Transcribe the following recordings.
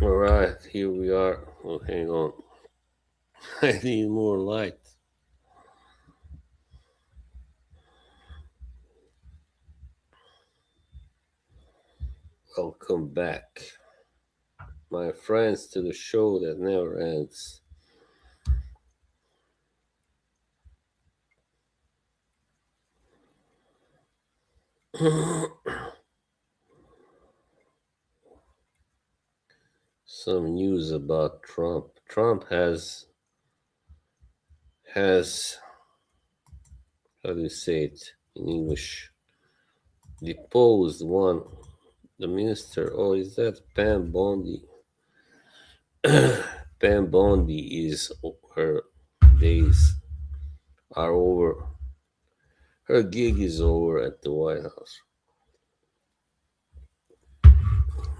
All right, here we are. Oh, hang on. I need more light. Welcome back, my friends, to the show that never ends. Some news about Trump. Trump has how do you say it in English? Deposed one the minister. Oh, is that Pam Bondi? Pam Bondi is her days are over. Her gig is over at the White House.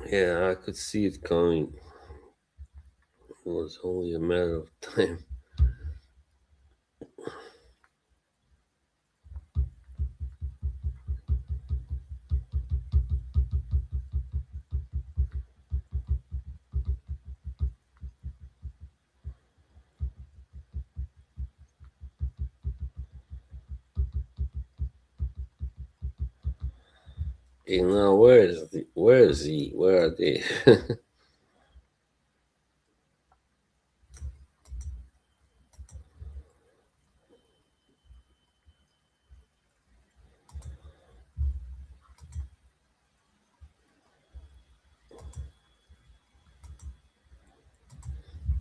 Yeah, I could see it coming. It was only a matter of time. Hey, now where is he? Where are they?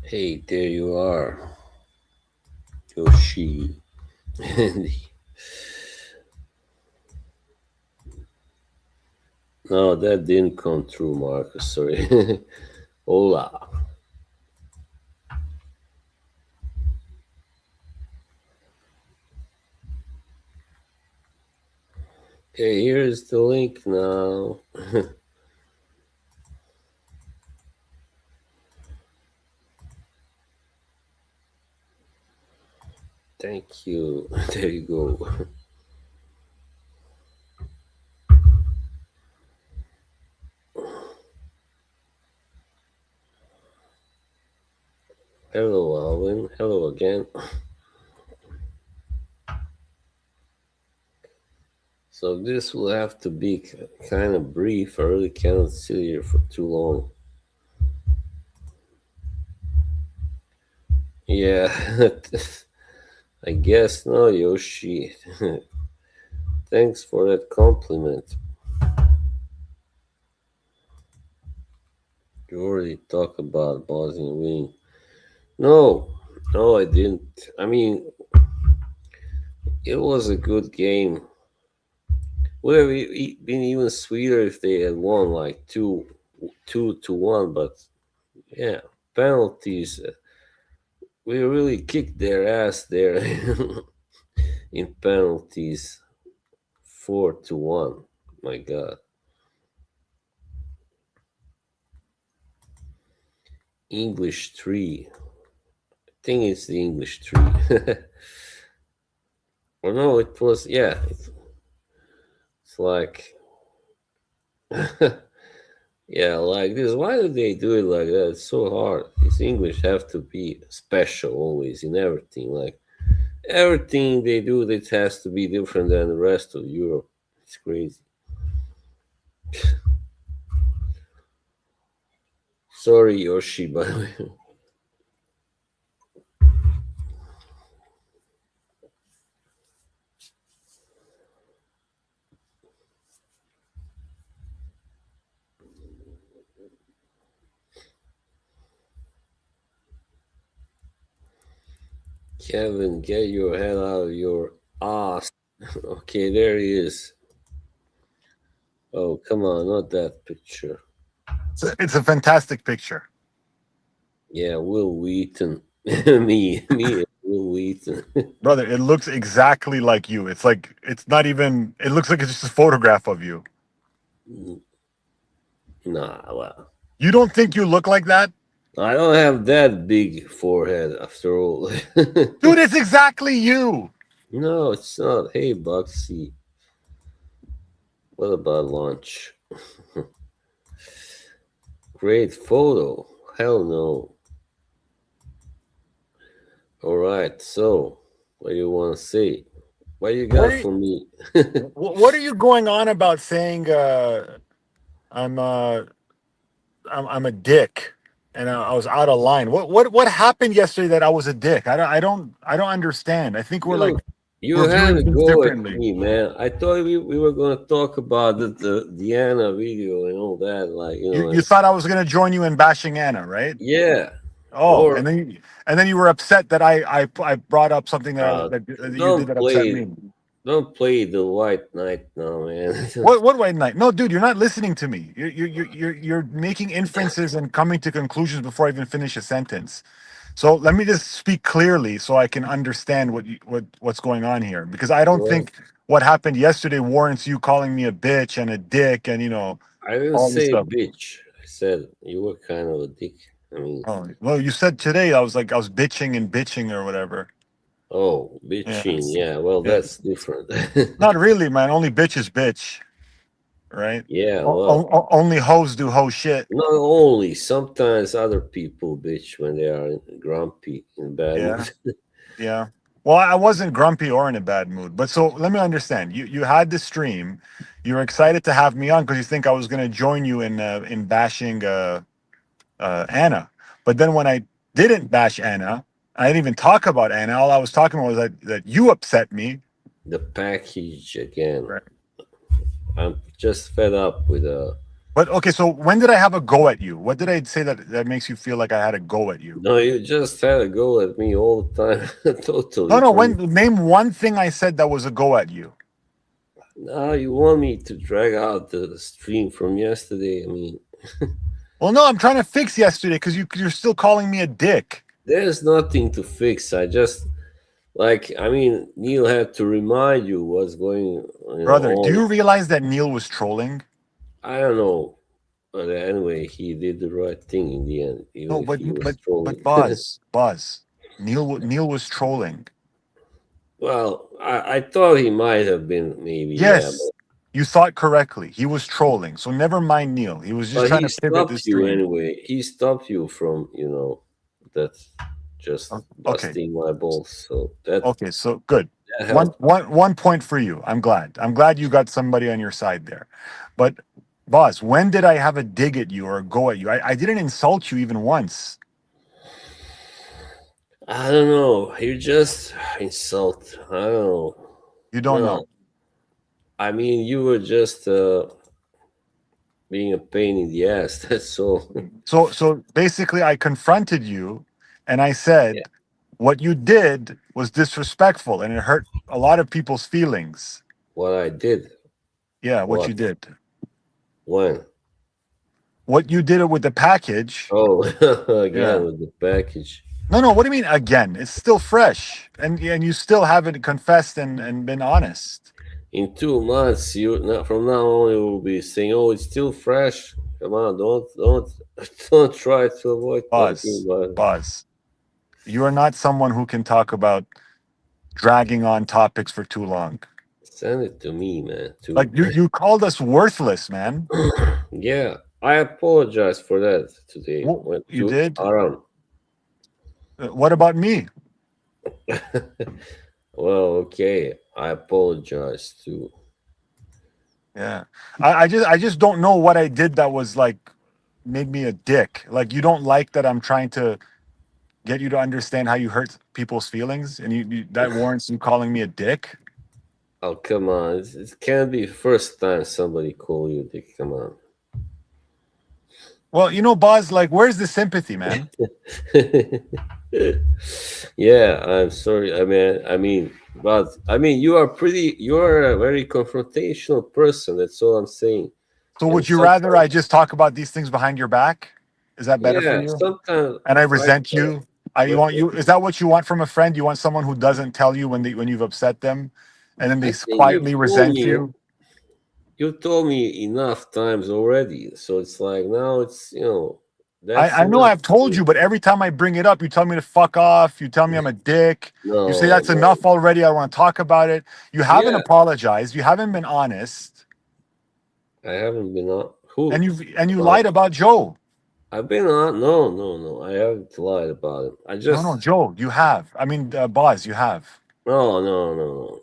Hey, there you are, Yoshi. No, that didn't come true, Marcus. Sorry. Hola. Okay, here's the link now. Thank you. There you go. Hello, Alvin. Hello again. So this will have to be kind of brief. I really cannot sit here for too long. Yeah, I guess no, Yoshi. Thanks for that compliment. You already talked about Bosnia winning. No, no, I didn't. I mean, it was a good game. Would have been even sweeter if they had won like 2-1. But yeah, penalties. We really kicked their ass there in penalties. 4-1. My God. English 3. I think it's the English 3. Or no, it was, yeah. It's like, yeah, like this. Why do they do it like that? It's so hard. These English have to be special always in everything. Like, everything they do, it has to be different than the rest of Europe. It's crazy. Sorry, Yoshi, by the way. Kevin, get your head out of your ass. Okay, there he is. Oh, come on, not that picture. It's a fantastic picture. Yeah, Will Wheaton. Me, Will Wheaton. Brother, it looks exactly like you. It's like it's not even it looks like it's just a photograph of you. Nah, well, You don't think you look like that? I don't have that big forehead after all. Dude, it's exactly you. No, it's not. Hey, Bugsy, what about lunch? great photo. Hell no. All right. So, what do you want to say? What you What got are you, for me? what are you going on about saying I'm I'm a dick and I was out of line? What happened yesterday that I was a dick? I don't understand. I think you you we're had viewing a things go at differently. me, man. I thought we were gonna talk about the Diana video and all that. Like, You thought I was going to join you in bashing Anna, right? yeah. Oh, Or and then you were upset that I brought up something uh, that you did don't that upset play me. don't play the white knight now, man. What white knight? No, dude, you're not listening to me. You're making inferences and coming to conclusions before I even finish a sentence. So let me just speak clearly so I can understand what's going on here, because I don't Well, think what happened yesterday warrants you calling me a bitch and a dick and I didn't all this say stuff. bitch. I said you were kind of a dick. I mean, Oh, well, you said today I was bitching and bitching or whatever. oh, Yeah. bitching. Yeah, well, Yeah. that's different. Not really, man. Only bitch is bitch, right? Yeah, well, Only hoes do hoe shit. not only. Sometimes other people bitch when they are grumpy in bad Yeah. mood. Yeah. Well, I wasn't grumpy or in a bad mood. But so let me understand. You had the stream. You were excited to have me on because you think I was going to join you in bashing Anna. But then when I didn't bash Anna, I didn't even talk about Anna. All I was talking about was that you upset me. The package again. Right. I'm just fed up with But okay, so when did I have a go at you? What did I say that makes you feel like I had a go at you? No, you just had a go at me all the time. No, Totally. no. From When name one thing I said that was a go at you. now, you want me to drag out the stream from yesterday? I mean, Well, no, I'm trying to fix yesterday because you're still calling me a dick. there's nothing to fix. I just like. I mean, Neil had to remind you what's going, Brother, do on. you realize that Neil was trolling? I don't know, but anyway, he did the right thing in the end, even No, if he was but trolling. Buzz, Neil was trolling. Well, I thought he might have been maybe, yeah, Yes, you thought correctly. He was trolling. So never mind Neil. He was just but trying he to pivot the stopped you stream. anyway. He stopped you from, that just Okay, busting my balls. So that okay, so good. that helped. One point for you. I'm glad. I'm glad you got somebody on your side there. But boss, when did I have a dig at you or a go at you? I didn't insult you even once. I don't know. You just insult. I don't know. You don't know. No, I mean you were just being a pain in the ass. That's all. So basically I confronted you and I Yeah, said what you did was disrespectful and it hurt a lot of people's feelings. what I did. Yeah, what What? you did. When? What you did it with the package. Oh, Yeah. again with the package. No, no, what do you mean again? It's still fresh. And you still haven't confessed and been honest. In 2 months, from now on, you will be saying, "Oh, it's still fresh." Come on, don't don't try to avoid talking Buzz, about it. Buzz. You are not someone who can talk about dragging on topics for too long. Send it to me, man. Like you called us worthless, man. Yeah, I apologize for that today. What Went you to did? Aram. What about me? Well, okay, I apologize too. Yeah. I just don't know what I did that was like made me a dick. Like you don't like that I'm trying to get you to understand how you hurt people's feelings and that warrants you calling me a dick? Oh, come on. It can't be the first time somebody call you dick. Come on. Well, Buzz, like where's the sympathy, man? Yeah, I'm sorry. But you are a very confrontational person. That's all I'm saying. So And would you rather sometimes, I just talk about these things behind your back? Is that better for yeah, you? sometimes And I like, resent you. I you when, want you is that what you want from a friend? You want someone who doesn't tell you when you've upset them and then I they think you've quietly told resent me, you? enough times already. So it's like now that's I know enough I've for told me. you, but every time I bring it up, you tell me to fuck off. You tell me I'm a dick. You say No, that's no, enough already. I want to talk about it. You haven't yeah, apologized. You haven't been honest, I haven't been on. Who? and you lied Well, about Joe. I've been on. No, no, no. I haven't lied about it. I No, just Joe, you have. I mean, Boz, you have. no, no, no, no.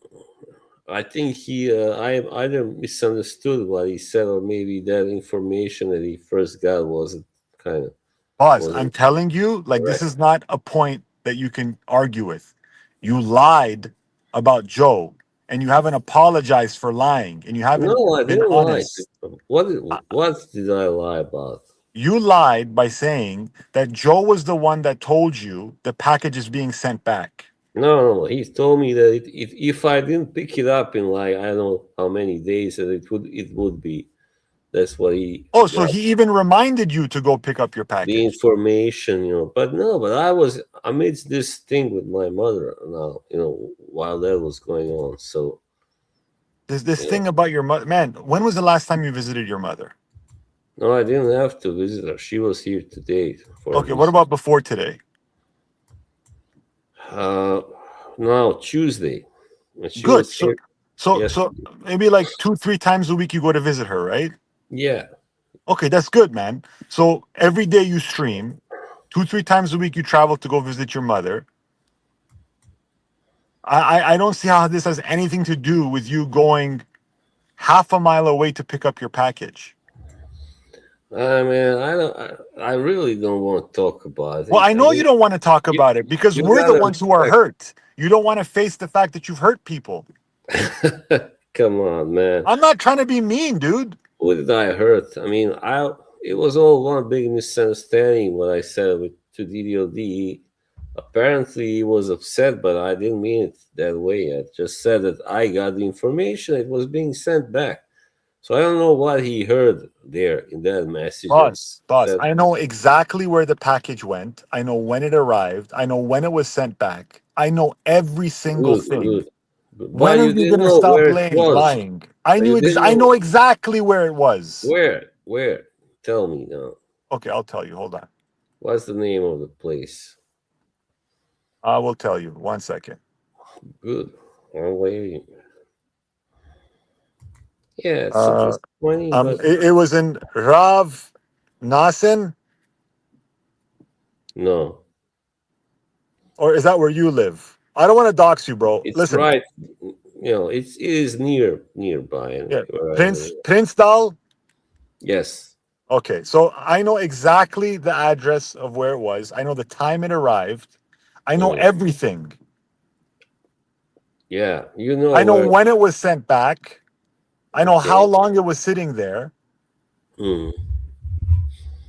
I think I either misunderstood what he said, or maybe that information that he first got wasn't kind of Boz, I'm wasn't telling you, like, this correct. is not a point that you can argue with. You lied about Joe, and you haven't apologized for lying, and you haven't No, I been didn't lie. honest. Uh, What did I lie about? You lied by saying that Joe was the one that told you the package is being sent back. No, no, no. He told me that if I didn't pick it up in like I don't know how many days, that it would be. That's what he Oh, so got he even reminded you to go pick up your the package. information, But no, but I was amidst this thing with my mother now, while that was going on. So There's this you know, thing about your mother. Man, when was the last time you visited your mother? no, I didn't have to visit her. She was here today for Okay, what this. about before today? Uh, no, Tuesday, when she Good. was So, here so, so yesterday. maybe like 2, 3 times a week you go to visit her, right? Yeah, Okay, that's good, man. So every day you stream, 2, 3 times a week you travel to go visit your mother. I don't see how this has anything to do with you going half a mile away to pick up your package. I mean, I really don't want to talk about Well, it. I I know you mean, don't want to talk you, about it because you we're the gotta ones who are respect. hurt. You don't want to face the fact that you've hurt people. Come on, man. I'm not trying to be mean, dude. Who did I hurt? I mean, it was all one big misunderstanding what I said to DDOD. Apparently, he was upset, but I didn't mean it that way. I just said that I got the information; it was being sent back. So I don't know what he heard there in that message that Boss, said. I know exactly where the package went. I know when it arrived. I know when it was sent back. I know every single Good, thing. good, good. When But are you you didn't gonna know stop where it was. lying? But you didn't I know know exactly where it was. where. Tell me now. Okay, I'll tell you. Hold on. What's the name of the place? I will tell you. 1 second. Good. I'm waiting. Yeah, it's Uh, disappointing, but it was in Rav Nasen, no, or is that where you live? I don't want to dox you, bro. it's Listen, right. It is nearby yeah, anyway where I live. Prinsdal. Yes. Okay, so I know exactly the address of where it was. I know the time it arrived. I know Mm. everything. Yeah, you know I know where. when it was sent back. I know how Okay. long it was sitting there. Mm.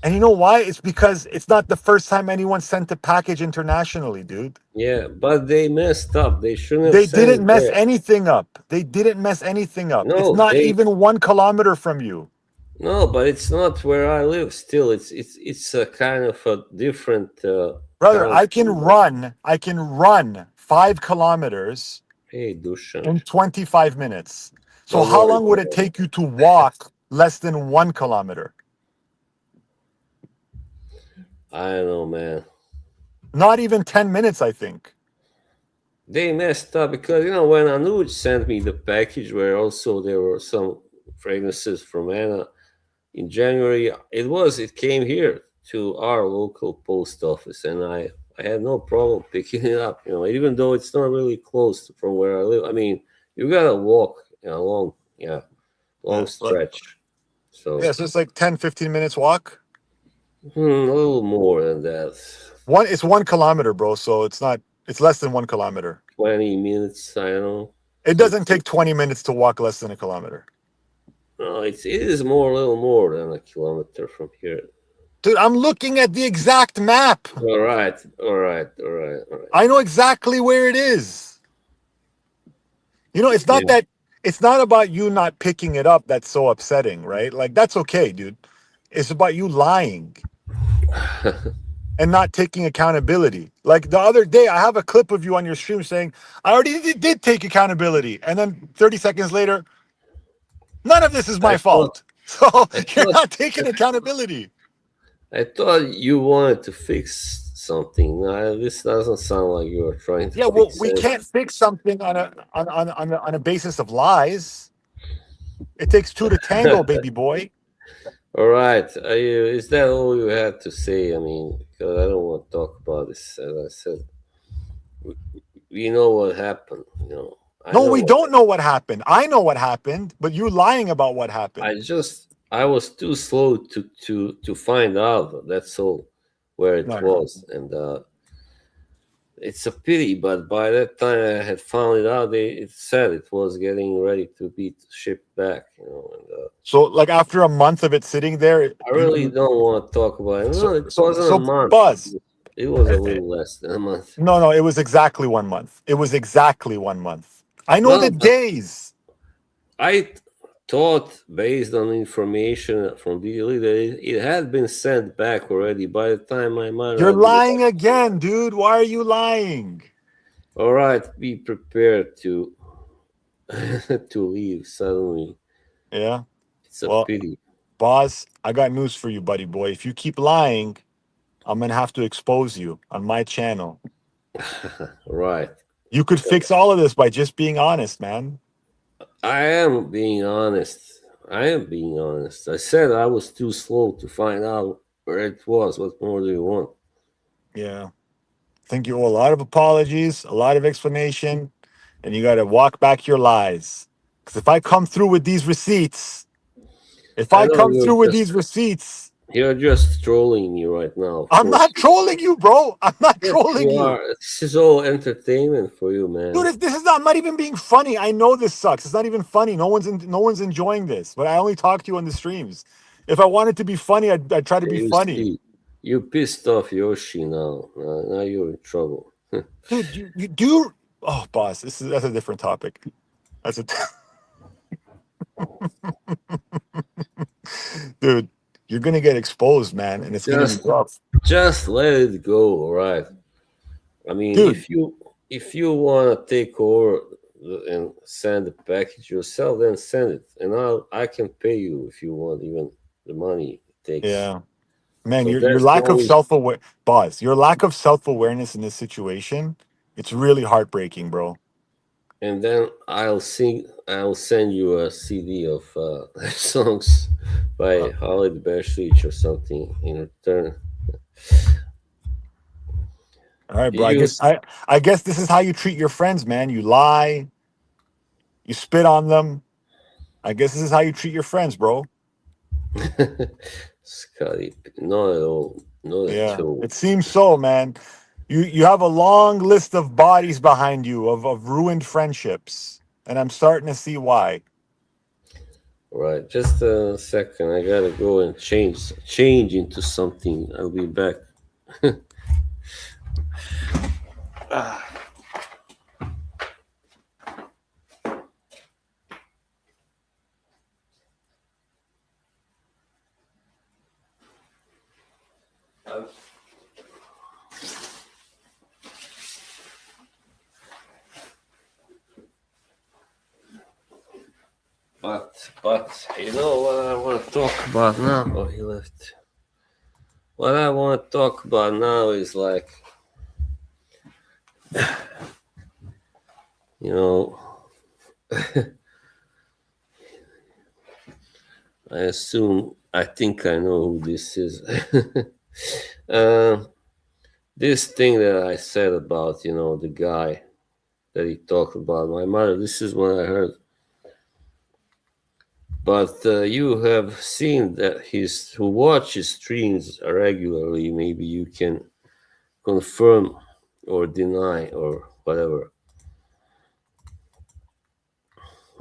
And you know why? It's because it's not the first time anyone sent a package internationally, dude. Yeah, but they messed up. They shouldn't have They sent didn't it mess there. anything up. They didn't mess anything up. It's No, not even 1 kilometer from you. no, but it's not where I live. Still, it's a kind of a different Brother, country. But I can run 5 kilometers hey, Dushan, in 25 minutes. So don't how worry long would about it that. take you to walk less than 1 kilometer? I don't know, man. Not even 10 minutes, I think. They messed up because when Anuj sent me the package where also there were some fragrances from Anna in January. It came here to our local post office, and I had no problem picking it up. Even though it's not really close from where I live. I mean, you gotta walk a long Yeah, but stretch. yeah, So so it's like 10, 15 minutes walk. a little more than that. It's 1 kilometer, bro. So it's less than 1 kilometer. 20 minutes. I don't know. It So doesn't take 20 minutes to walk less than a kilometer. no, it is a little more than a kilometer from here. Dude, I'm looking at the exact map. All right, all right, all right, all right. I know exactly where it is. It's not Yeah. that it's not about you not picking it up that's so upsetting, right? Like that's okay, dude. It's about you lying and not taking accountability. Like the other day, I have a clip of you on your stream saying, I already did take accountability. And then 30 seconds later, none of this is I my thought, fault. So I you're thought, not taking accountability. I thought you wanted to fix something. No, this doesn't sound like you are trying to Yeah, well, fix we anything. can't fix something on a basis of lies. It takes two to tango, baby boy. All right. Is that all you had to say? I mean, because I don't want to talk about this. As I said, we know what happened. I No, know we what don't know what happened. I know what happened, but you're lying about what happened. I was too slow to find out. That's all where it No, no. was, and it's a pity. But by that time, I had found it out. It said it was getting ready to be shipped back. And So, like after a month of it sitting there, I really don't want to talk about it. No, it wasn't a so month. Buzz. It was a eh, little less than a month. No, no, it was exactly 1 month. It was exactly 1 month. I know the Well, but days. I thought, based on information from the that it had been sent back already by the time my mother You're had been. lying again, dude. Why are you lying? All right, be prepared to to leave suddenly. Yeah. It's a Well, pity. boss, I got news for you, buddy boy. If you keep lying, I'm gonna have to expose you on my channel. Right. You could fix all of this by just being honest, man. I am being honest. I am being honest. I said I was too slow to find out where it was. What more do you want? Yeah. I think you owe a lot of apologies, a lot of explanation, and you got to walk back your lies. Because if I come through with these receipts, if I I know come through with these receipts, you're just trolling me right now, of I'm course. not trolling you, bro. I'm not Yes, trolling you you. are. This is all entertainment for you, man. Dude, this is not, I'm not even being funny. I know this sucks. It's not even funny. No one's enjoying this. But I only talk to you on the streams. If I wanted to be funny, I'd try to be You funny. see, you pissed off Yoshi now. Now you're in trouble. Dude, you do. Oh, boss, that's a different topic. That's a dude. You're gonna get exposed, man, and it's gonna be just, rough, just let it go. All right. I mean, dude. if you want to take over and send the package yourself, then send it, and I can pay you if you want even the money it takes. Yeah, man. So Your that's the lack of only. self-aware, boss. Your lack of self-awareness in this situation, it's really heartbreaking, bro. And then I'll send you a CD of songs by Uh, Khalid Bershich or something in return. all right, bro. You I guess this is how you treat your friends, man. You lie, you spit on them. I guess this is how you treat your friends, bro. Scotty, not at all, not at Yeah, all. it seems so, man. You have a long list of bodies behind you of ruined friendships, and I'm starting to see why. All right, just a second. I gotta go and change into something. I'll be back. But you know what I want to talk about now? Oh, he left. What I want to talk about now is like, you know, I think I know who this is. uh, this thing that I said about, the guy that he talked about, my mother, this is what I heard. But you have seen that who watches streams regularly, maybe you can confirm or deny or whatever.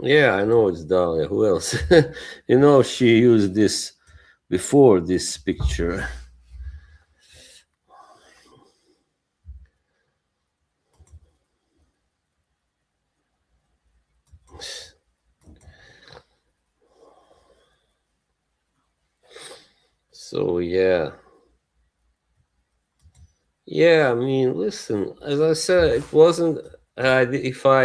Yeah, I know it's Dahlia. Who else? She used this before this picture. So yeah. Yeah, I mean, listen, as I said, it wasn't if I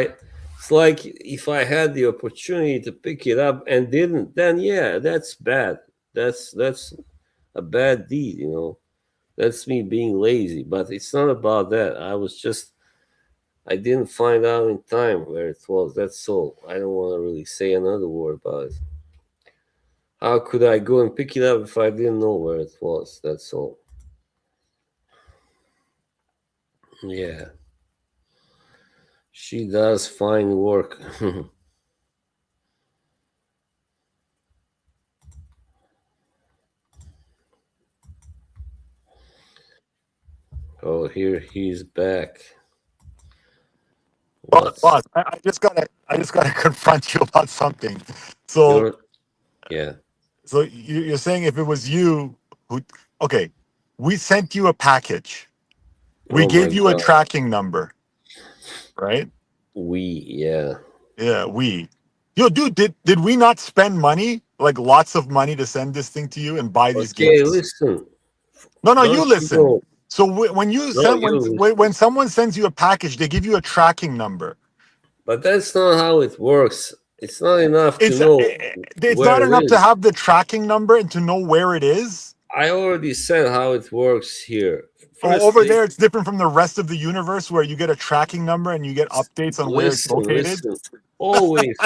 it's like if I had the opportunity to pick it up and didn't, then yeah, that's bad. That's a bad deed. That's me being lazy, but it's not about that. I didn't find out in time where it was. That's all. I don't want to really say another word about it. How could I go and pick it up if I didn't know where it was? That's all. Yeah, she does fine work. Oh, here he's back. What's Boss, I just gotta confront you about something. So your? Yeah. so you're saying if it was you who, okay, we sent you a package. We Oh my gave you a God. tracking number, right? Yeah. Yeah, yo, dude, did we not spend money, like lots of money to send this thing to you and buy these Okay, gifts? listen. No, no, you Don't you listen. know? So when you No, send you when listen. someone sends you a package, they give you a tracking number. But that's not how it works. It's not enough to It's know it's not where it enough to is. have the tracking number and to know where it is. I already said how it works here. Oh, First over thing, there, it's different from the rest of the universe where you get a tracking number and you get updates on where it's located. listen. Always,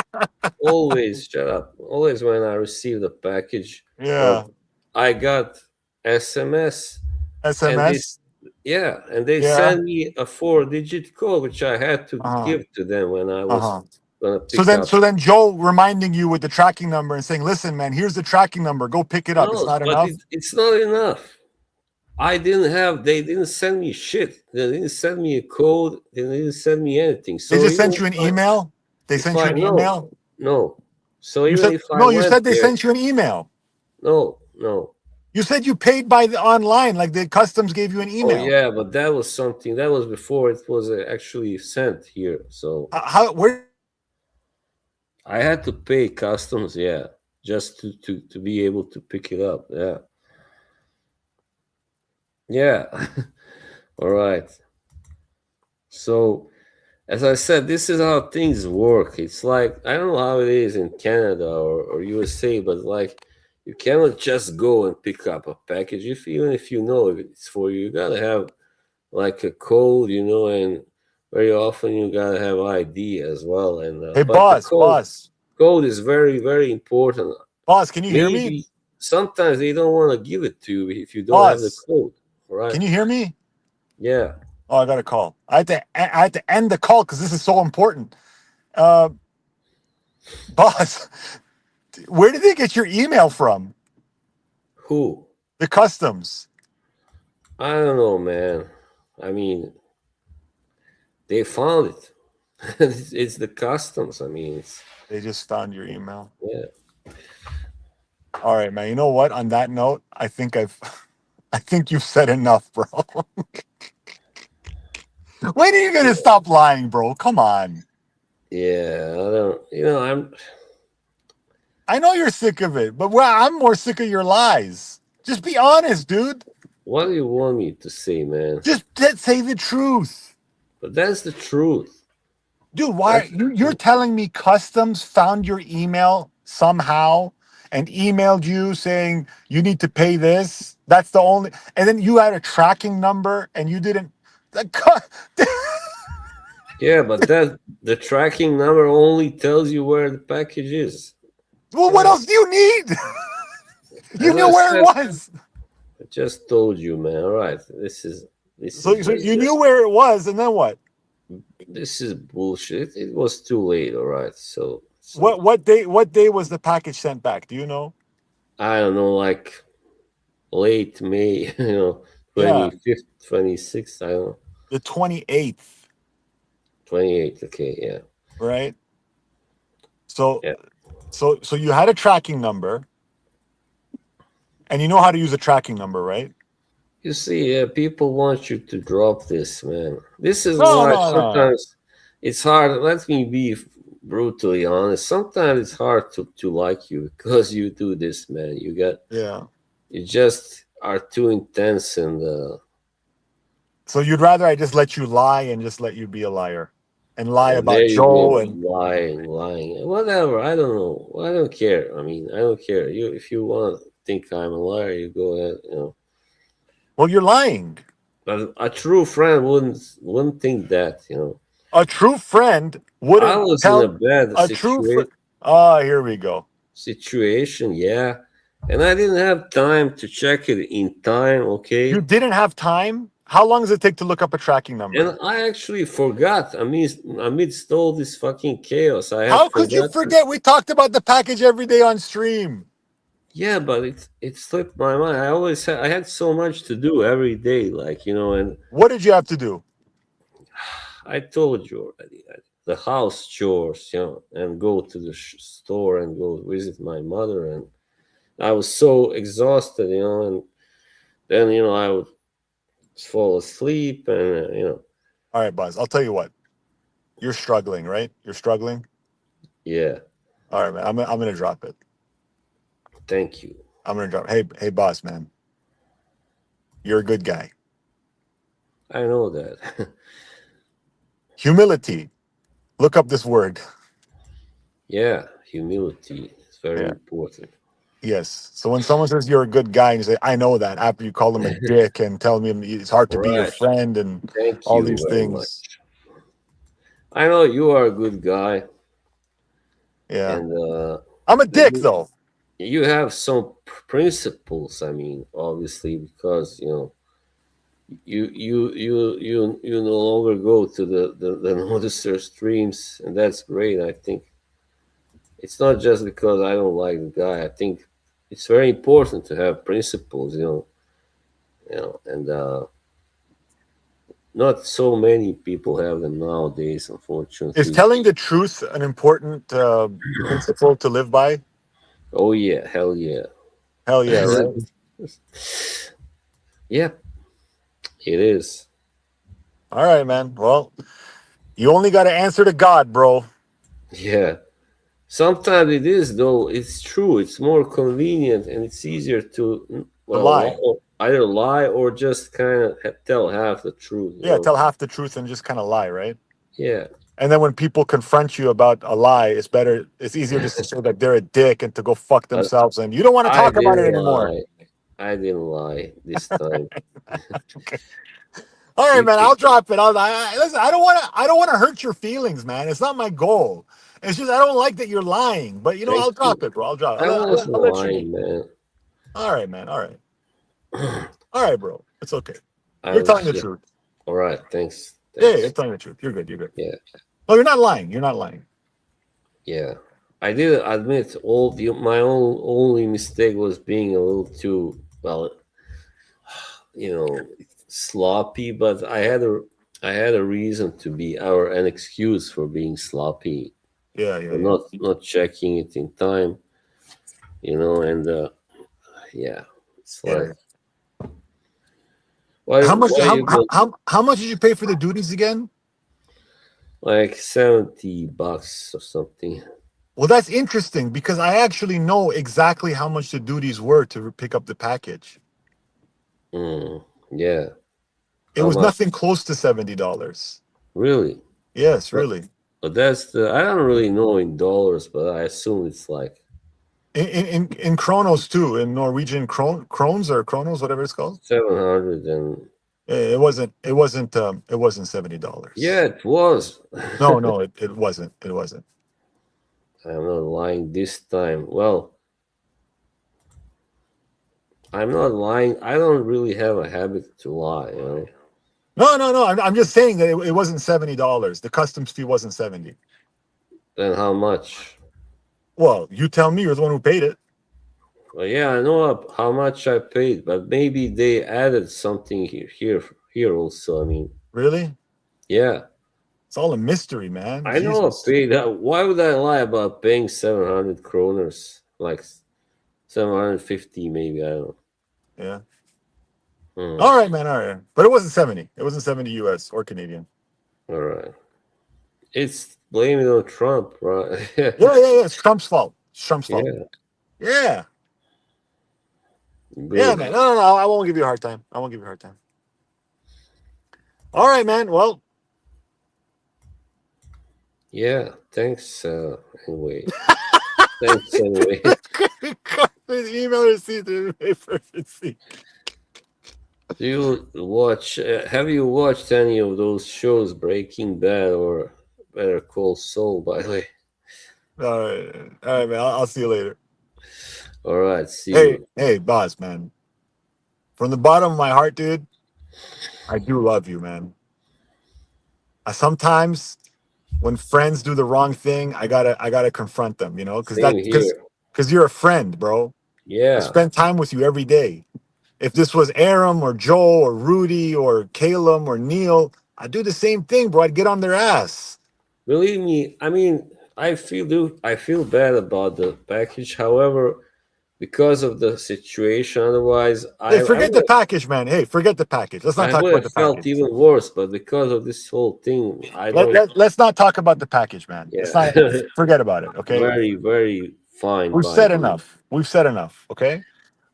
always, shut up. Always when I receive the package, Yeah, well, I got SMS, and SMS. they Yeah. send me a 4-digit code which I had to Uh huh. give to them when I Uh was huh. gonna So pick then, up. so then Joe reminding you with the tracking number and saying, "Listen, man, here's the tracking number. Go pick it up. It's No, not but enough." it's not enough. They didn't send me shit. They didn't send me a code. They didn't send me anything. They So just even sent you an email. They if sent you I an no, email. no. So You even said if I no. You went said they there, sent you an email. no. You said you paid by the online, like the customs gave you an Oh email. yeah, but that was something that was before it was actually sent here. So How? Where? I had to pay customs, yeah, just to be able to pick it up. Yeah, yeah. All right. So as I said, this is how things work. It's like I don't know how it is in Canada or USA, but like you cannot just go and pick up a package if even if you know if it's for you. You gotta have like a code, and very often you gotta have ID as well. And Hey, but the code is very very important. boss, can you hear me? Maybe sometimes they don't want to give it to you if you don't have the Boss, code. All right? can you hear me? Yeah. Oh, I got a call. I had to end the call because this is so important. Uh, boss, where did they get your email from? Who? The customs. I don't know, man. I mean, they found it. It's the customs. I mean, it's They just found your email. yeah. All right, man. You know what? On that note, I think you've said enough, bro. When are you gonna stop lying, bro? Come on. Yeah, I don't. I know you're sick of it, but I'm more sick of your lies. Just be honest, dude. What do you want me to say, man? Just say the truth. But that's the truth. Dude, why That's the you're truth. telling me customs found your email somehow and emailed you saying you need to pay this? That's the only, and then you had a tracking number and you didn't. the cu- Yeah, but the tracking number only tells you where the package is. Well, You what know, else do you need? You as knew I where it said, was. I just told you, man. All right, this is So just you knew where it was, and then what? this is bullshit. It was too late. All right, so What day was the package sent back? Do you know? I don't know, like late May, Yeah, 25th, 26th. I don't know, the 28th, 28th. Okay, yeah, right? So yeah. so you had a tracking number, and you know how to use a tracking number, right? You see, people want you to drop this, man. This is No, why no, no. sometimes it's hard. Let me be brutally honest. Sometimes it's hard to like you because you do this, man. Yeah. You just are too intense and So you'd rather I just let you lie and just let you be a liar and lie oh, there about you go, Joe and lying, whatever. I don't know. I don't care. I mean, I don't care. If you want to think I'm a liar, you go ahead. well, you're lying. But a true friend wouldn't think that. A true friend I wouldn't was in a tell bad a true friend. situation. Ah, here we go. situation, yeah. And I didn't have time to check it in time, You okay? didn't have time? How long does it take to look up a tracking number? And I actually forgot. Amidst all this fucking chaos, I had How could you forgot. forget? We talked about the package every day on stream. Yeah, but it slipped my mind. I had so much to do every day, like and What did you have to do? I told you already. The house chores, and go to the store and go visit my mother, and I was so exhausted, and then I would fall asleep, and All right, Buzz. I'll tell you what. You're struggling, right? You're struggling. yeah. All right, man. I'm gonna drop it. Thank you. I'm gonna drop. Hey, boss, man. You're a good guy. I know that. Humility. Look up this word. Yeah, humility is very Yeah. important. Yes. So when someone says you're a good guy and you say, I know that, after you call them a dick and tell him it's hard to be your Right. friend and Thank all you these very things. much. I know you are a good guy, Yeah. and I'm a dick though. you have some principles. I mean, obviously, because you no longer go to the noticer streams, and that's great. I think it's not just because I don't like the guy. I think it's very important to have principles. And not so many people have them nowadays, Is unfortunately. telling the truth an important principle to live by? Oh yeah, hell yeah. Hell yeah, right? Yep, it is. All right, man. Well, you only got to answer to God, bro. Yeah. Sometimes it is, though. It's true. It's more convenient and it's easier to, To lie. either lie or just kind of tell half the truth. Yeah, tell half the truth and just kind of lie, right? Yeah. And then when people confront you about a lie, it's easier just to say that they're a dick and to go fuck But themselves and you don't want to I talk about it didn't anymore. lie. I didn't lie this time. Okay. All right, You man. can, I'll drop it. Listen. I don't want to hurt your feelings, man. It's not my goal. It's just I don't like that you're lying. But thank I'll you. drop it, bro. I'll drop. I wasn't I'll let you. lying, man. All right, man. All right. All right, bro. It's okay. I You're telling was the just, truth. all right. Thanks. Yeah, you're Thanks. telling the truth. You're good. You're good. Yeah. No, you're not lying. You're not lying. Yeah. I did admit my only mistake was being a little too, well, sloppy, but I had a reason to be, or an excuse for being sloppy, Yeah, for yeah, not checking it in time, and yeah, it's yeah. like, why How much? why you go How much did you pay for the duties again? like $70 or something? Well, that's interesting because I actually know exactly how much the duties were to pick up the package. Yeah. It How was much? nothing close to $70. Really? Yes, But really. but I don't really know in dollars, but I assume it's like In Kronos too, in Norwegian krones or Kronos, whatever it's called. 700. And It wasn't yeah, $70. it was. No, it wasn't. It wasn't. I'm not lying this time. Well, I'm not lying. I don't really have a habit to lie. No. I'm just saying that it wasn't $70. The customs fee wasn't 70. Then how much? Well, you tell me. You're the one who paid it. Well, yeah, I know how much I paid, but maybe they added something here also. I mean, Really? yeah, It's all a mystery, man. I know I Jesus. paid that. Why would I lie about paying 700 kroners? Like 750, maybe. I don't know. Yeah. Hmm. All right, man. All right. But it wasn't 70. It wasn't 70 US or Canadian. All right. It's blaming on Trump, right? Yeah. It's Trump's fault. It's Trump's fault. Yeah. Yeah. Good. Yeah, man. No. I won't give you a hard time. I won't give you a hard time. All right, man. Well, Yeah. Thanks. Anyway. Thanks anyway. email receipt. Receipt. Do you watch? Have you watched any of those shows, Breaking Bad or Better Call Saul? By the way. All right, man. I'll see you later. All right, see Hey, you. hey, boss, man. From the bottom of my heart, dude, I do love you, man. Sometimes when friends do the wrong thing, I gotta confront them, because Same that because here. because you're a friend, bro. I Yeah, spend time with you every day. If this was Aram or Joel or Rudy or Caleb or Neil, I'd do the same thing, bro. I'd get on their ass. believe me. I mean, I feel bad about the package. However, because of the situation, otherwise, Hey, forget the package, man. Hey, forget the package. Let's not I talk would about have the felt package. even worse. But because of this whole thing, I Let, don't. let, let's not talk about the package, man. Let's Yeah, not forget about it, okay? very very fine We've by said me. enough. We've said enough, okay?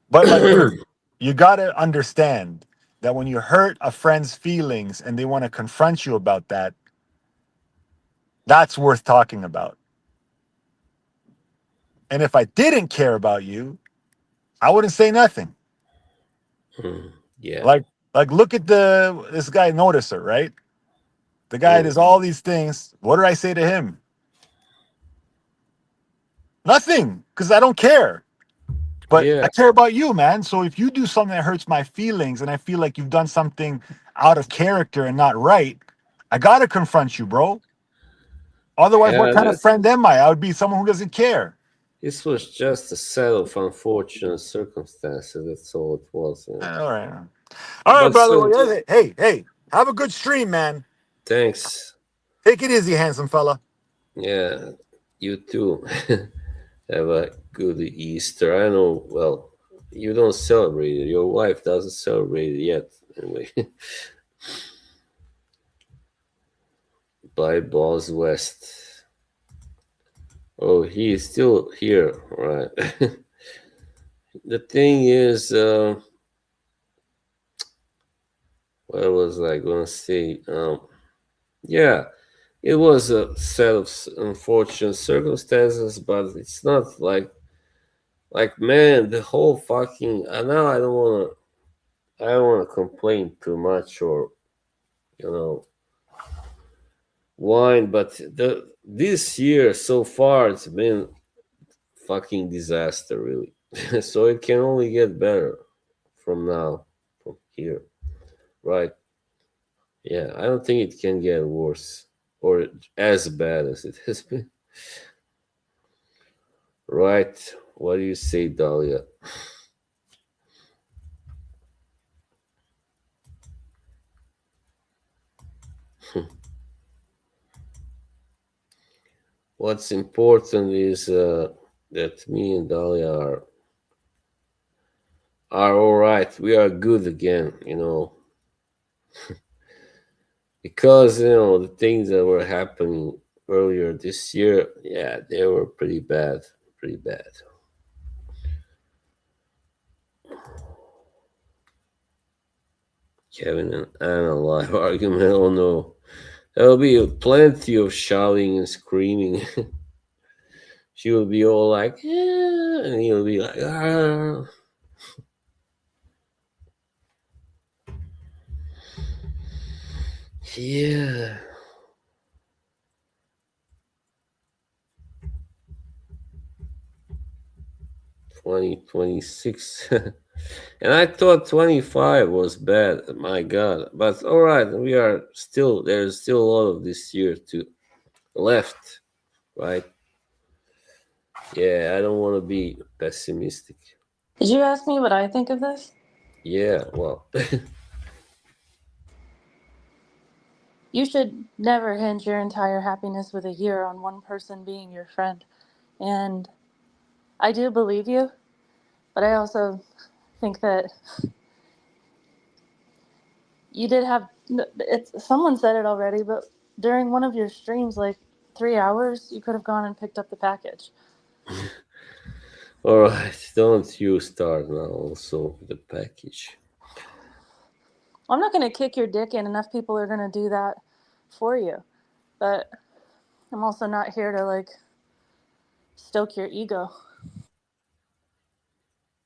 But like, dude, you gotta understand that when you hurt a friend's feelings and they want to confront you about that, that's worth talking about. And if I didn't care about you, I wouldn't say nothing. Mm, yeah. Like, look at this guy Noticer, right? The guy Mm, does all these things. What did I say to him? Nothing, because I don't care. But yeah. I care about you, man. So if you do something that hurts my feelings and I feel like you've done something out of character and not right, I gotta confront you, bro. Otherwise, what Yeah. kind of friend am I? I would be someone who doesn't care. This was just a set of unfortunate circumstances. That's all it was. Yeah. All right. All right, But brother. Well, so, hey, have a good stream, man. thanks. Take it easy, handsome fella. Yeah, you too. Have a good Easter. I know, well, you don't celebrate it. Your wife doesn't celebrate it yet. Anyway, bye, Boss West. Oh, he is still here, right? The thing is, what was I gonna say? Yeah, it was a set of unfortunate circumstances, but it's not like man, the whole fucking. Now I don't wanna complain too much or you know whine, but this year so far it's been fucking disaster, really. So it can only get better from now, from here, right? Yeah, I don't think it can get worse or as bad as it has been. Right. What do you say, Dahlia? What's important is that me and Dahlia are all right. We are good again, because the things that were happening earlier this year, yeah, they were pretty bad, pretty bad. Kevin and Anna live argument. Oh no, there will be plenty of shouting and screaming. She will be all like, yeah, and he'll be like, ah. Yeah, 2026. And I thought 25 was bad. My God. But all right, there's still a lot of this year to left, right? Yeah, I don't want to be pessimistic. Did you ask me what I think of this? Yeah, well, You should never hinge your entire happiness with a year on one person being your friend. And I do believe you, but I also think that you did have it's someone said it already, but during one of your streams like 3 hours, you could have gone and picked up the package. all right, don't you start now also the package. I'm not going to kick your dick in. Enough people are going to do that for you. But I'm also not here to like stoke your ego.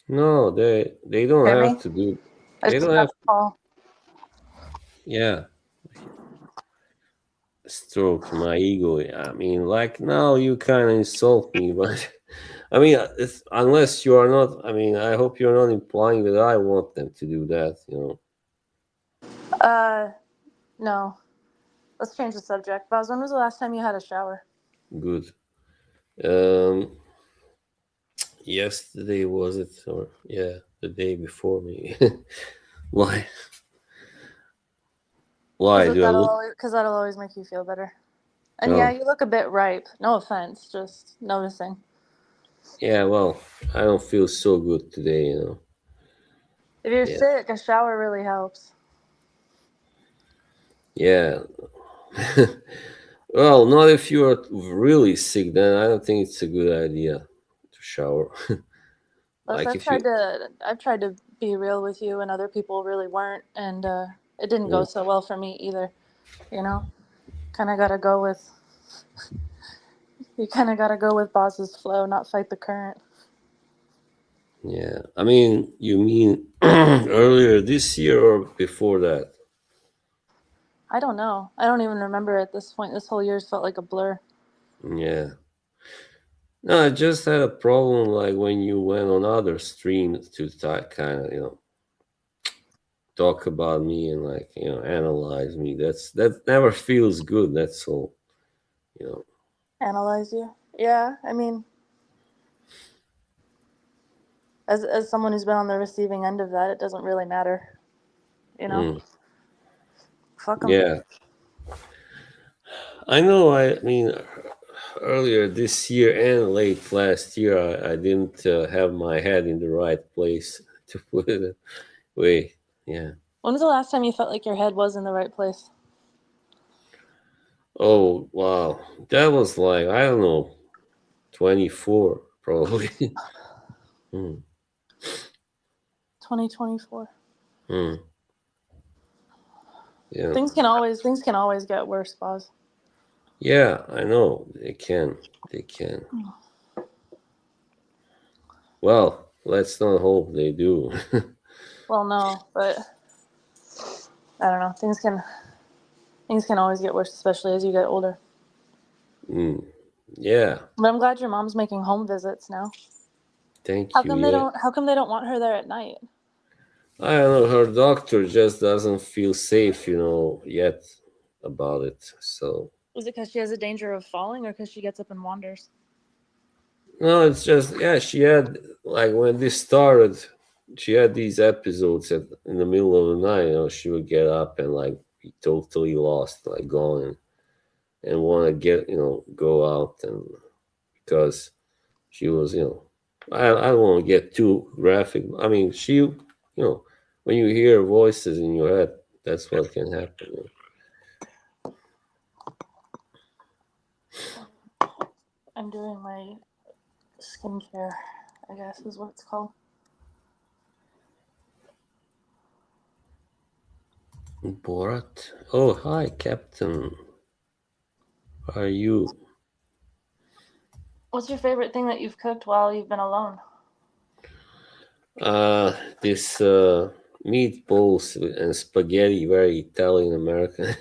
No, they don't Hear have me? to do. I They just don't got have. a call. Yeah, stroke my ego. I mean, like now you kind of insult me, but I mean, unless you are not. I mean, I hope you're not implying that I want them to do that. No. Let's change the subject. Boz, when was the last time you had a shower? Good. Um, Yesterday was it, or yeah, the day before me. Why? Why do I look? Because that'll always make you feel better. And yeah, Oh, you look a bit ripe. No offense, just noticing. yeah. Well, I don't feel so good today. If you're Yeah, sick, a shower really helps. yeah. Well, not if you are really sick. Then I don't think it's a good idea to shower. Plus, Like if you. I've tried to be real with you, and other people really weren't, and it didn't go Mm, so well for me either. You know, kind of gotta go with you. Kind of gotta go with Boz's flow, not fight the current. yeah, I mean, you mean earlier this year or before that? I don't know. I don't even remember at this point. This whole year's felt like a blur. Yeah. No, I just had a problem like when you went on other streams to kind of talk about me and like analyze me. That never feels good. That's all. You know. Analyze you? Yeah, I mean, as someone who's been on the receiving end of that, it doesn't really matter. You know, Mm, fuck them. yeah, I know. I mean, earlier this year and late last year, I didn't have my head in the right place to put it away. Yeah. When was the last time you felt like your head was in the right place? Oh wow, that was like I don't know, 24 probably. Hmm. 2024. Hmm. Yeah. Things can always get worse, Boz. Yeah, I know. They can. They can. Well, let's not hope they do. Well, no, but I don't know. Things can always get worse, especially as you get older. Mm. Yeah. But I'm glad your mom's making home visits now. Thank you. Yeah. How come they don't want her there at night? I don't know. Her doctor just doesn't feel safe, yet about it. So, Is it because she has a danger of falling or because she gets up and wanders? no, it's just, yeah, she had, like, when this started, she had these episodes in the middle of the night, she would get up and, like, be totally lost, like, gone and want to go out. And because she was, I don't want to get too graphic. I mean, when you hear voices in your head, that's what can happen. I'm doing my skincare, I guess is what it's called. Borat. Oh, hi, Captain. How are you? What's your favorite thing that you've cooked while you've been alone? This meatballs and spaghetti, very Italian American.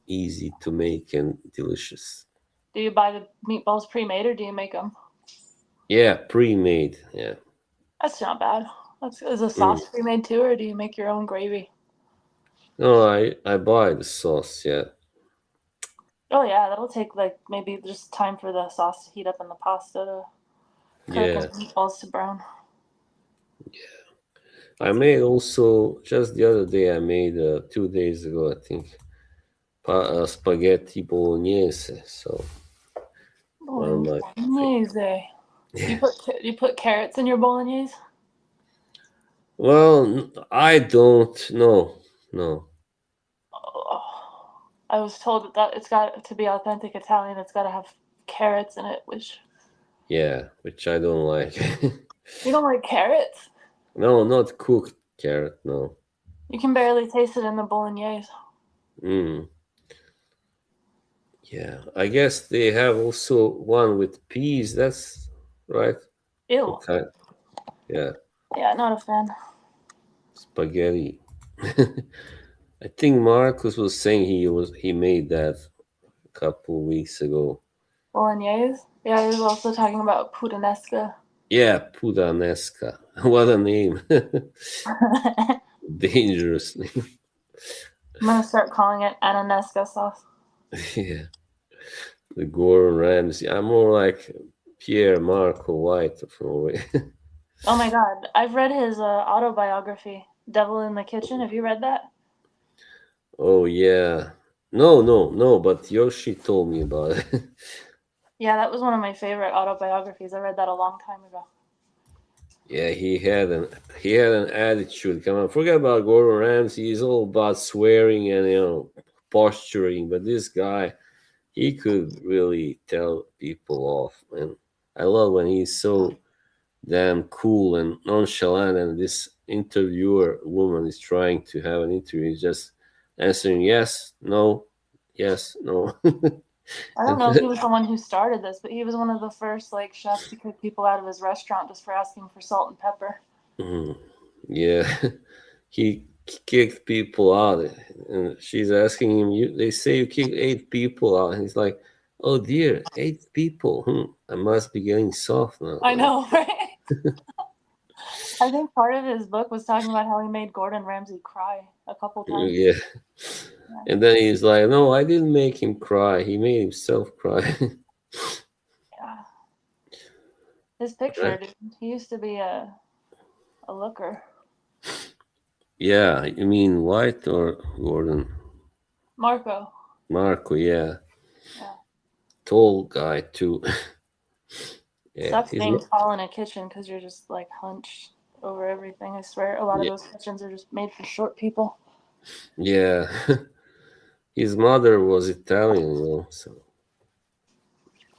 Easy to make and delicious. Do you buy the meatballs pre-made or do you make them? Yeah, pre-made. Yeah. That's not bad. Is the sauce pre-made too, or do you make your own gravy? No, I buy the sauce. Yeah. Oh yeah, that'll take like maybe just time for the sauce to heat up in the pasta to cook Yeah. and the meatballs to brown. I made also just the other day. I made 2 days ago, I think, spaghetti bolognese. So one of my Bolognese. yeah. Do you put carrots in your bolognese? Well, I don't know. No. Oh, I was told that it's got to be authentic Italian. It's got to have carrots in it, which Yeah, which I don't like. you don't like carrots. No, not cooked carrot. No. You can barely taste it in the bolognese. Mm. Yeah, I guess they have also one with peas. That's right. Ew. Okay. Yeah, Yeah, not a fan. spaghetti. I think Marcus was saying he made that a couple weeks ago. Bolognese? Yeah, he was also talking about Puttanesca. Yeah, Pudaneska. What a name. I'm Dangerous name. gonna start calling it Ananesca sauce. Yeah. The Gordon Ramsay. I'm more like Pierre Marco White from away. Oh my god, I've read his autobiography, Devil in the Kitchen. Have you read that? Oh yeah. No, but Yoshi told me about it. Yeah, that was one of my favorite autobiographies. I read that a long time ago. Yeah, he had an attitude. Come on, forget about Gordon Ramsay. He's all about swearing and posturing. But this guy, he could really tell people off. And I love when he's so damn cool and nonchalant. And this interviewer woman is trying to have an interview. He's just answering yes, no, yes, no. I don't And know if he was the one who started this, but he was one of the first like chefs to kick people out of his restaurant just for asking for salt and pepper. Mhm. Yeah, he kicked people out, and she's asking him. They say you kicked 8 people out, and he's like, "Oh dear, 8 people. I must be getting soft now." I know, right? I think part of his book was talking about how he made Gordon Ramsay cry a couple times. Yeah, and then he's like, "No, I didn't make him cry. He made himself cry." Yeah. His picture, dude. He used to be a looker. Yeah, you mean White or Gordon? Marco. Marco, yeah, Yeah. tall guy too. Yeah, Sucks he's being not. tall in a kitchen because you're just like hunched over everything. I swear a lot of Yeah, those kitchens are just made for short people. yeah. His mother was Italian, so.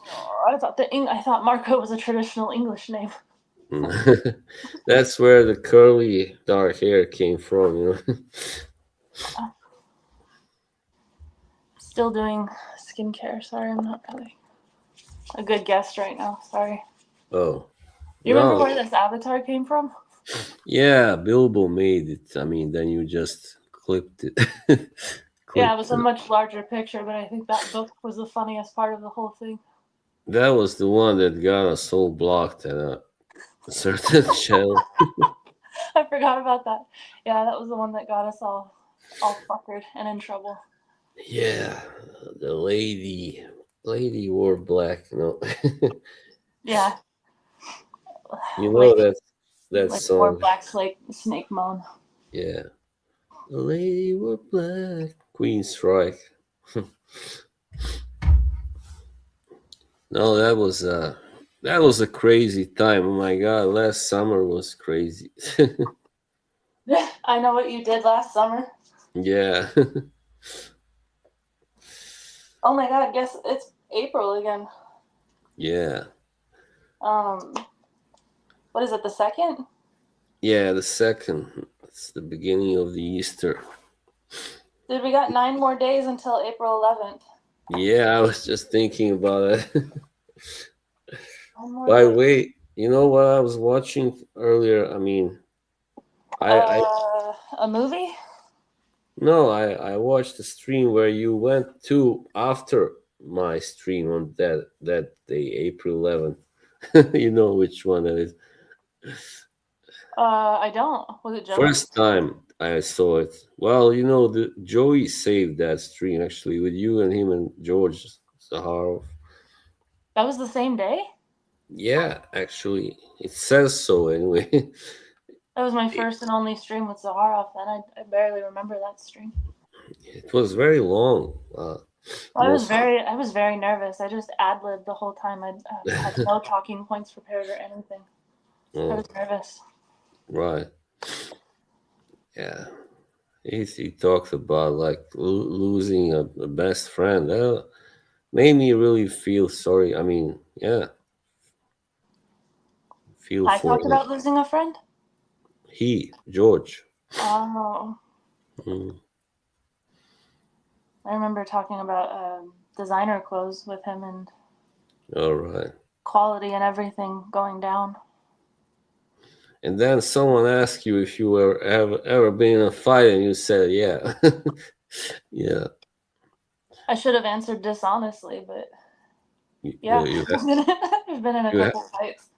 Oh, I thought Marco was a traditional English name. That's where the curly dark hair came from. Still doing skincare. Sorry, I'm not really a good guest right now. Sorry. Oh, You remember no. where this avatar came from? Yeah, Bilbo made it. I mean, then you just clipped it. Yeah, it Clipped was a it. much larger picture, but I think that book was the funniest part of the whole thing. That was the one that got us all blocked at a certain channel. I forgot about that. Yeah, that was the one that got us all fuckered and in trouble. Yeah, the lady wore black. No, Yeah, you know like that or song. Black Snake Moan. Yeah, the lady wore black. Queen Strike. No, that was a crazy time. Oh my god, last summer was crazy. I know what you did last summer. Yeah. Oh my god, guess it's April again. Yeah. Um, what is it, the 2nd? Yeah, the second. It's the beginning of the Easter. Dude, we got 9 more days until April 11th. Yeah, I was just thinking about it. 9 more By the days. way, you know what I was watching earlier? I mean, I A movie? no, I watched the stream where you went to after my stream on that day, April 11th. You know which one that is. I don't. Was it Joey? First time I saw it. Well, the Joey saved that stream actually with you and him and George Zaharov. That was the same day? Yeah, actually, it says so anyway. That was my first and only stream with Zaharov, then. I barely remember that stream. It was very long. I was Most, very nervous. I just ad-libbed the whole time. I had no talking points prepared or anything. I oh, was nervous. right. Yeah. He talked about like losing a best friend. That made me really feel sorry. I mean, yeah, feel I for talked about losing a friend? George. Oh. Mm, I remember talking about designer clothes with him and all right. quality and everything going down. And then someone asked you if you were ever been in a fight, and you said, "Yeah, yeah." I should have answered dishonestly, but Yeah, You have I've been in a you have couple fights.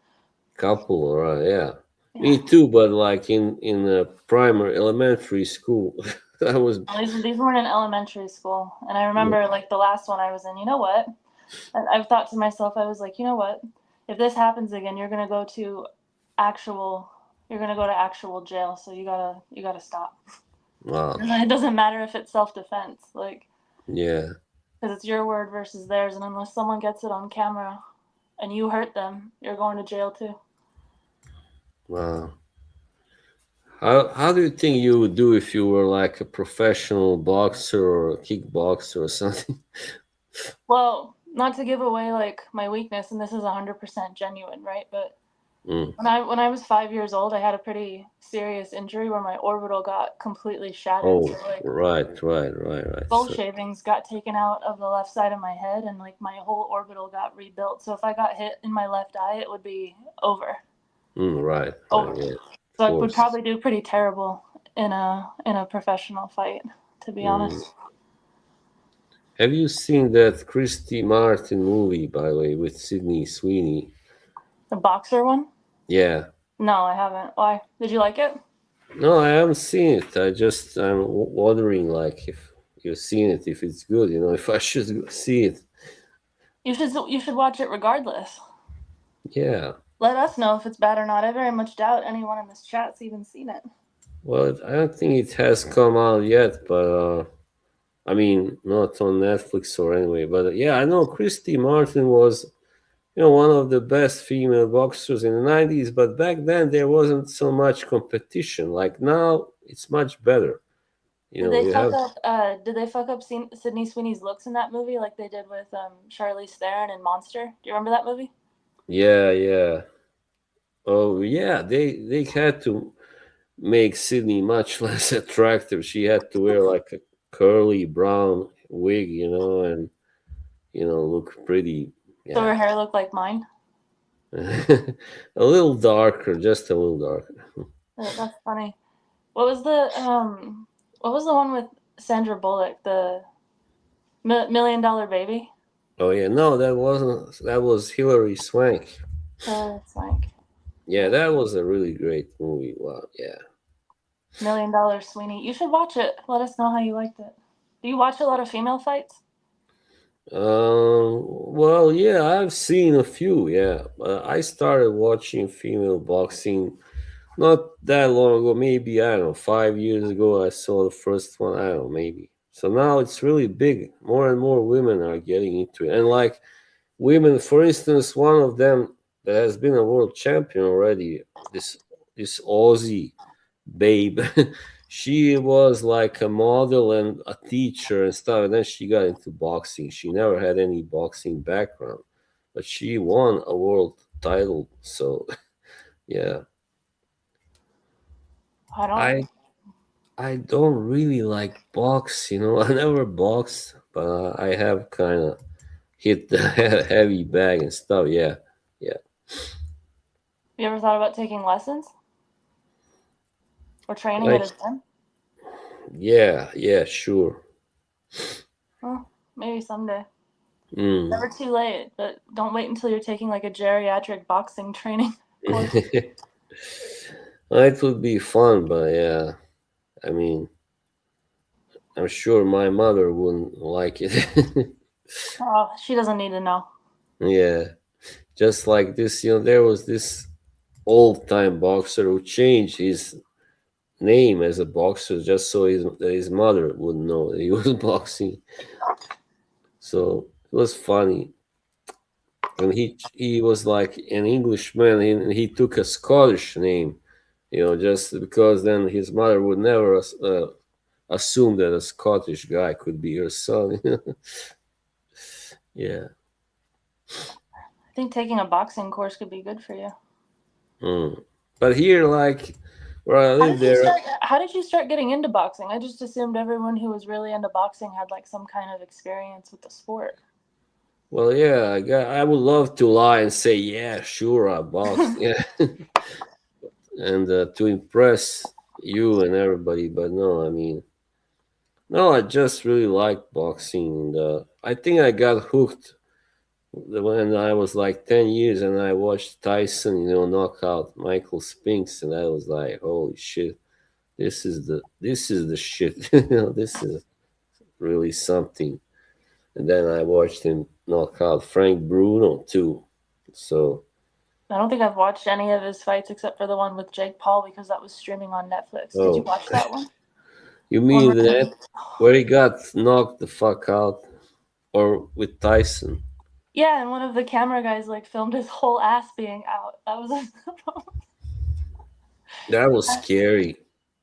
couple, right? Yeah, Yeah. me too. But like in a primary elementary school, I was These weren't in elementary school, and I remember like the last one I was in. You know what? I've thought to myself, I was like, you know what? If this happens again, actual, you're gonna go to actual jail. So you gotta stop. wow. And it doesn't matter if it's self defense, like Yeah, because it's your word versus theirs, and unless someone gets it on camera and you hurt them, you're going to jail too. wow. How do you think you would do if you were like a professional boxer or a kickboxer or something? Well, not to give away like my weakness, and this is 100% genuine, right? But Mm. when I was 5 years old, I had a pretty serious injury where my orbital got completely shattered. Oh, So like right. skull So, shavings got taken out of the left side of my head, and like my whole orbital got rebuilt. So if I got hit in my left eye, it would be over. right. Over. Yeah, of So I would course. probably do pretty terrible in a professional fight, to be Mm. honest. Have you seen that Christy Martin movie, by the way, with Sydney Sweeney? The boxer one? Yeah. No, I haven't. Why? Did you like it? No, I haven't seen it. I'm wondering, like, if you've seen it, if it's good, if I should see it. You should watch it regardless. Yeah. Let us know if it's bad or not. I very much doubt anyone in this chat's even seen it. Well, I don't think it has come out yet, but I mean, not on Netflix or anyway. But yeah, I know Christy Martin was, one of the best female boxers in the 90s, but back then there wasn't so much competition. Like now, it's much better. Did they You fuck have, up? Did they fuck up Sydney Sweeney's looks in that movie like they did with Charlize Theron in Monster? Do you remember that movie? yeah. Oh, yeah, they had to make Sydney much less attractive. She had to wear like a curly brown wig, and look pretty. So Yeah, her hair looked like mine. a little darker, just a little darker. That's funny. What was the one with Sandra Bullock? The Million Dollar Baby. Oh yeah, no, that wasn't. That was Hilary Swank. It's like Yeah, that was a really great movie. Wow, yeah. $1 Million Sweeney. You should watch it. Let us know how you liked it. Do you watch a lot of female fights? Well, yeah, I've seen a few. Yeah, I started watching female boxing not that long ago. Maybe I don't know, 5 years ago. I saw the first one. I don't know, maybe. So now it's really big. More and more women are getting into it, and like women, for instance, one of them that has been a world champion already. This Aussie babe. She was like a model and a teacher and stuff, and then she got into boxing. She never had any boxing background, but she won a world title. So yeah, I don't. I I don't really like box. I never boxed, but I have kind of hit the heavy bag and stuff. Yeah. You ever thought about taking lessons or training at Like a gym? yeah, sure. Well, maybe someday. Mm. Never too late, but don't wait until you're taking like a geriatric boxing training course. It would be fun, but yeah, I mean, I'm sure my mother wouldn't like it. Oh, she doesn't need to know. Yeah, just like this, there was this old time boxer who changed his name as a boxer just so his mother would know that he was boxing. So it was funny. And he was like an Englishman, and he took a Scottish name, just because then his mother would never assume that a Scottish guy could be her son. Yeah. I think taking a boxing course could be good for you. Mm. But here, like where I live, How did you start getting into boxing? I just assumed everyone who was really into boxing had like some kind of experience with the sport. well, yeah, I would love to lie and say, yeah, sure, I boxed, yeah, and to impress you and everybody. But no, I mean, no, I just really like boxing. And I think I got hooked when I was like 10 years and I watched Tyson, knock out Michael Spinks, and I was like, holy shit, this is the shit. This is really something. And then I watched him knock out Frank Bruno too. So I don't think I've watched any of his fights except for the one with Jake Paul because that was streaming on Netflix. Did you oh, watch that one? you One mean where that where he got knocked the fuck out, or with Tyson? yeah, and one of the camera guys like filmed his whole ass being out. That was That was scary.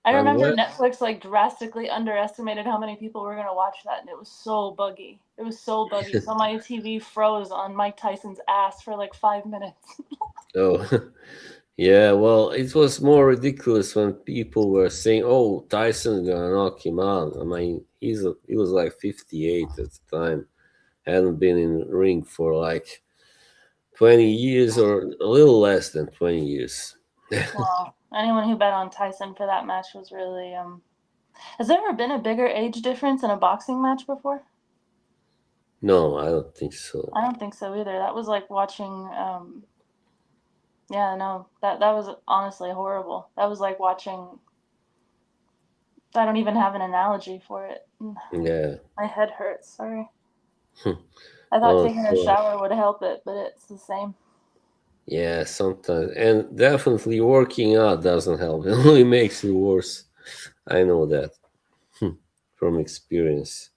I I'm remember glad. Netflix like drastically underestimated how many people were gonna watch that, and it was so buggy. It was so buggy. So my TV froze on Mike Tyson's ass for like 5 minutes. Oh, yeah. Well, it was more ridiculous when people were saying, "Oh, Tyson's gonna knock him out." I mean, he was like 58 at the time, hadn't been in the ring for like 20 years or a little less than 20 years. Well, anyone who bet on Tyson for that match was really Has there ever been a bigger age difference in a boxing match before? No, I don't think so. I don't think so either. That was like watching yeah, no. That was honestly horrible. That was like watching I don't even have an analogy for it. Yeah. My head hurts. Sorry. I thought Oh, taking a so, shower would help it, but it's the same. yeah, sometimes. And definitely working out doesn't help. It only makes it worse. I know that from experience.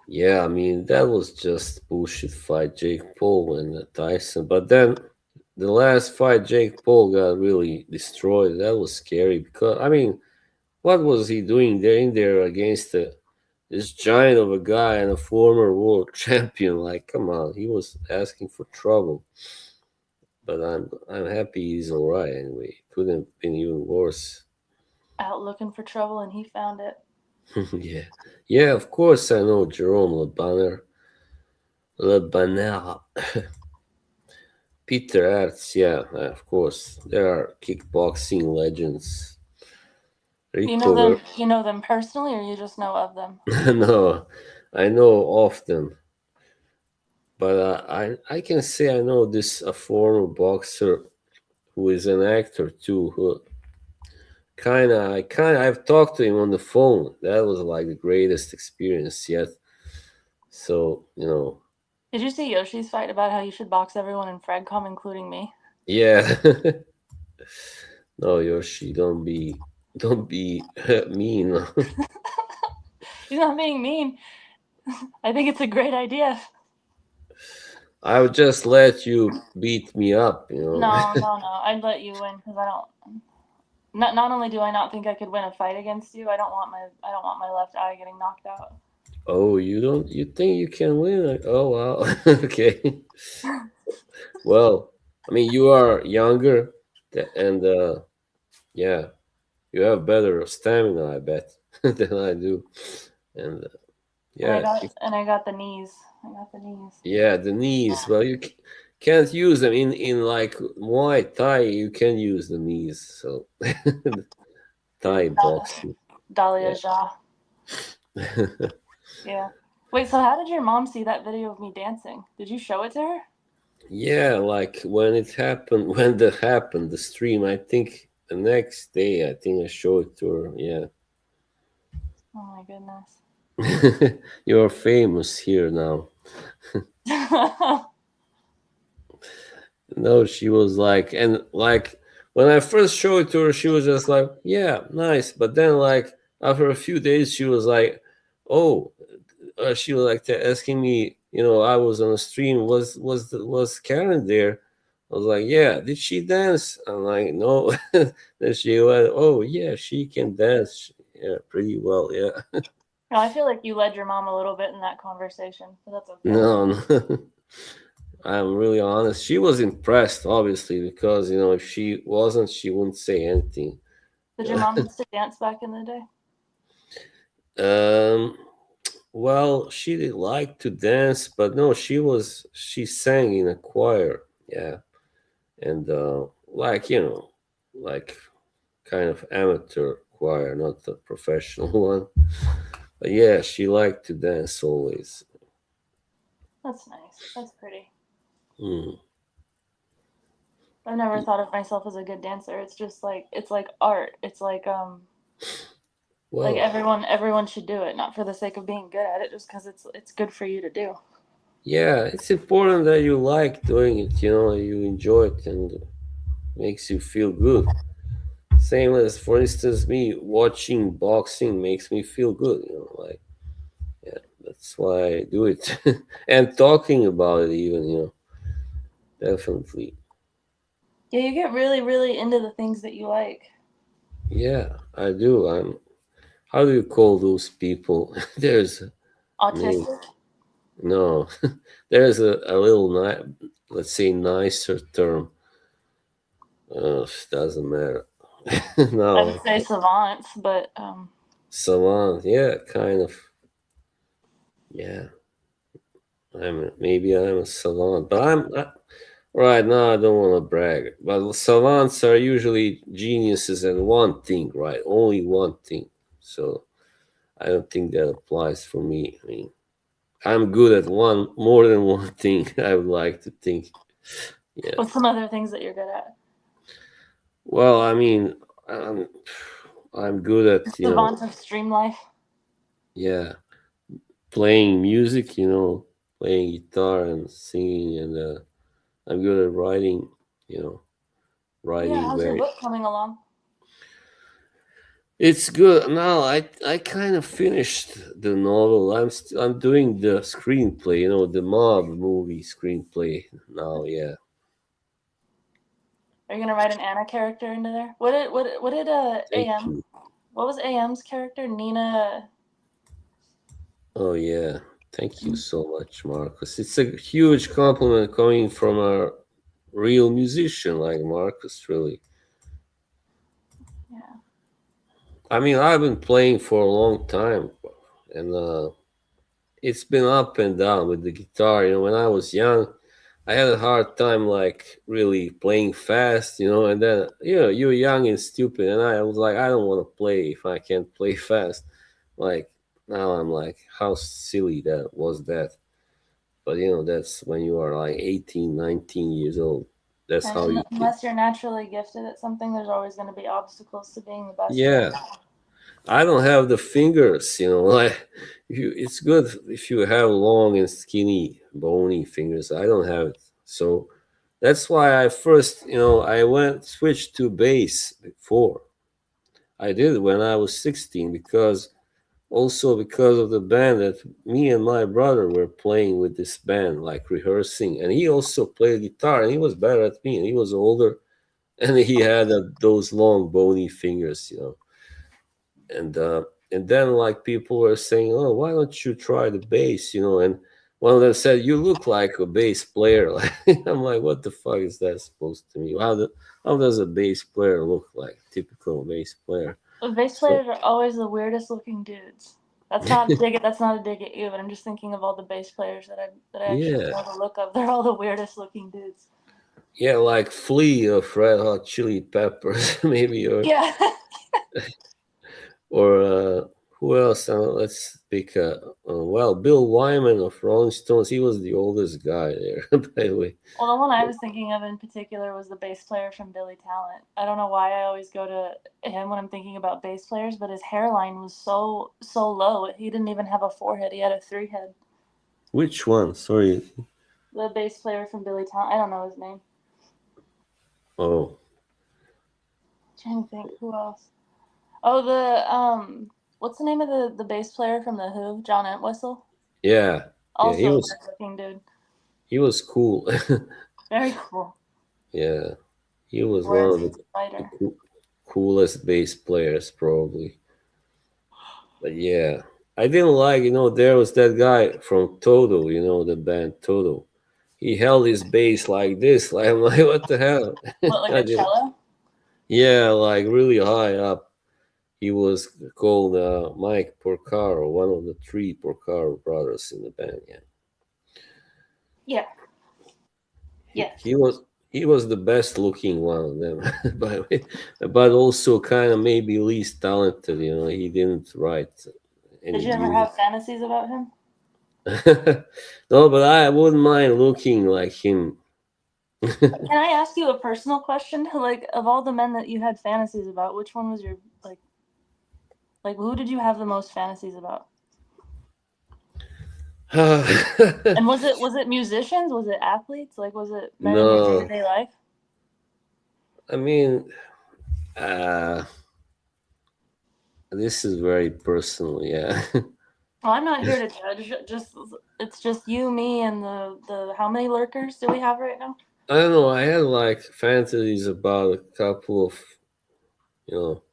Yeah, I mean, that was just bullshit fight, Jake Paul and Tyson. But then the last fight, Jake Paul got really destroyed. That was scary because, I mean, what was he doing there in there against this giant of a guy and a former world champion? Like, come on, he was asking for trouble. But I'm happy he's all right anyway. Couldn't have been even worse. Out looking for trouble and he found it. Yeah, yeah. Of course, I know Jerome Le Banner, Peter Arts. Yeah, of course. There are kickboxing legends. Rico, You know them personally or you just know of them? no, I know often, but I can say I know this a former boxer who is an actor too. Who I've talked to him on the phone. That was like the greatest experience yet. So Did you see Yoshi's fight about how you should box everyone in Fragcom, including me? yeah. No, Yoshi, don't be mean. He's not being mean. I think it's a great idea. I would just let you beat me up. No. I'd let you win because I don't. Not only do I not think I could win a fight against you, I don't want my left eye getting knocked out. Oh, you don't? You think you can win? Oh, wow. Okay. Well, I mean, you are younger, and yeah, you have better stamina, I bet, than I do. And yeah, And I got the knees. I got the knees. yeah, the knees. Well, you can't use them in like Muay Thai. You can use the knees. So Thai boxing. Dahlia Yeah. Jha. Yeah. Wait, so how did your mom see that video of me dancing? Did you show it to her? Yeah, like when that happened, the stream. I think the next day, I think I showed it to her. Yeah. Oh my goodness. You're famous here now. No, she was like, and like when I first showed it to her, she was just like, yeah, nice. But then, like, after a few days, she was like, oh, she was like asking me, I was on a stream, was Karen there? I was like, yeah, did she dance? I'm like, no. Then she went, oh, yeah, she can dance. Yeah, pretty well, yeah. No, I feel like you led your mom a little bit in that conversation, but that's okay. No. I'm really honest. She was impressed, obviously, because if she wasn't, she wouldn't say anything. Did your mom used to dance back in the day? Well, she did like to dance, but no, she sang in a choir, yeah, and like like kind of amateur choir, not the professional one. But yeah, she liked to dance always. That's nice. That's pretty. Mm. I've never thought of myself as a good dancer. It's just like it's like art. It's like Well, everyone should do it, not for the sake of being good at it, just because it's good for you to do. yeah, it's important that you like doing it, you enjoy it and makes you feel good. Same as, for instance, me watching boxing makes me feel good, like, yeah, that's why I do it. And talking about it, even, definitely. Yeah, you get really, really into the things that you like. Yeah, I do. How do you call those people? There's a name. Autistic. No, there's a little, let's say, nicer term. Doesn't matter. I No, would say savants, but savant. Yeah, kind of. Yeah, I'm a savant, but right now. I don't want to brag, but savants are usually geniuses at one thing, right? Only one thing. So I don't think that applies for me. I mean, I'm good at more than one thing. I would like to think. Yeah. what's some other things that you're good at? Well, I mean, I'm, I'm good at, Savant of stream life. yeah, playing music, playing guitar and singing, and I'm good at writing, you know, Yeah, writing how's your very. book coming along? It's good. Now I kind of finished the novel. I'm doing the screenplay, the mob movie screenplay now. Yeah. Are you gonna write an Anna character into there? What did Thank AM? you. What was AM's character? Nina. Oh yeah. Thank you so much, Marcus. It's a huge compliment coming from a real musician like Marcus, really. Yeah. I mean, I've been playing for a long time, and it's been up and down with the guitar. When I was young, I had a hard time, like, really playing fast, and then, you're young and stupid, and I was like, I don't want to play if I can't play fast. Like, now I'm like, how silly that was that. But, that's when you are like 18, 19 years old. That's how And you think. unless you're naturally gifted at something, there's always going to be obstacles to being the best at Yeah. it. I don't have the fingers, like, it's good if you have long and skinny, bony fingers. I don't have it. So that's why I first, I switched to bass before. I did when I was 16, because of the band that me and my brother were playing with, this band, like rehearsing. And he also played guitar, and he was better at me, and he was older, and he had those long, bony fingers, and then, like, people were saying, oh, why don't you try the bass, and one of them said, you look like a bass player. Like, I'm like, what the fuck is that supposed to mean? How does a bass player look like, typical bass player? But bass So players are always the weirdest looking dudes. That's not a dig. That's not a dig at you, but I'm just thinking of all the bass players that I actually yeah, know the look of. They're all the weirdest looking dudes. yeah, like Flea of Red Hot Chili Peppers, maybe, Yeah. or who else? Let's pick. Well, Bill Wyman of Rolling Stones. He was the oldest guy there, by the way. Well, the one I was thinking of in particular was the bass player from Billy Talent. I don't know why I always go to him when I'm thinking about bass players, but his hairline was so low. He didn't even have a forehead. He had a three head. Which one? Sorry. The bass player from Billy Talent. I don't know his name. Oh, I'm trying to think who else. Oh, what's the name of the bass player from the Who? John Entwistle. yeah, yeah. He Also a was good looking dude. he was cool. Very cool. Yeah, he was one Where's of the Spider? coolest bass players, probably. But yeah, I didn't like. There was that guy from Toto. The band Toto. He held his bass like this. Like, I'm like, what the hell? What, like I a didn't. cello? Yeah, like really high up. He was called Mike Porcaro, one of the three Porcaro brothers in the band. Yeah, Yeah. he, Yes. he was he was the best looking one of them, by the way, but also kind of maybe least talented. He didn't write any Did you ever music. have fantasies about him? No, but I wouldn't mind looking like him. Can I ask you a personal question? Like, of all the men that you had fantasies about, which one was your like who did you have the most fantasies about? And was it musicians? Was it athletes? Like, was it men in your day to No, day life? I mean, uh, this is very personal. Yeah. Well, I'm not here to judge. Just it's just you, me, and the how many lurkers do we have right now? I don't know. I had like fantasies about a couple of, you know,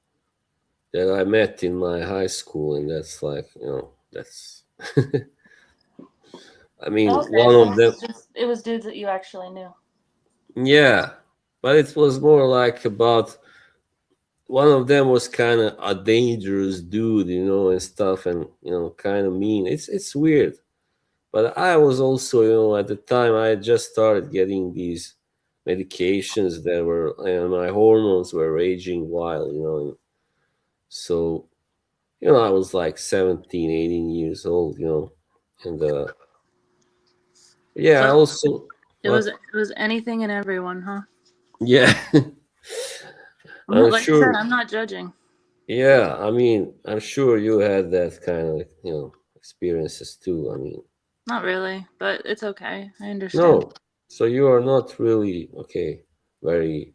that I met in my high school, and that's like, that's. I mean, Okay, one so of them, it was dudes that you actually knew. yeah, but it was more like about one of them was kind of a dangerous dude, and stuff, and kind of mean. It's weird, but I was also, at the time I had just started getting these medications that were, and my hormones were raging wild, and so I was like 17, 18 years old, and yeah, I So also what it was anything and everyone, huh? yeah. I'm not, I'm like I said, sure. I'm not judging. Yeah, I mean, I'm sure you had that kind of, experiences too. I mean, Not really, but it's okay. I understand. no. So you are not really okay. Very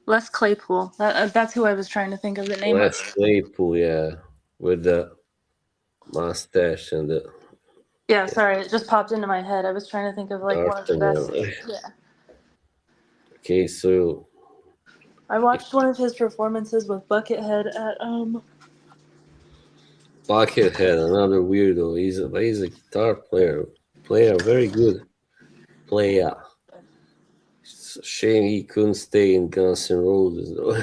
Les Claypool. That's who I was trying to think of the name of. less Claypool, yeah, with the mustache and the Yeah, sorry, it just popped into my head. I was trying to think of like one of the D'Artagnan. best. Yeah. Okay, so I watched one of his performances with Buckethead at Buckethead, another weirdo. He's a guitar player, very good player. It's a shame he couldn't stay in Guns N' Roses though.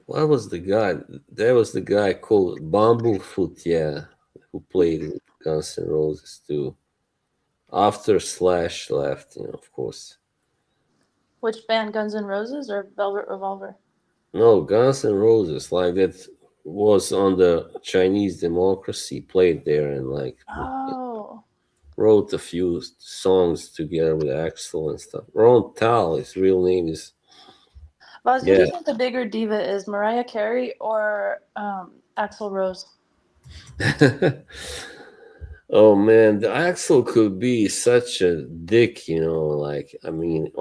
What was the guy? There was the guy called Bumblefoot, yeah, who played with Guns N' Roses too. After Slash left, of course. which band, Guns N' Roses or Velvet Revolver? No, Guns N' Roses, like that was on the Chinese Democracy, played there and like Oh. wrote a few songs together with Axel and stuff. Ron Tal, his real name is, Buzz, who do you yeah. think the bigger diva is, Mariah Carey or Axl Rose? Oh man, the Axel could be such a dick, like I mean,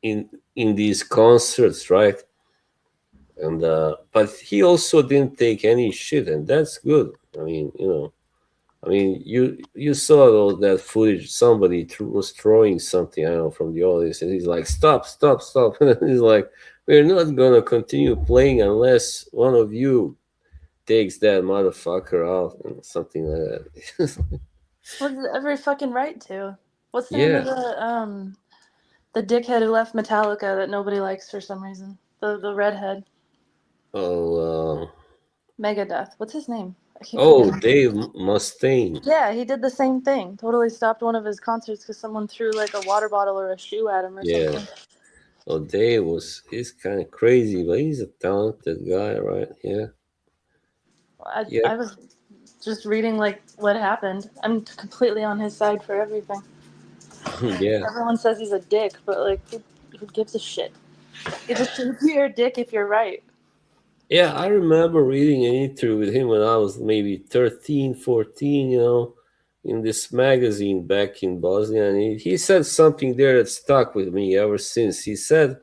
in these concerts, right? And but he also didn't take any shit, and that's good. I mean, you saw that footage. Somebody was throwing something, I don't know, from the audience, and he's like, "Stop, stop, stop!" And he's like, "We're not gonna continue playing unless one of you takes that motherfucker out," and something like that. What's every fucking right to? What's the name of Yeah. the dickhead who left Metallica that nobody likes for some reason? The redhead. Oh. Megadeth. What's his name? I keep Oh, forgetting. Dave Mustaine. Yeah, he did the same thing. Totally stopped one of his concerts because someone threw like a water bottle or a shoe at him or Yeah. something. Oh, he's kind of crazy, but he's a talented guy, right? Yeah. I Yep. was just reading like what happened. I'm completely on his side for everything. Yeah. Everyone says he's a dick, but like, who gives a shit? You're a dick if you're right. Yeah, I remember reading an interview with him when I was maybe 13, 14, in this magazine back in Bosnia. And he said something there that stuck with me ever since. He said,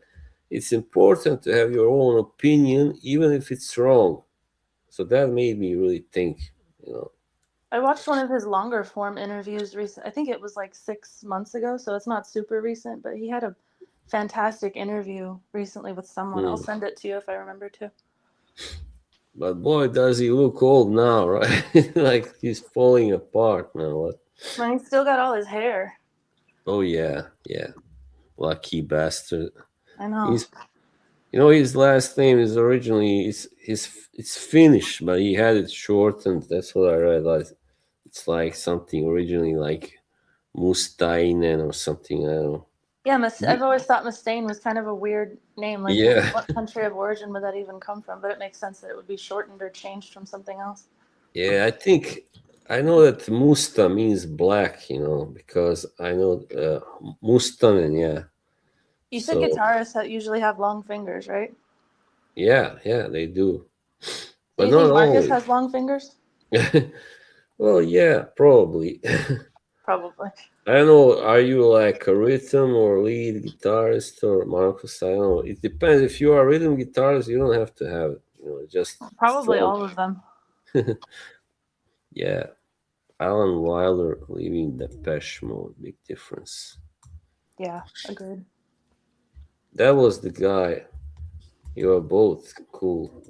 it's important to have your own opinion, even if it's wrong. So that made me really think. I watched one of his longer form interviews recent. I think it was like 6 months ago, so it's not super recent. But he had a fantastic interview recently with someone. I'll Hmm. send it to you if I remember to. But boy, does he look old now, right? Like he's falling apart now. What? I mean, he's still got all his hair. Oh yeah, yeah. Lucky bastard. I know. He's, his last name is originally it's Finnish, but he had it shortened. That's what I realized. It's like something originally like Mustainen or something. I don't know. Yeah, I've always thought Mustaine was kind of a weird name. Like, Yeah, what country of origin would that even come from? But it makes sense that it would be shortened or changed from something else. Yeah, I think I know that Musta means black, because I know Mustanen, yeah. You said So guitarists that usually have long fingers, right? yeah, they do, Do but you not think Marcus always. has long fingers? Well, yeah, probably. Probably. I don't know. Are you like a rhythm or lead guitarist or Marcus? I don't know. It depends. If you are a rhythm guitarist, you don't have to have it. Just Probably strong. all of them. Yeah. Alan Wilder leaving Depeche Mode. Big difference. Yeah, agreed. That was the guy. You are both cool.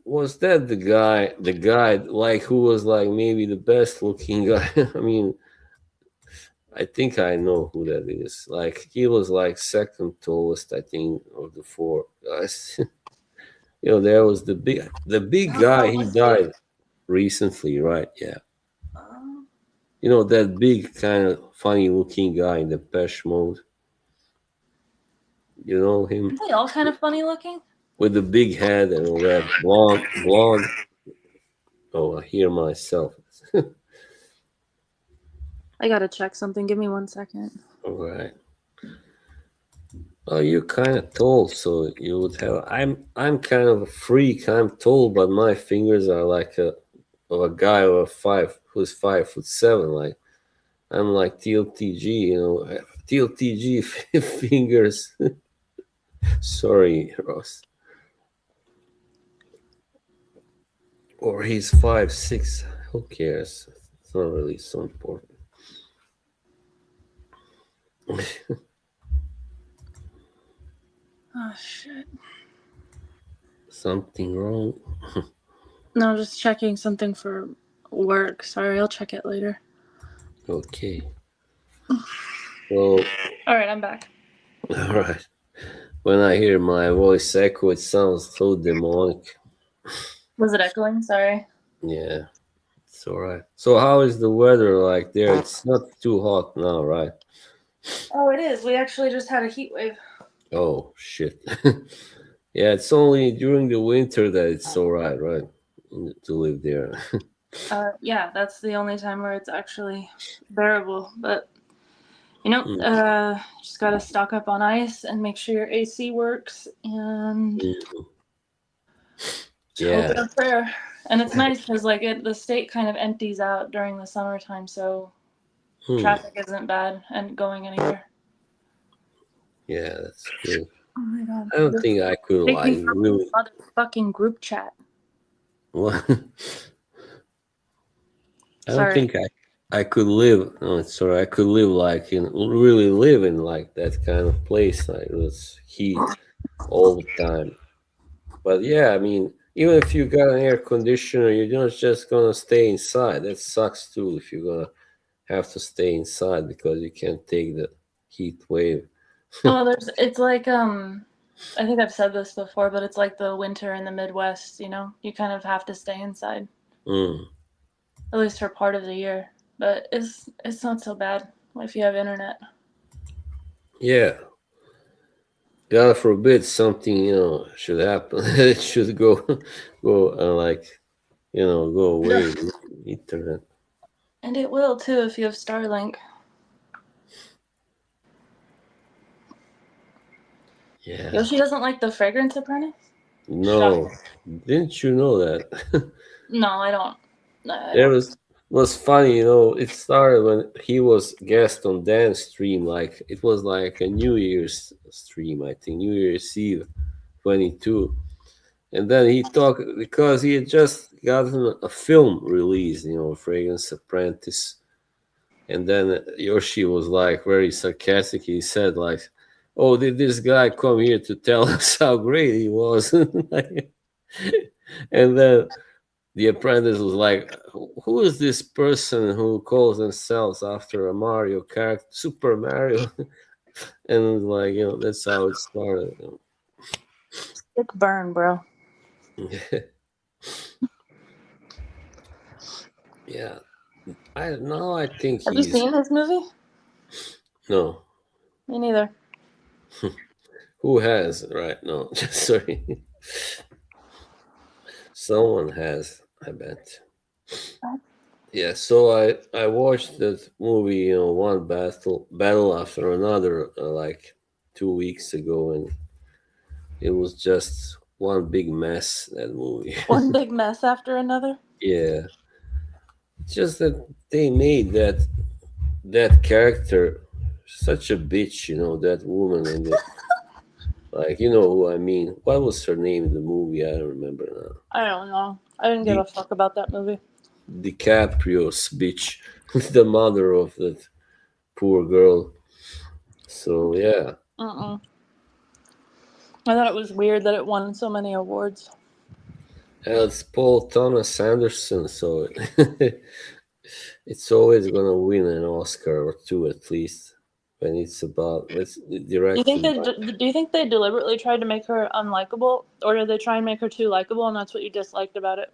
Was that the guy like who was like maybe the best looking guy? I mean, I think I know who that is. Like he was like second tallest, I think, of the four guys. There was the big guy. He Let's see. died recently, right? Yeah. Um, That big kind of funny looking guy in the Depeche Mode. You know him aren't they all kind of funny looking? with the big head and all that blonde. Oh, I hear myself. I gotta check something. Give me 1 second. All right. Oh, you're kind of tall, so you would have. I'm kind of a freak. I'm tall, but my fingers are like of a guy who's 5'7". Like I'm like TLTG, TLTG fingers. Sorry, Ross. Or he's 5'6". Who cares? It's not really so important. Oh shit. Something wrong? No, just checking something for work. Sorry, I'll check it later. Okay. So, All right, I'm back. all right. When I hear my voice echo, it sounds so demonic. Was it echoing? Sorry. Yeah, it's all right. So, how is the weather like there? It's not too hot now, right? Oh, it is. We actually just had a heat wave. Oh, shit. Yeah, it's only during the winter that it's all right, right? To live there. Yeah, that's the only time where it's actually bearable. But Mm, just gotta stock up on ice and make sure your AC works and mm. hope Yeah. and prayer. And it's nice because the state kind of empties out during the summertime, so Hmm. traffic isn't bad and going anywhere. Yeah, that's good. Oh my god. I don't think I could Take like me from really. motherfucking group chat. Well, I don't Sorry. think I could live. No, sorry. I could live like really live in like that kind of place. Like it's heat all the time. But yeah, I mean, even if you got an air conditioner, you're not just gonna stay inside. That sucks too. If you're gonna have to stay inside because you can't take the heat wave. Well, it's like I think I've said this before, but it's like the winter in the Midwest, You kind of have to stay inside, Mm. at least for part of the year. But it's not so bad if you have internet. Yeah, God forbid something should happen. It should go go away. Internet. And it will too if you have Starlink. Yeah. Yoshi doesn't like the Fragrance Apprentice? No, Shocking. didn't you know that? No, I don't. I There don't. was funny, it started when he was guest on Dan's stream, like it was like a New Year's stream, I think, New Year's Eve 22. And then he talked because he had just gotten a film released, Fragrance Apprentice. And then Yoshi was like very sarcastic. He said like, "Oh, did this guy come here to tell us how great he was?" And then the apprentice was like, "Who is this person who calls themselves after a Mario character, Super Mario?" And like, that's how it started. Sick burn, bro. Yeah, I think Have you he's seen his movie? no. Me neither. Who has right? No, sorry. Someone has, I bet. Yeah, so I watched that movie, one battle after another, like 2 weeks ago, and it was just one big mess, that movie. One big mess after another. Yeah, it's just that they made that character such a bitch, that woman in the, like, you know who I mean. What was her name in the movie? I don't remember now. I don't know. I didn't give a fuck about that movie. DiCaprio's bitch, the mother of that poor girl. So yeah, Mm-mm. I thought it was weird that it won so many awards. it's Paul Thomas Anderson, so it's always gonna win an Oscar or two at least when it's directed by. Do you think they deliberately tried to make her unlikable, or did they try and make her too likable, and that's what you disliked about it?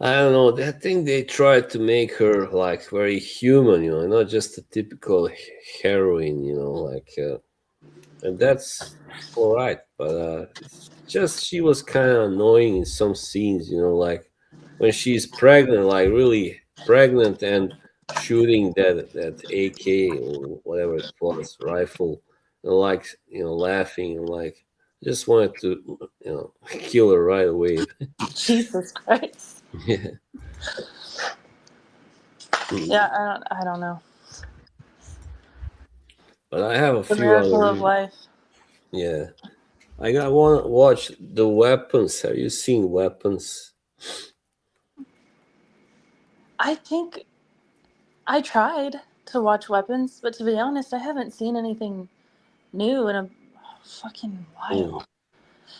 I don't know. I think they tried to make her like very human, not just a typical heroine, and that's all right. But it's just she was kind of annoying in some scenes, like when she's pregnant, like really pregnant and shooting that AK or whatever it was rifle, and like laughing and like just wanted to kill her right away. Jesus Christ. Yeah. Yeah, I don't know. But I have a The few other miracle of movies. life. Yeah. I want to watch The Weapons. Have you seen Weapons? I think I tried to watch Weapons, but to be honest, I haven't seen anything new in a fucking Mm. while.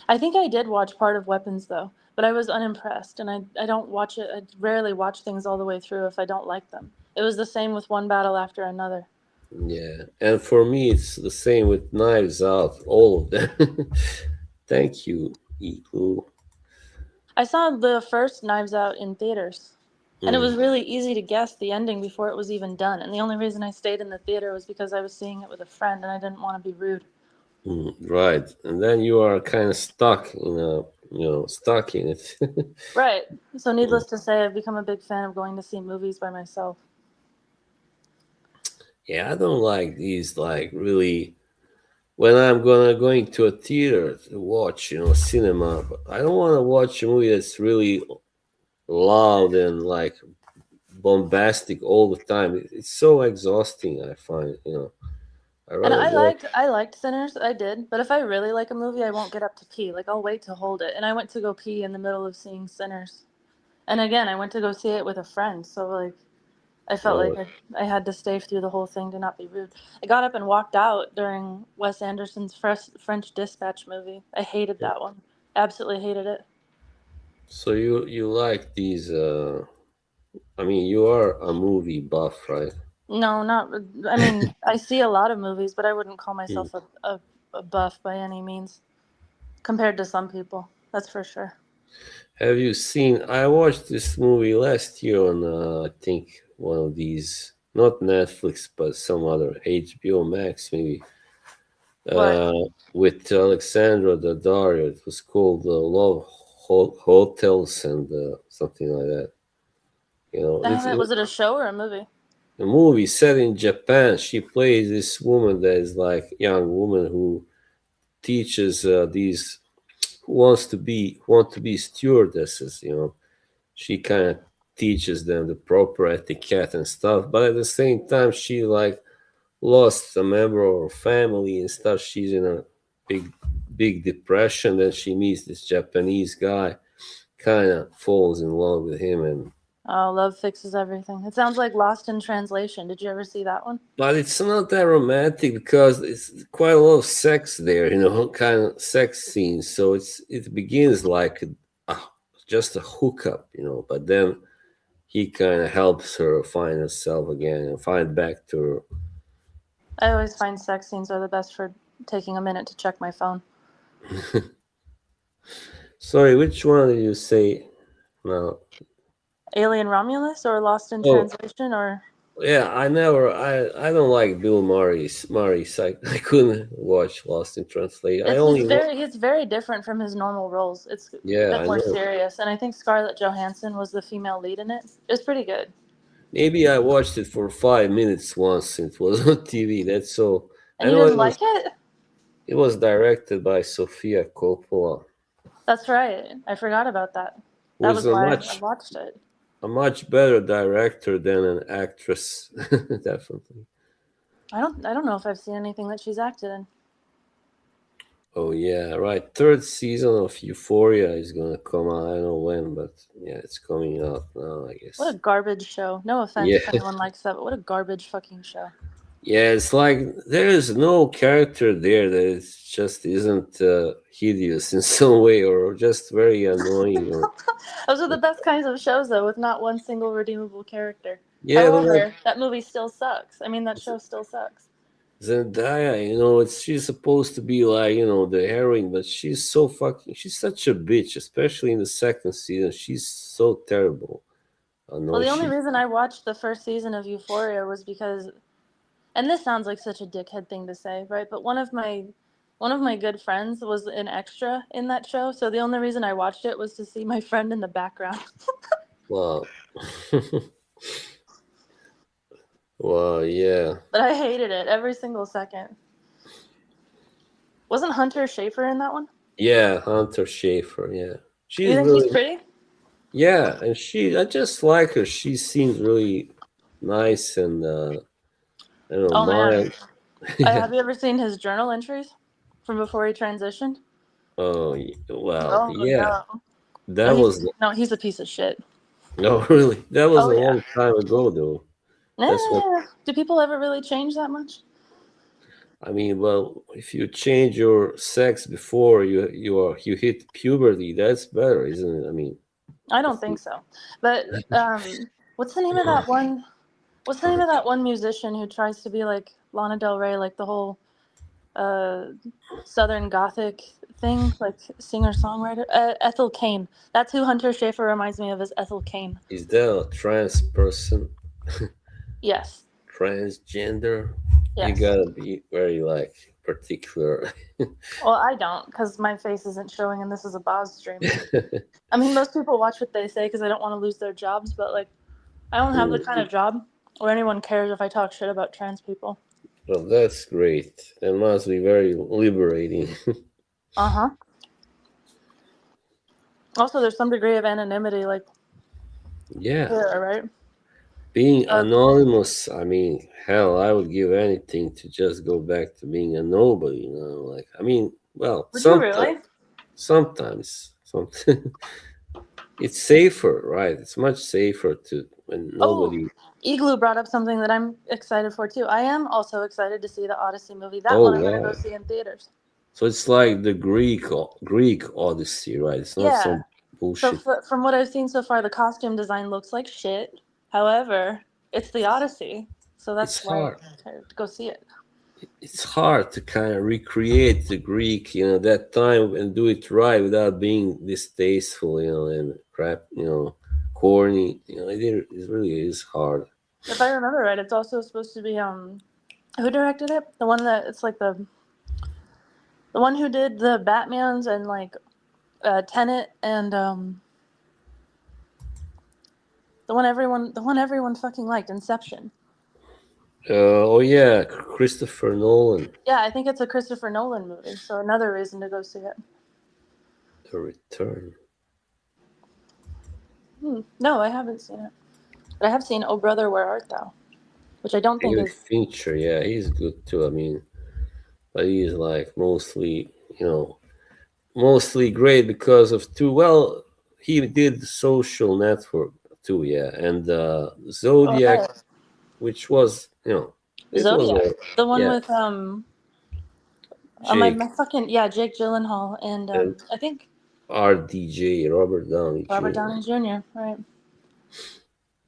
I think I did watch part of Weapons though, but I was unimpressed, and I don't watch it. I rarely watch things all the way through if I don't like them. It was the same with one battle after another. Yeah. And for me, it's the same with Knives Out, all of them. Thank you, Iku. I saw the first Knives Out in theaters, and it Mm. was really easy to guess the ending before it was even done. And the only reason I stayed in the theater was because I was seeing it with a friend, and I didn't want to be rude. Right. And then you are kind of stuck in it. Right. So, needless to say, I've become a big fan of going to see movies by myself. Yeah, I don't like these, like, really. When I'm going to a theater to watch, cinema, but I don't want to watch a movie that's really loud and like bombastic all the time. It's so exhausting. I find, I And rather watch. I liked Sinners, I did. But if I really like a movie, I won't get up to pee. Like I'll wait to hold it. And I went to go pee in the middle of seeing Sinners. And again, I went to go see it with a friend. So like I felt like Uh, I had to stay through the whole thing to not be rude. I got up and walked out during Wes Anderson's French Dispatch movie. I hated that one. Absolutely hated it. so you like these? I mean, you are a movie buff, right? No, not. I mean, I see a lot of movies, but I wouldn't call Mm. myself a buff by any means compared to some people. That's for sure. Have you seen? I watched this movie last year on, I think one of these, not Netflix, but some other HBO Max maybe. What? Uh, with Alexandra Daddario. It was called Love Hotels and something like that. Was it a show or a movie? A movie set in Japan. She plays this woman that is like young woman who teaches these who want to be stewardesses. She kind of teaches them the proper etiquette and stuff. But at the same time, she like lost a member of her family and stuff. She's in a big, big depression. Then she meets this Japanese guy, kind of falls in love with him, and Oh, Love Fixes Everything. It sounds like Lost in Translation. Did you ever see that one? but it's not that romantic because it's quite a lot of sex there, kind of sex scenes. So it begins like a, just a hookup, but then he kind of helps her find herself again and find back to her. I always find sex scenes are the best for taking a minute to check my phone. Sorry, which one did you say? No. Alien Romulus or Lost in Oh, Translation or Yeah, I don't like Bill Murray's. I couldn't watch Lost in Translation. I It's only he's very different from his normal roles. It's a yeah, bit I more know. serious, and I think Scarlett Johansson was the female lead in it. It's pretty good. Maybe I watched it for 5 minutes once. It was on TV. That's so. And I you know didn't like it? it was directed by Sofia Coppola, That's right. I forgot about that. who That is was a why I much watched it. a much better director than an actress. Definitely. I don't know if I've seen anything that she's acted in. Oh yeah, right. Third season of Euphoria is gonna come out. I don't know when, but yeah, it's coming out now, I What a guess. garbage show. No offense Yeah, if anyone likes that, but what a garbage fucking show. yeah. It's like there is no character there that is just isn't hideous in some way, or just very annoying, or Those are the best kinds of shows, though, with not one single redeemable character. yeah, but like However, that movie still sucks. I mean, that show still sucks. Zendaya, it's she's supposed to be like the heroine, but she's such a bitch, especially in the second season. She's so terrible. Well, No, the only she. reason I watched the first season of Euphoria was because, and this sounds like such a dickhead thing to say, right? But one of my good friends was an extra in that show, so the only reason I watched it was to see my friend in the background. Well, well, yeah, But I hated it every single second. Wasn't Hunter Schafer in that one? yeah, Hunter Schafer, yeah, You she's think he's really, pretty? yeah, and I just like her. She seems really nice and I don't know, Oh man, mild. Yeah. have you ever seen his journal entries from before he transitioned? Oh, well, Oh yeah, no, that no, was he's a piece of shit. no, really, that was Oh a yeah. long time ago, though. That's what Do people ever really change that much? I mean. Well, if you change your sex before you hit puberty, that's better, isn't it? I mean, I I don't think think. so. But what's the name of that one? What's the name of that one musician who tries to be like Lana Del Rey, like the whole uh, Southern Gothic thing, like singer songwriter? Ethel Cain. That's who Hunter Schafer reminds me of as Ethel Cain. Is that a trans person? Yes. Transgender? You Yes. gotta be very like particular. Well, I don't, because my face isn't showing, and this is a Boz stream. I mean, most people watch what they say because they don't want to lose their jobs, but like, I don't have the kind of job where anyone cares if I talk shit about trans people. Well, that's great. That must be very liberating. Uh huh. Also, there's some degree of anonymity, like Yeah. here, right? Being Uh, anonymous, I mean, hell, I would give anything to just go back to being a nobody. Like, I mean, well, would you really? sometimes, it's safer, right? It's much safer to when Oh, nobody. Igloo brought up something that I'm excited for too. I am also excited to see the Odyssey movie. That Oh one I'm going to go wow! see in theaters. So it's like the Greek Odyssey, right? It's not Yeah. some So bullshit. from what I've seen so far, the costume design looks like shit. However, it's the Odyssey, so It's that's why I'm hard. excited to go see it. It's hard to kind of recreate the Greek, that time and do it right without being distasteful, and crap, corny. It really is hard. If I remember right, it's also supposed to be who directed it? The one that it's like the one who did the Batmans and like Tenet and the one everyone fucking liked, Inception. Oh yeah, Christopher Nolan, Yeah, I think it's a Christopher Nolan movie, so another reason to go see it. The Return. No, I haven't seen it, but I have seen Oh Brother, Where Art Thou, which I don't think David is. Fincher, yeah, he's good too. I mean, but he's like mostly great because of two. Well, he did Social Network too, yeah, and Oh, Zodiac, right. which was it was Zodiac, the one yeah, with Jake Jake Gyllenhaal and and I think RDJ, Robert Downey Robert Jr. Downey Jr. Right.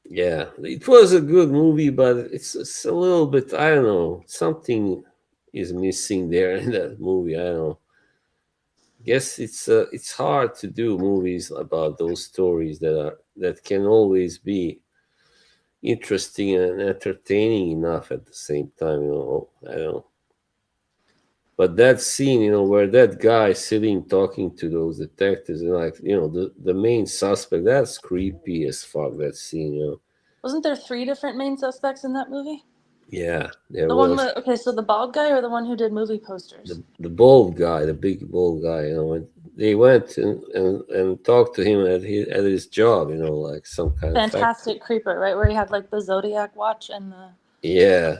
Yeah, it was a good movie, but it's a little bit. I don't know, something is missing there in that movie. I don't know. Guess it's hard to do movies about those stories that can always be interesting and entertaining enough at the same time. I don't know. But that scene, where that guy sitting talking to those detectives, and like, the main suspect, that's creepy as fuck. That scene. Wasn't there 3 different main suspects in that movie? Yeah, there The one was with, okay, so the bald guy or the one who did movie posters? the bald guy, the big bald guy. And they went and talked to him at his job. Like some kind of factory. Fantastic creeper, right? Where he had like the Zodiac watch and the. Yeah.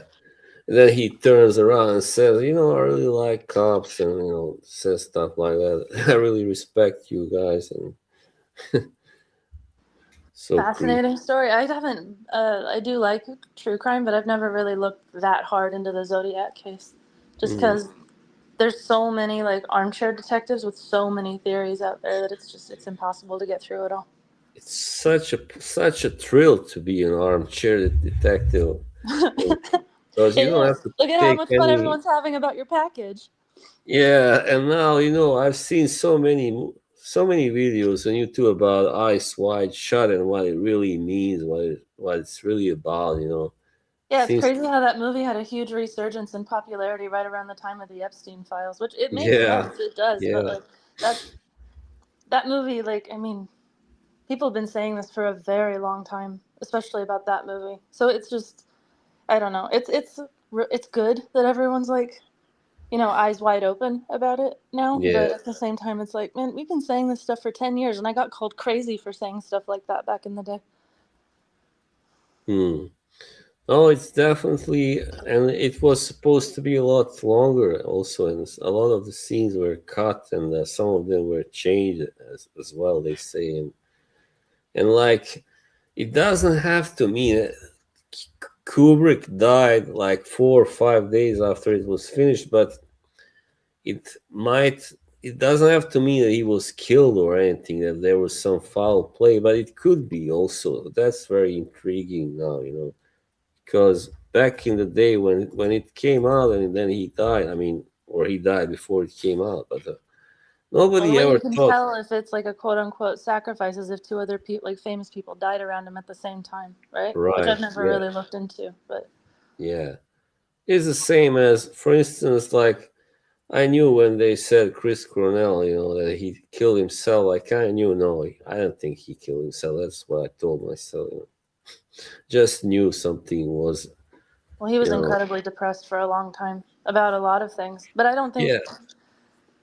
And then he turns around and says, I really like cops, and says stuff like that. I really respect you guys, and so creepy. Fascinating story. I haven't. I do like true crime, but I've never really looked that hard into the Zodiac case, just because there's so many like armchair detectives with so many theories out there that it's impossible to get through it all. It's such a thrill to be an armchair detective, because you don't have to Look at how take much fun any. everyone's having about your package. Yeah, and now I've seen so many videos on YouTube about Eyes Wide Shut and what it really means, what it's really about. Yeah, it's Seems crazy how that movie had a huge resurgence in popularity right around the time of the Epstein files, which it makes Yeah, sense, it does, yeah. but like that movie, like, I mean, people have been saying this for a very long time, especially about that movie. So it's just, I don't know. It's good that everyone's like, eyes wide open about it now. Yeah. But at the same time, it's like, man, we've been saying this stuff for 10 years, and I got called crazy for saying stuff like that back in the day. Oh, it's definitely, and it was supposed to be a lot longer also, and a lot of the scenes were cut, and some of them were changed as well. They say, and like, it doesn't have to mean Kubrick died like 4 or 5 days after it was finished, but it might. It doesn't have to mean that he was killed or anything. That there was some foul play, but it could be also. That's very intriguing now, because back in the day when it came out and then he died, or he died before it came out, but Well, nobody the way ever you can thought. tell if it's like a quote unquote sacrifice is if 2 other people, like famous people, died around him at the same time, right? Which Right, I've never yeah, really looked into, but. yeah, it's the same as, for instance, like, I knew when they said Chris Cornell, that he killed himself. I kind of knew. No, I don't think he killed himself. That's what I told myself. Just knew something was. Well, he was you know incredibly depressed for a long time about a lot of things, but I don't think. yeah,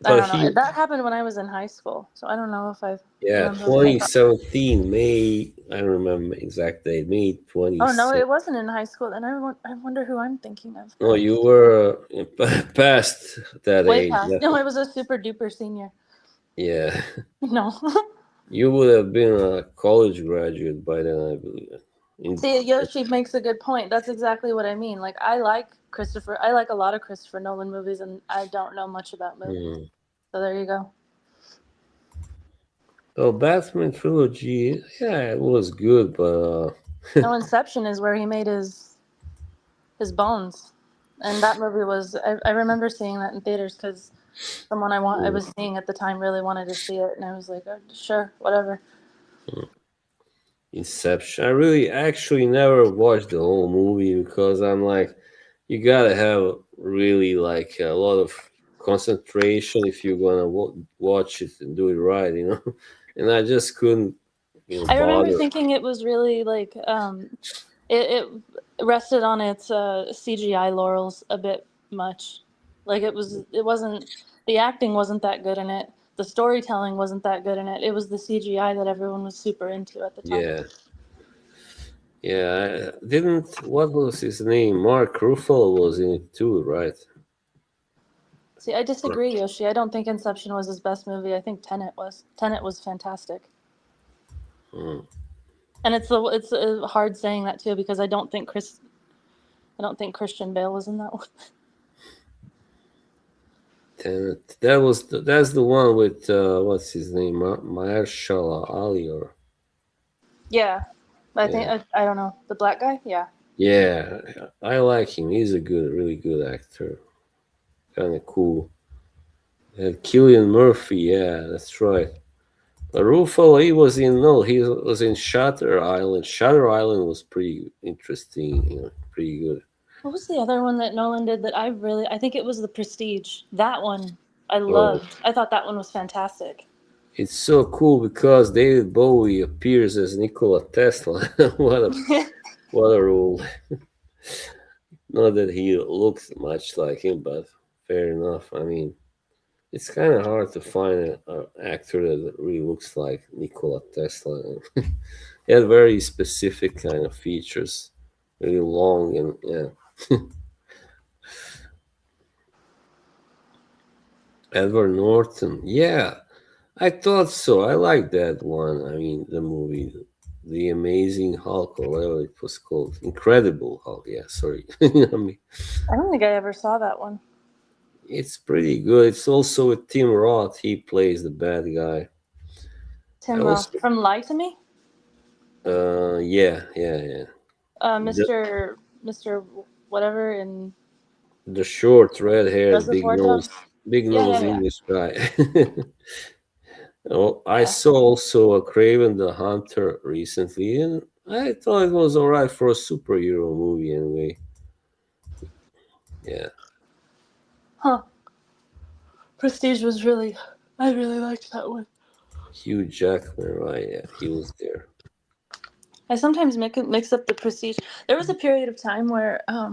I but don't know. That happened when I was in high school, so I don't know if I yeah, remember. 2017 May. I don't remember exact date. May 20. Oh no, it wasn't in high school. Then I wonder who I'm thinking of. No, you were past that Way age. past. No, I was a super duper senior. Yeah, No. you would have been a college graduate by then, I believe. See, Yoshi makes a good point. That's exactly what I mean. Like, I like a lot of Christopher Nolan movies, and I don't know much about movies. So there you go. Oh, Batman trilogy, yeah, it was good, but No, Inception is where he made his bones, and that movie was. I remember seeing that in theaters because someone I was seeing at the time really wanted to see it, and I was like, oh, sure, whatever. Inception. I really actually never watched the whole movie because I'm like, you gotta have really like a lot of concentration if you're gonna watch it and do it right, And I just couldn't, I remember bother. thinking it was really like it rested on its CGI laurels a bit much. Like it wasn't the acting wasn't that good in it. The storytelling wasn't that good in it. It was the CGI that everyone was super into at the time. Yeah. Yeah, what was his name? Mark Ruffalo was in it too, right? See, I disagree, Yoshi. I don't think Inception was his best movie. I think Tenet was. Tenet was fantastic. And it's hard saying that too because I don't think Christian Bale was in that one. Tenet. That's the one with what's his name? Mahershala Ali, or Yeah. I think I don't know. The black guy? Yeah. yeah, I like him. He's a really good actor. Kind of cool. And Cillian Murphy, yeah, that's right. Ruffalo, he was in Shutter Island. Shutter Island was pretty interesting, pretty good. What was the other one that Nolan did that I think it was The Prestige. That one I Oh, loved. I thought that one was fantastic. it's so cool because David Bowie appears as Nikola Tesla. What a role! Not that he looks much like him, but fair enough. I mean, it's kind of hard to find an actor that really looks like Nikola Tesla. He had very specific kind of features, really long and yeah. Edward Norton, yeah, I thought so. I like that one. I mean, the movie, The Amazing Hulk, or whatever it was called, Incredible Hulk. Yeah, sorry. I mean, I don't think I ever saw that one. it's pretty good. It's also with Tim Roth. He plays the bad guy. Tim I Roth also, from Lie to Me. yeah. Mr. Whatever in The short, red-haired, Reservoir Dogs. big Yeah, nose yeah, yeah. English guy. Oh, I Yeah. saw also a Craven the Hunter recently, and I thought it was alright for a superhero movie anyway. Yeah, Huh. Prestige was I really liked that one. Hugh Jackman, right? Yeah, he was there. I sometimes mix up the Prestige. There was a period of time where I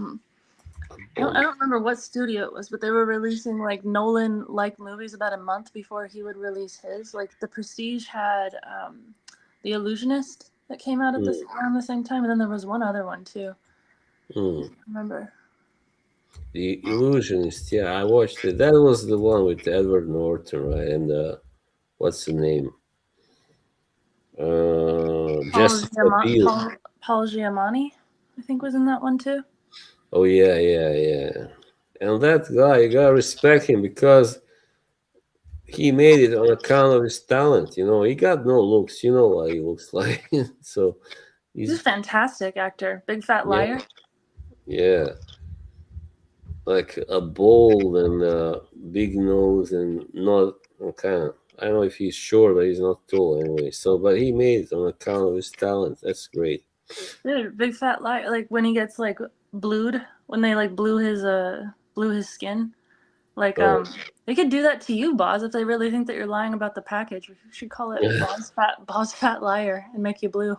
don't remember what studio it was, but they were releasing like Nolan like movies about a month before he would release his. Like The Prestige had The Illusionist that came out at around the same time, and then there was one other one too. Mm. I remember. The Illusionist, yeah, I watched it. That was the one with Edward Norton, right? And what's the name? Jessica Biel. Paul Giamatti, I think, was in that one too. Oh yeah. And that guy, you gotta respect him because he made it on account of his talent. He got no looks. You know what he looks like. So He's a he's fantastic actor. Big Fat yeah, Liar. yeah, like a bold and big nose and not kind of. I don't know if he's short, but he's not tall anyway. So, but he made it on account of his talent. That's great. Dude, Big Fat Liar. Like when he gets like blued, when they like blew his skin. Like Oh, they could do that to you, Boz, if they really think that you're lying about the package. We should call it Boz Fat Liar and make you blue.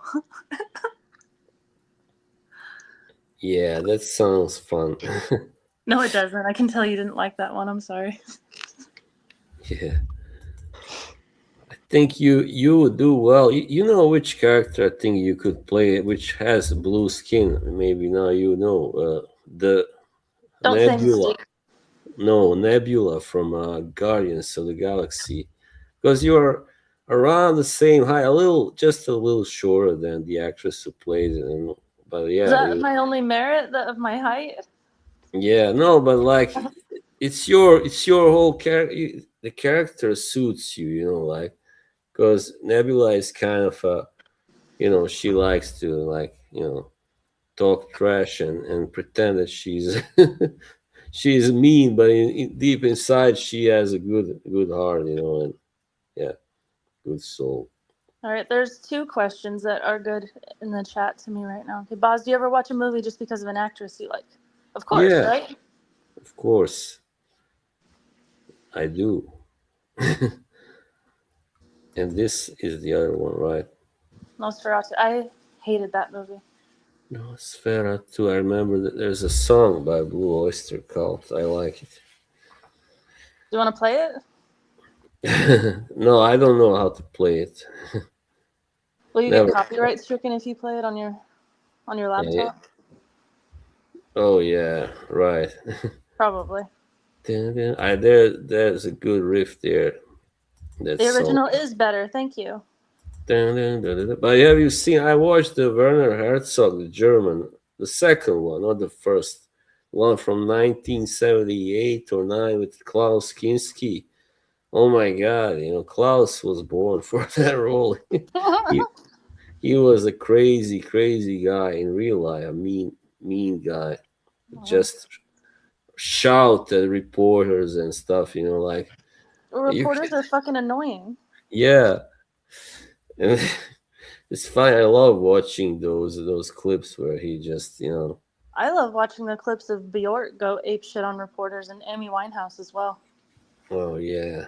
yeah, that sounds fun. No, it doesn't. I can tell you didn't like that one. I'm sorry. Yeah. I think you would do well. You know which character I think you could play, which has blue skin. Maybe now you know the Don't say Nebula. Mystique. No, Nebula from Guardians of the Galaxy, because you're around the same height, just a little shorter than the actress who plays it. But Is yeah, that my only merit of my height? yeah, no, but like it's your whole character. The character suits you, like. Because Nebula is kind of she likes to talk trash and pretend that she's she's mean, but deep inside she has a good heart, and yeah, good soul. All right, there's 2 questions that are good in the chat to me right now. Okay, Boz, do you ever watch a movie just because of an actress you like? Of course, Yeah, right? of course, I do. And this is the other one, right? Nosferatu. I hated that movie. Nosferatu. I remember that there's a song by Blue Oyster Cult. I like it. Do you want to play it? No, I don't know how to play it. Will you Never. get copyright stricken if you play it on your laptop? Oh yeah, right. Probably. There's a good riff there. The original is better. Thank you. But have you seen? I watched the Werner Herzog, the German, the second one, not the first one from 1978 or 9 with Klaus Kinski. Oh my God! Klaus was born for that role. He was a crazy guy in real life, a mean guy. Just shout at reporters and stuff, like reporters are fucking annoying. Yeah, And it's fine. I love watching those clips where he just, I love watching the clips of Bjork go ape shit on reporters and Amy Winehouse as well. oh yeah.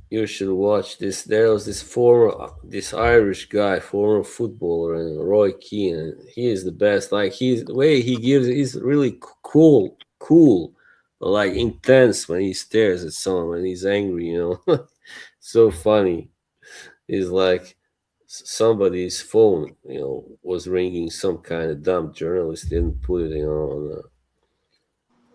You should watch this. There was this Irish guy, former footballer, and Roy Keane. He is the best. Like the way he gives, he's really cool, but like intense when he stares at someone when he's angry. So funny. He's like somebody's phone, was ringing. Some kind of dumb journalist didn't put it,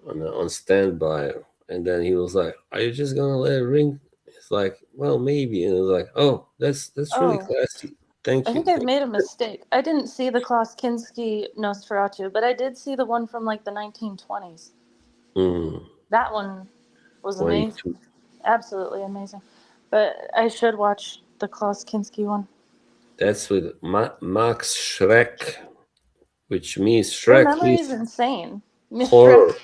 on standby, and then he was like, "Are you just gonna let it ring?" It's like, "Well, maybe," and it was like, "Oh, that's really Oh, classy. Thank I you." think I've made a mistake. I didn't see the Klaus Kinski Nosferatu, but I did see the one from like the 1920s. Mm, That one was amazing. 22. Absolutely amazing. But I should watch the Klaus Kinski one. That's with Max Schreck, which means Your Shrek memory means is insane. Miss horror. Shrek.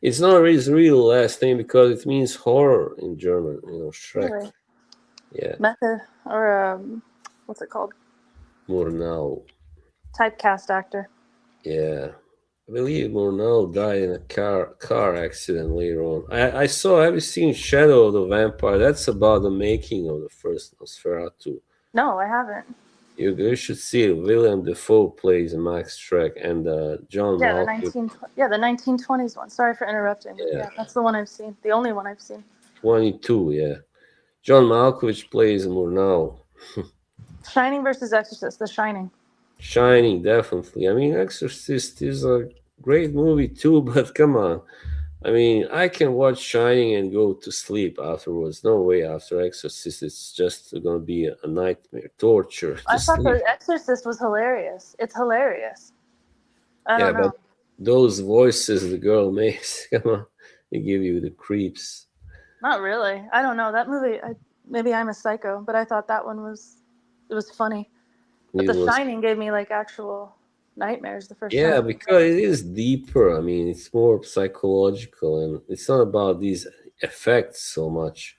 It's not his real last name because it means horror in German. Shrek. Really? Yeah, Method, or what's it called? Murnau. Typecast actor. Yeah. I believe Murnau died in a car accident later on. I saw. Have you seen Shadow of the Vampire? That's about the making of the first Nosferatu. No, I haven't. You should see it. William Defoe plays Max Schreck, and John Yeah, Malkovich. the 1920s one. Sorry for interrupting. But Yeah, yeah, that's the one I've seen. The only one I've seen. 22. Yeah, John Malkovich plays Murnau. Shining versus Exorcist. The Shining. Shining, definitely. I mean, Exorcist is a great movie too, but come on. I mean, I can watch Shining and go to sleep afterwards. No way after Exorcist. It's just going to be a nightmare, torture to I thought sleep. The Exorcist was hilarious. It's hilarious. I Yeah, don't but know. those voices the girl makes, come on, they give you the creeps. Not really. I don't know. That movie, maybe I'm a psycho, but I thought that one was funny. But It The was, Shining gave me like actual nightmares the first yeah, time. because it is deeper. I mean, it's more psychological, and it's not about these effects so much,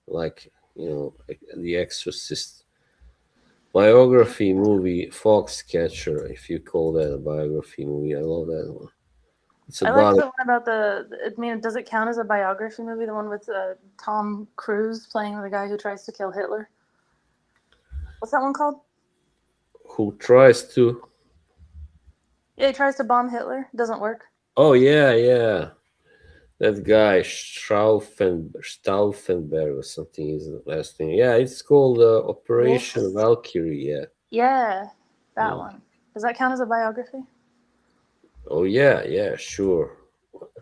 like like The Exorcist biography movie, Foxcatcher. If you call that a biography movie, I love that one. It's I liked about the one about I mean, does it count as a biography movie? The one with Tom Cruise playing the guy who tries to kill Hitler. What's that one called? who tries to. Yeah, he tries to bomb Hitler. Doesn't work. Oh yeah. That guy Stauffenberg or something is the last name. Yeah, it's called Operation Wolf. Valkyrie. Yeah. Yeah, that Mm. one. Does that count as a biography? Oh yeah, sure.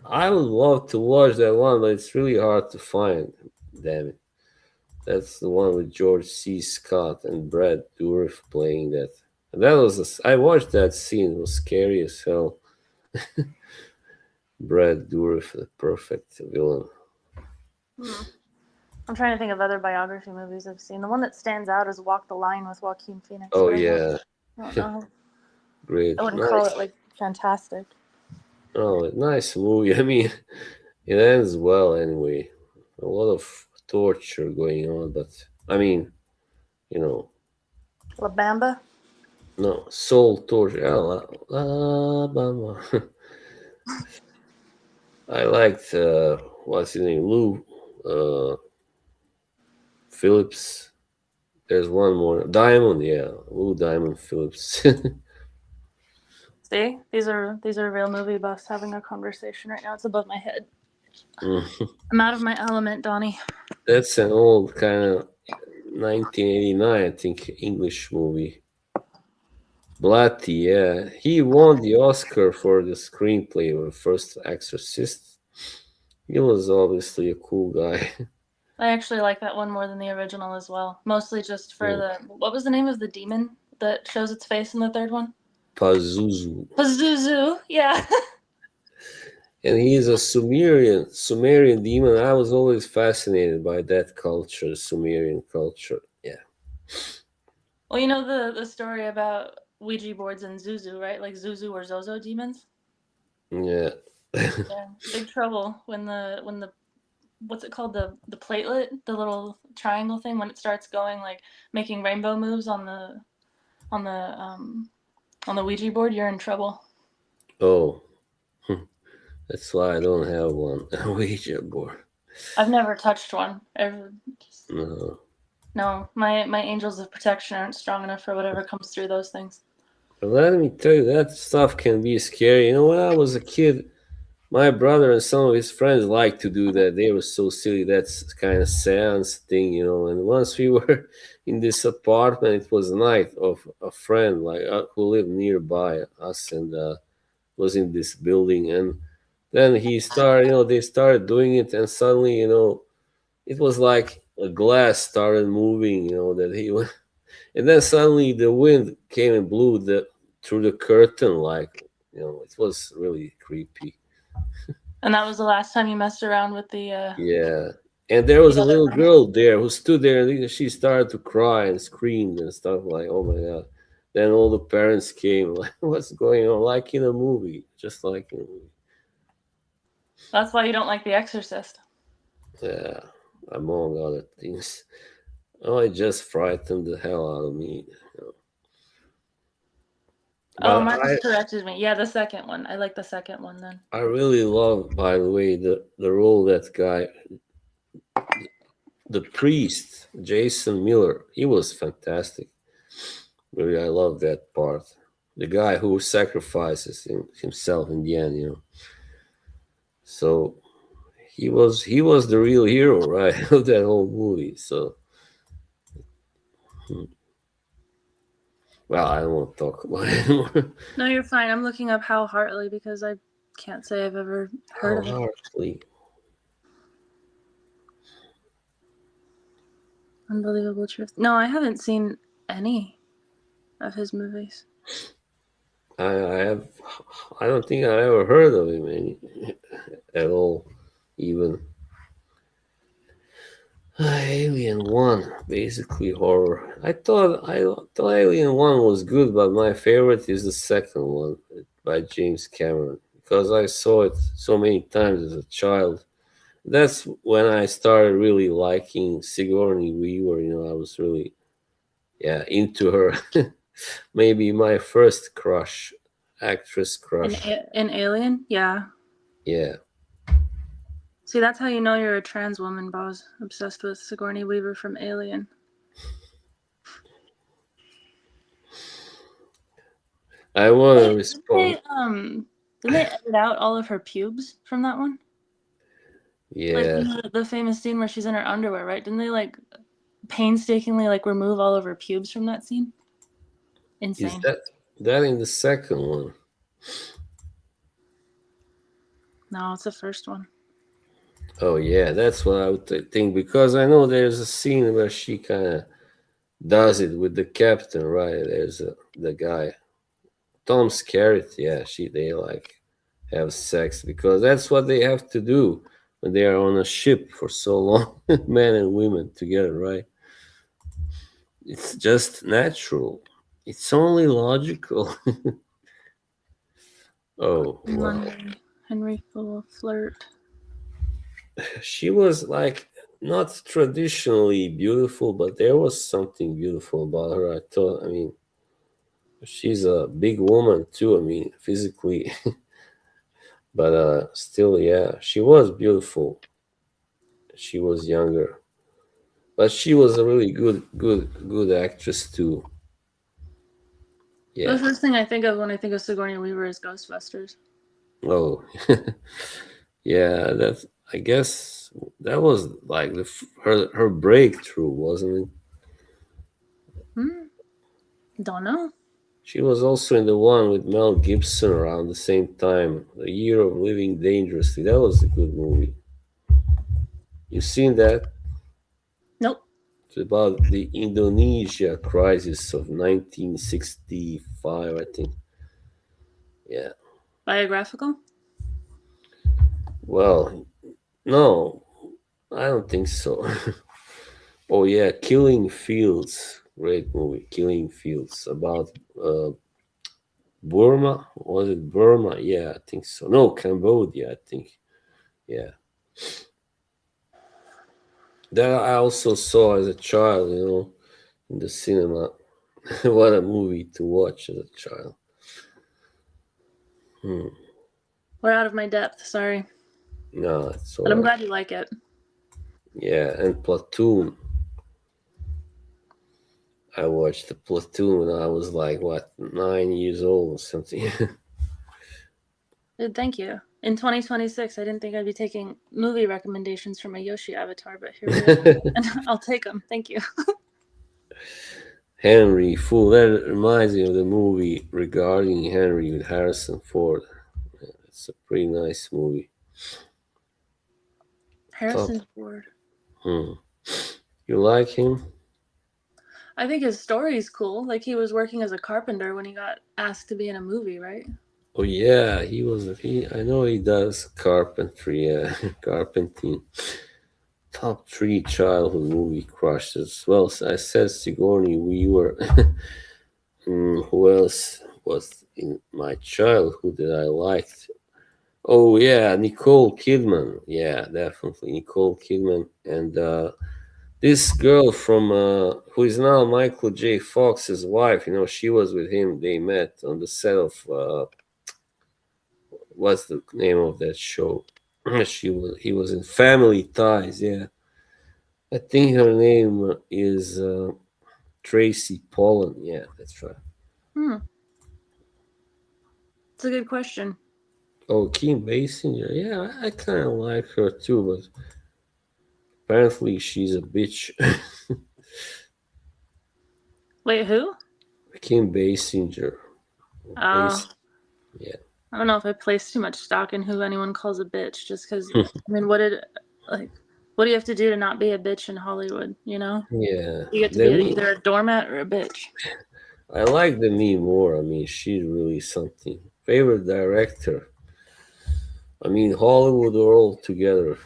I would love to watch that one, but it's really hard to find. Damn it. That's the one with George C. Scott and Brad Dourif playing that. And that was I watched that scene. It was scary as hell. Brad Dourif, the perfect villain. Hmm. I'm trying to think of other biography movies I've seen. The one that stands out is Walk the Line with Joaquin Phoenix. Oh But yeah, I don't know. great, I wouldn't call nice. it like fantastic. Oh, nice movie. I mean, it ends well anyway. A lot of torture going on, but I mean, you know, La Bamba. no soul torture. Alabama. I liked what's his name, Lou Phillips. There's one more, Diamond. Yeah, Lou Diamond Phillips. See, these are real movie buffs having a conversation right now. It's above my head. Mm. I'm out of my element, Donnie. That's an old kind of 1989, I think, English movie. Blatty, yeah. He won the Oscar for the screenplay of the first Exorcist. He was obviously a cool guy. I actually like that one more than the original as well. Mostly just for what was the name of the demon that shows its face in the third one? Pazuzu. Pazuzu. Yeah. And he's a Sumerian demon. I was always fascinated by that culture, Sumerian culture. Yeah. Well, you know the story about Ouija boards and Zuzu, right? Like Zuzu or Zozo demons. Yeah. Yeah, big trouble when the what's it called, the platelet, the little triangle thing, when it starts going like making rainbow moves on the on the um on the Ouija board, you're in trouble. Oh, that's why I don't have one. A Ouija board. I've never touched one. No. No, my angels of protection aren't strong enough for whatever comes through those things. But let me tell you, that stuff can be scary. You know, when I was a kid, my brother and some of his friends liked to do that. They were so silly. That's kind of seance thing, you know. And once we were in this apartment, it was night of a friend like who lived nearby us and was in this building. And then he started, you know, they started doing it, and suddenly, you know, it was like a glass started moving, you know, that he was, and then suddenly the wind came and blew the through the curtain, like, you know, it was really creepy. And that was the last time you messed around with the Yeah. And there was the a other little one. girl there who stood there and she started to cry and screamed and stuff like, oh my God. Then all the parents came, like, what's going on? Like in a movie, just like in a movie. That's why you don't like The Exorcist. Yeah, among other things. Oh, it just frightened the hell out of me. You know. Oh, But Marcus corrected me. Yeah, the second one. I like the second one then. I really love, by the way, the role that guy, the priest, Jason Miller, he was fantastic. Really, I love that part. The guy who sacrifices himself in the end, you know. So he was the real hero, right, of that whole movie. So, well, I don't want to talk about it anymore. No, you're fine. I'm looking up Hal Hartley because I can't say I've ever heard of it. Hartley. Unbelievable Truth. No, I haven't seen any of his movies. I don't think I ever heard of him at all, even. Alien One, basically horror. I thought Alien One was good, but my favorite is the second one by James Cameron because I saw it so many times as a child. That's when I started really liking Sigourney Weaver. You know, I was really, yeah, into her. Maybe my first crush, actress crush. In Alien? Yeah. Yeah. See, that's how you know you're a trans woman, Boz. Obsessed with Sigourney Weaver from Alien. I want to Didn't respond. didn't they edit out all of her pubes from that one? Like Yeah. the famous scene where she's in her underwear, right? Didn't they like painstakingly like remove all of her pubes from that scene? Is Insane. that in the second one? No, it's the first one. Oh yeah, that's what I would think because I know there's a scene where she kind of does it with the captain, right? There's the guy, Tom Skerritt. Yeah, they like have sex because that's what they have to do when they are on a ship for so long, men and women together, right? It's just natural. It's only logical. Oh wow. Henry Full Flirt. She was like not traditionally beautiful, but there was something beautiful about her. I mean, she's a big woman too. I mean, physically, but still, yeah, she was beautiful. She was younger, but she was a really good actress too. The Yeah. first thing I think of when I think of Sigourney Weaver is Ghostbusters. Oh, yeah. That's. I guess that was like her breakthrough, wasn't it? Don't know. She was also in the one with Mel Gibson around the same time, The Year of Living Dangerously. That was a good movie. You seen that? Nope. It's about the Indonesia crisis of 1965, I think. Yeah. Biographical? Well, no, I don't think so. Oh yeah, Killing Fields. Great movie, Killing Fields, about Burma. Was it Burma? Yeah, I think so. No, Cambodia, I think. Yeah. That I also saw as a child, in the cinema. What a movie to watch as a child. Hmm. We're out of my depth, sorry. No, it's But I'm alright. glad you like it. Yeah, and Platoon. I watched the Platoon when I was like, what, 9 years old or something. Good, thank you. In 2026, I didn't think I'd be taking movie recommendations from a Yoshi avatar, but here we are. And I'll take them. Thank you. Henry, fool. That reminds me of the movie regarding Henry with Harrison Ford. It's a pretty nice movie. Top. Harrison Ford. Hmm. You like him? I think his story is cool. Like he was working as a carpenter when he got asked to be in a movie, right? Oh yeah, he was. I know he does carpentry, carpenting. Top three childhood movie crushes. Well, I said Sigourney Weaver. Who else was in my childhood that I liked? Oh yeah, Nicole Kidman. Yeah, definitely Nicole Kidman. And this girl from who is now Michael J. Fox's wife. She was with him. They met on the set of what's the name of that show? He was in Family Ties. Yeah, I think her name is Tracy Pollan. Yeah, that's right. Hmm. It's a good question. Oh, Kim Basinger. Yeah, I kind of like her too, but apparently she's a bitch. Wait, who? Kim Basinger. Uh, Yeah. I don't know if I place too much stock in who anyone calls a bitch, just because, I mean, what do you have to do to not be a bitch in Hollywood, you know? Yeah. You get to be either a doormat or a bitch. I like the me more. I mean, she's really something. Favorite director. I mean, Hollywood are all together.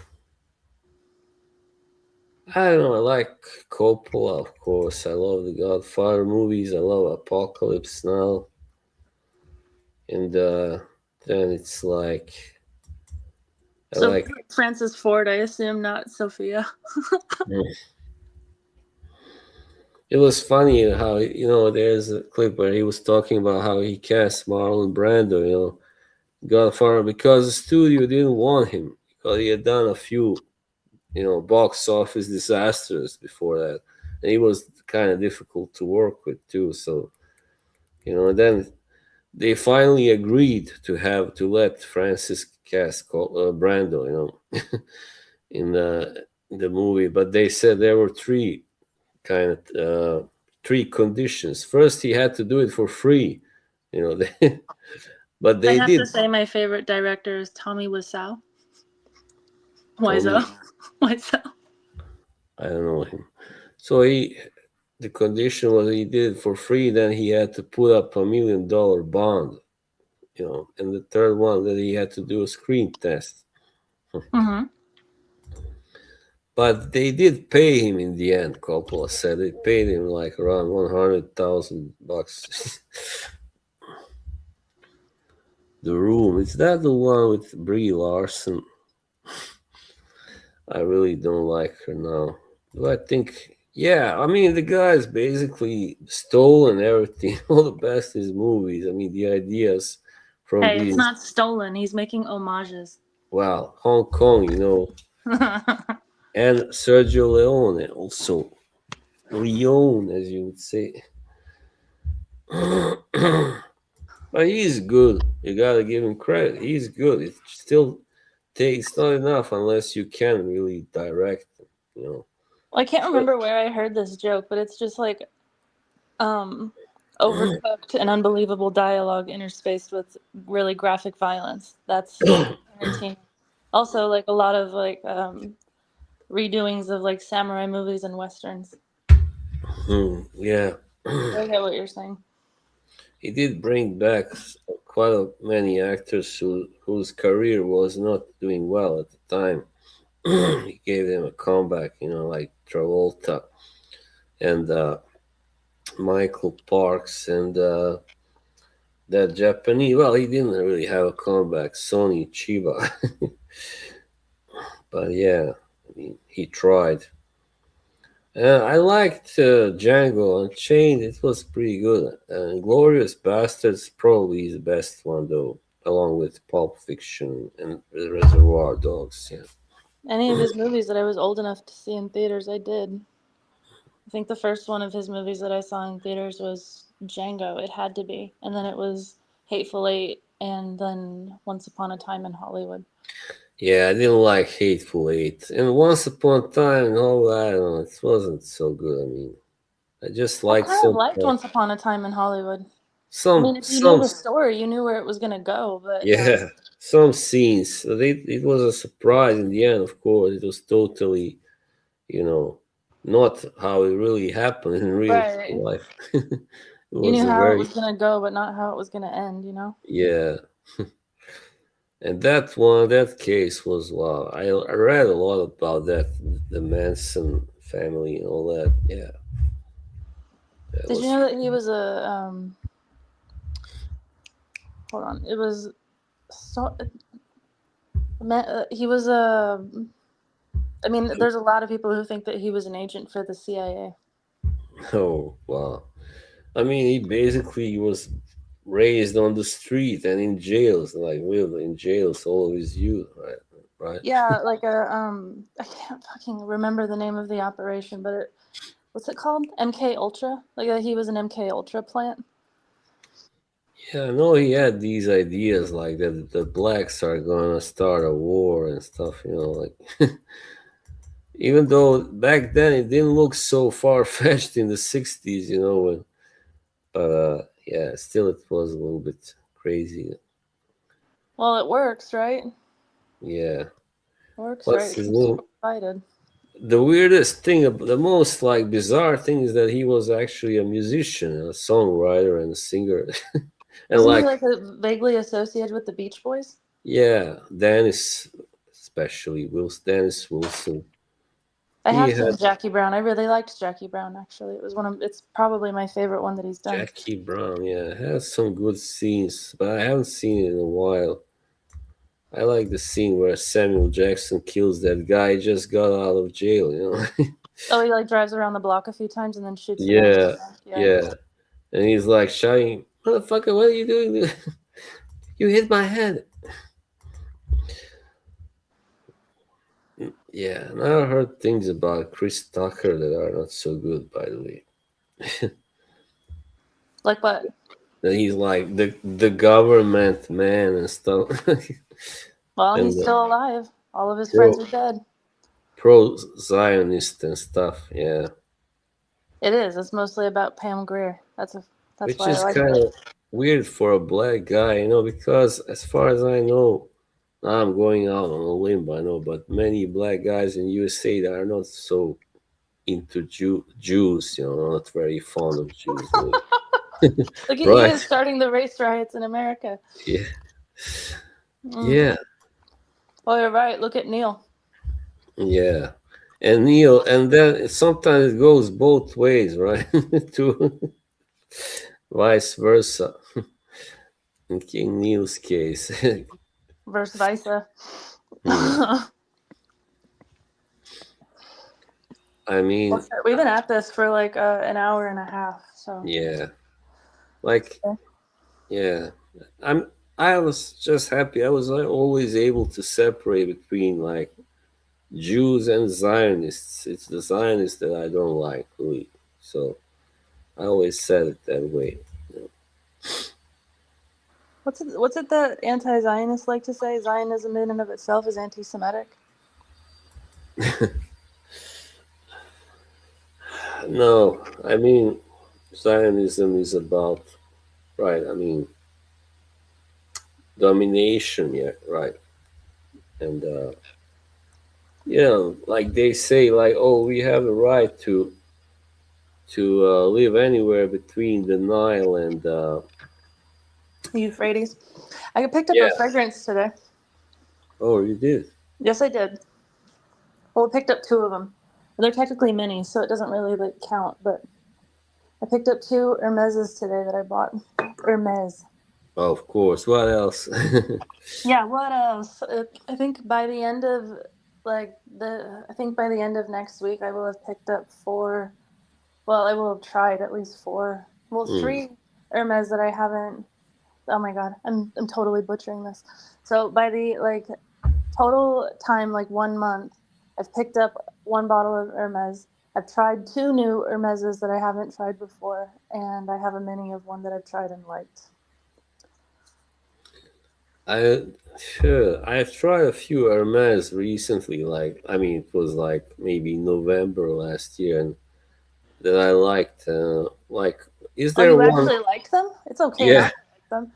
I don't know. I like Coppola, of course. I love the Godfather movies. I love Apocalypse Now. And then it's like, I So like. Francis Ford, I assume, not Sophia. It was funny how, there's a clip where he was talking about how he cast Marlon Brando, Godfather, because the studio didn't want him because he had done a few, box office disasters before that, and he was kind of difficult to work with too. So, and then they finally agreed to let Francis cast Brando, in the movie, but they said there were kind of three conditions. First, he had to do it for free, but I they have to did. say my favorite director is Tommy Wiseau. Tommy, Wiseau. I don't know him. So the condition was he did it for free. Then he had to put up $1 million bond, and the third one that he had to do a screen test. Mm-hmm. But they did pay him in the end. Coppola said they paid him like around $100,000. The Room, is that the one with Brie Larson? I really don't like her now. Do I think? Yeah, I mean the guy's basically stolen everything. All the best is movies. I mean the ideas from Hey, it's these. not stolen. He's making homages. Well, Hong Kong, and Sergio Leone also. Leone, as you would say. But he's good. You gotta give him credit. He's good. It still takes not enough unless you can really direct him, Well, I can't remember where I heard this joke, but it's just like overcooked and unbelievable dialogue interspaced with really graphic violence. That's Tarantino. Also, like a lot of like redoings of like samurai movies and westerns. Yeah. I get what you're saying. He did bring back many actors whose career was not doing well at the time. He gave them a comeback, like Travolta and Michael Parks and that Japanese. Well, he didn't really have a comeback, Sonny Chiba. But yeah, I mean, he tried. I liked Django Unchained. It was pretty good. And Glorious Bastards probably is the best one though, along with Pulp Fiction and Reservoir Dogs. Yeah. Any of his movies that I was old enough to see in theaters, I did. I think the first one of his movies that I saw in theaters was Django. It had to be. And then it was Hateful Eight and then Once Upon a Time in Hollywood. Yeah, I didn't like Hateful Eight. And Once Upon a Time and all that, I don't know, it wasn't so good. I mean, I just I liked kind of some liked Once Upon a Time in Hollywood. I some mean, if you knew some the story, you knew where it was going to go. But yeah, some scenes. It was a surprise in the end, of course. It was totally, you know, not how it really happened in real right, life. It you was knew a how it very, was going to go, but not how it was going to end. You know. yeah. And that one, that case was wow. I read a lot about that, the Manson family and all that. Yeah, that Did you was know that he was a hold on? It was so he was a. I mean, there's a lot of people who think that he was an agent for the CIA. oh wow. I mean, he basically was raised on the street and in jails, like lived in jails all of his youth, right? Right. Yeah, like a I can't fucking remember the name of the operation, but what's it called? MK Ultra. Like he was an MK Ultra plant. Yeah, I know he had these ideas like that the blacks are gonna start a war and stuff, like even though back then it didn't look so far fetched in the 60s, when but yeah, still it was a little bit crazy. Well, it works, right? Yeah. Works, What's right? his Keeps name? you excited. The weirdest thing, the most like bizarre thing is that he was actually a musician, a songwriter and a singer. And Wasn't he like, like vaguely associated with the Beach Boys? yeah, Dennis, especially Dennis Wilson. I He have had seen Jackie Brown. I really liked Jackie Brown actually. It's probably my favorite one that he's done. Jackie Brown, yeah, has some good scenes, but I haven't seen it in a while. I like the scene where Samuel Jackson kills that guy he just got out of jail. Oh, he like drives around the block a few times and then shoots the guy in the Yeah, back. Yeah. yeah. And he's like shouting, "Motherfucker, what are you doing? You hit my head." Yeah, and I heard things about Chris Tucker that are not so good, by the way. Like what? That he's like the government man and stuff. Well, And he's still alive. All of his pro friends are dead. pro Zionist and stuff. Yeah, It is. It's mostly about Pam Grier. That's which why I is liked kind it. of weird for a black guy, because as far as I know, I'm going out on a limb, I know, but many black guys in USA that are not so into Jews, not very fond of Jews, really. Look at you Right? starting the race riots in America. Yeah, Mm. yeah, Oh, you're right. Look at Neil. yeah. And Neil, and then sometimes it goes both ways, right? To vice versa. In King Neil's case. Versus Visa. Hmm. I mean, We've been at this for like an hour and a half. So yeah, like, Okay. yeah. I was just happy. I was always able to separate between like Jews and Zionists. It's the Zionists that I don't like, really. So I always said it that way. what's it that anti-Zionists like to say? Zionism in and of itself is anti-Semitic. No, I mean, Zionism is about, right, I mean, domination, yeah, right. And, like they say, like, oh, we have the right to live anywhere between the Nile and, Euphrates. I picked up yeah. a fragrance today. Oh, you did? Yes, I did. Well, I picked up two of them. They're technically minis, so it doesn't really like count. But I picked up two Hermeses today that I bought. Hermes. Oh, of course. What else? Yeah. What else? I think by the end of like I think by the end of next week I will have picked up 4. Well, I will have tried at least 4. Well, Mm. 3 Hermes that I haven't. Oh my god, I'm totally butchering this. So by the total time, like 1 month, I've picked up 1 bottle of Hermes. I've tried 2 new Hermeses that I haven't tried before, and I have a mini of one that I've tried and liked. I've tried a few Hermes recently. Like, I mean, it was like maybe November last year, and that I liked. Like, is Oh, there you one? actually like them? It's okay Yeah, not to like them.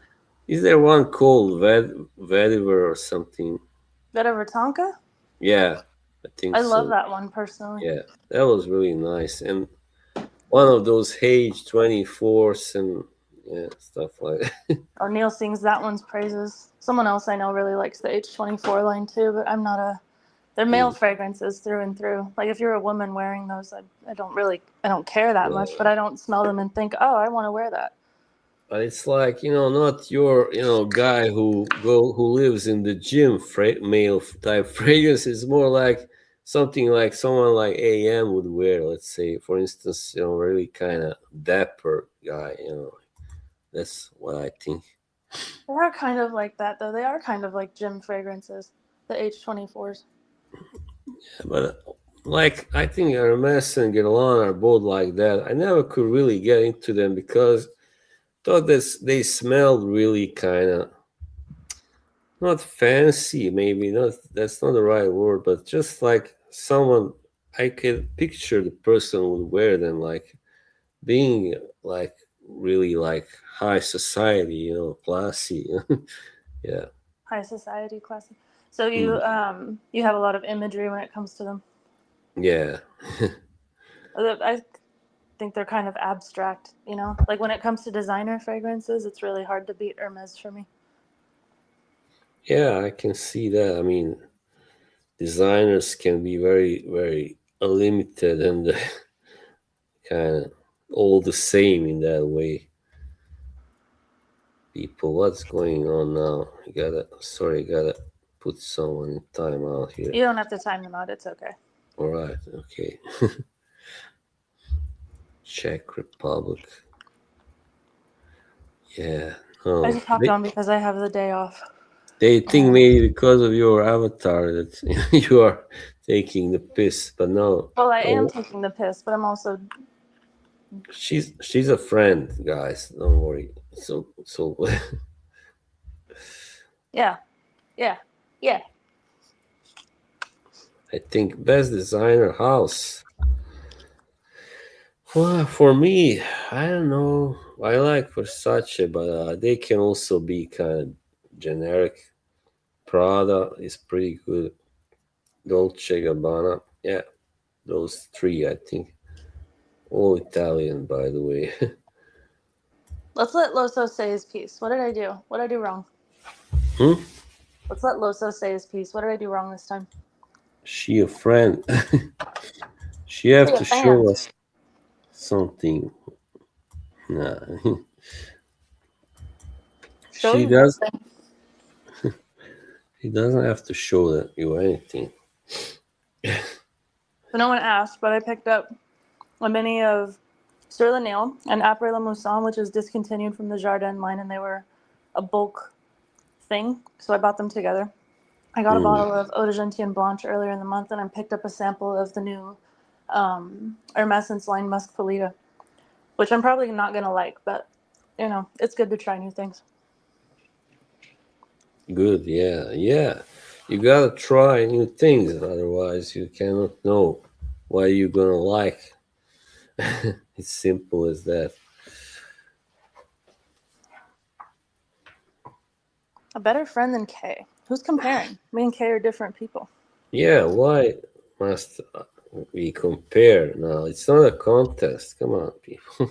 is there one called Vetiver or something? Vetiver Tonka? Yeah, I think I love so. that one personally. Yeah, that was really nice, and one of those Hage 24s and yeah, stuff like that. Oh, Neil sings that one's praises. Someone else I know really likes the H24 line too, but I'm not a. They're male Mm, fragrances through and through. Like if you're a woman wearing those, I don't care that much, yeah. but I don't smell them and think, oh, I want to wear that. But it's like, not your, guy who lives in the gym male type fragrance. It's more like something like someone like AM would wear. Let's say, for instance, really kind of dapper guy. That's what I think. They are kind of like that though. They are kind of like gym fragrances, the H24s. But like, I think Hermes and Guerlain are both like that. I never could really get into them because thought that they smelled really kind of not fancy, maybe not. That's not the right word, but just like someone I could picture the person would wear them, like being like really like high society, classy. Yeah. High society classic. So Mm. you have a lot of imagery when it comes to them. Yeah. I think they're kind of abstract, Like when it comes to designer fragrances, it's really hard to beat Hermes for me. Yeah, I can see that. I mean, designers can be very, very limited and kind of all the same in that way. People, what's going on now? Gotta put someone in timeout here. You don't have to time them out. It's okay. All right, okay. Czech Republic. Yeah, I no. just hopped on because I have the day off. They think maybe because of your avatar that you are taking the piss, but no. Well, I am Oh, taking the piss, but I'm also. she's a friend, guys. Don't worry. So Yeah, yeah, yeah. I think best designer house. Well, for me, I don't know. I like Versace, but they can also be kind of generic. Prada is pretty good. Dolce Gabbana, yeah, those 3, I think. All Italian, by the way. Let's let Loso say his piece. What did I do? What did I do wrong? Hmm? Let's let Loso say his piece. What did I do wrong this time? She a friend. She have Be a to fan. show us something. Nah. Show She you does. something. She doesn't have to show that you anything. So no one asked, but I picked up a mini of Sur La Nail and Après La Mousson, which is discontinued from the Jardin line, and they were a bulk thing, so I bought them together. I got a bottle of Eau de Gentian Blanche earlier in the month, and I picked up a sample of the new Hermescence line Musk Polita, which I'm probably not going to like, but, it's good to try new things. Good, yeah, yeah. You gotta try new things, otherwise you cannot know what you're gonna like. It's simple as that. A better friend than Kay. Who's comparing? Me and Kay are different people. Yeah, why must we compare now? It's not a contest. Come on, people.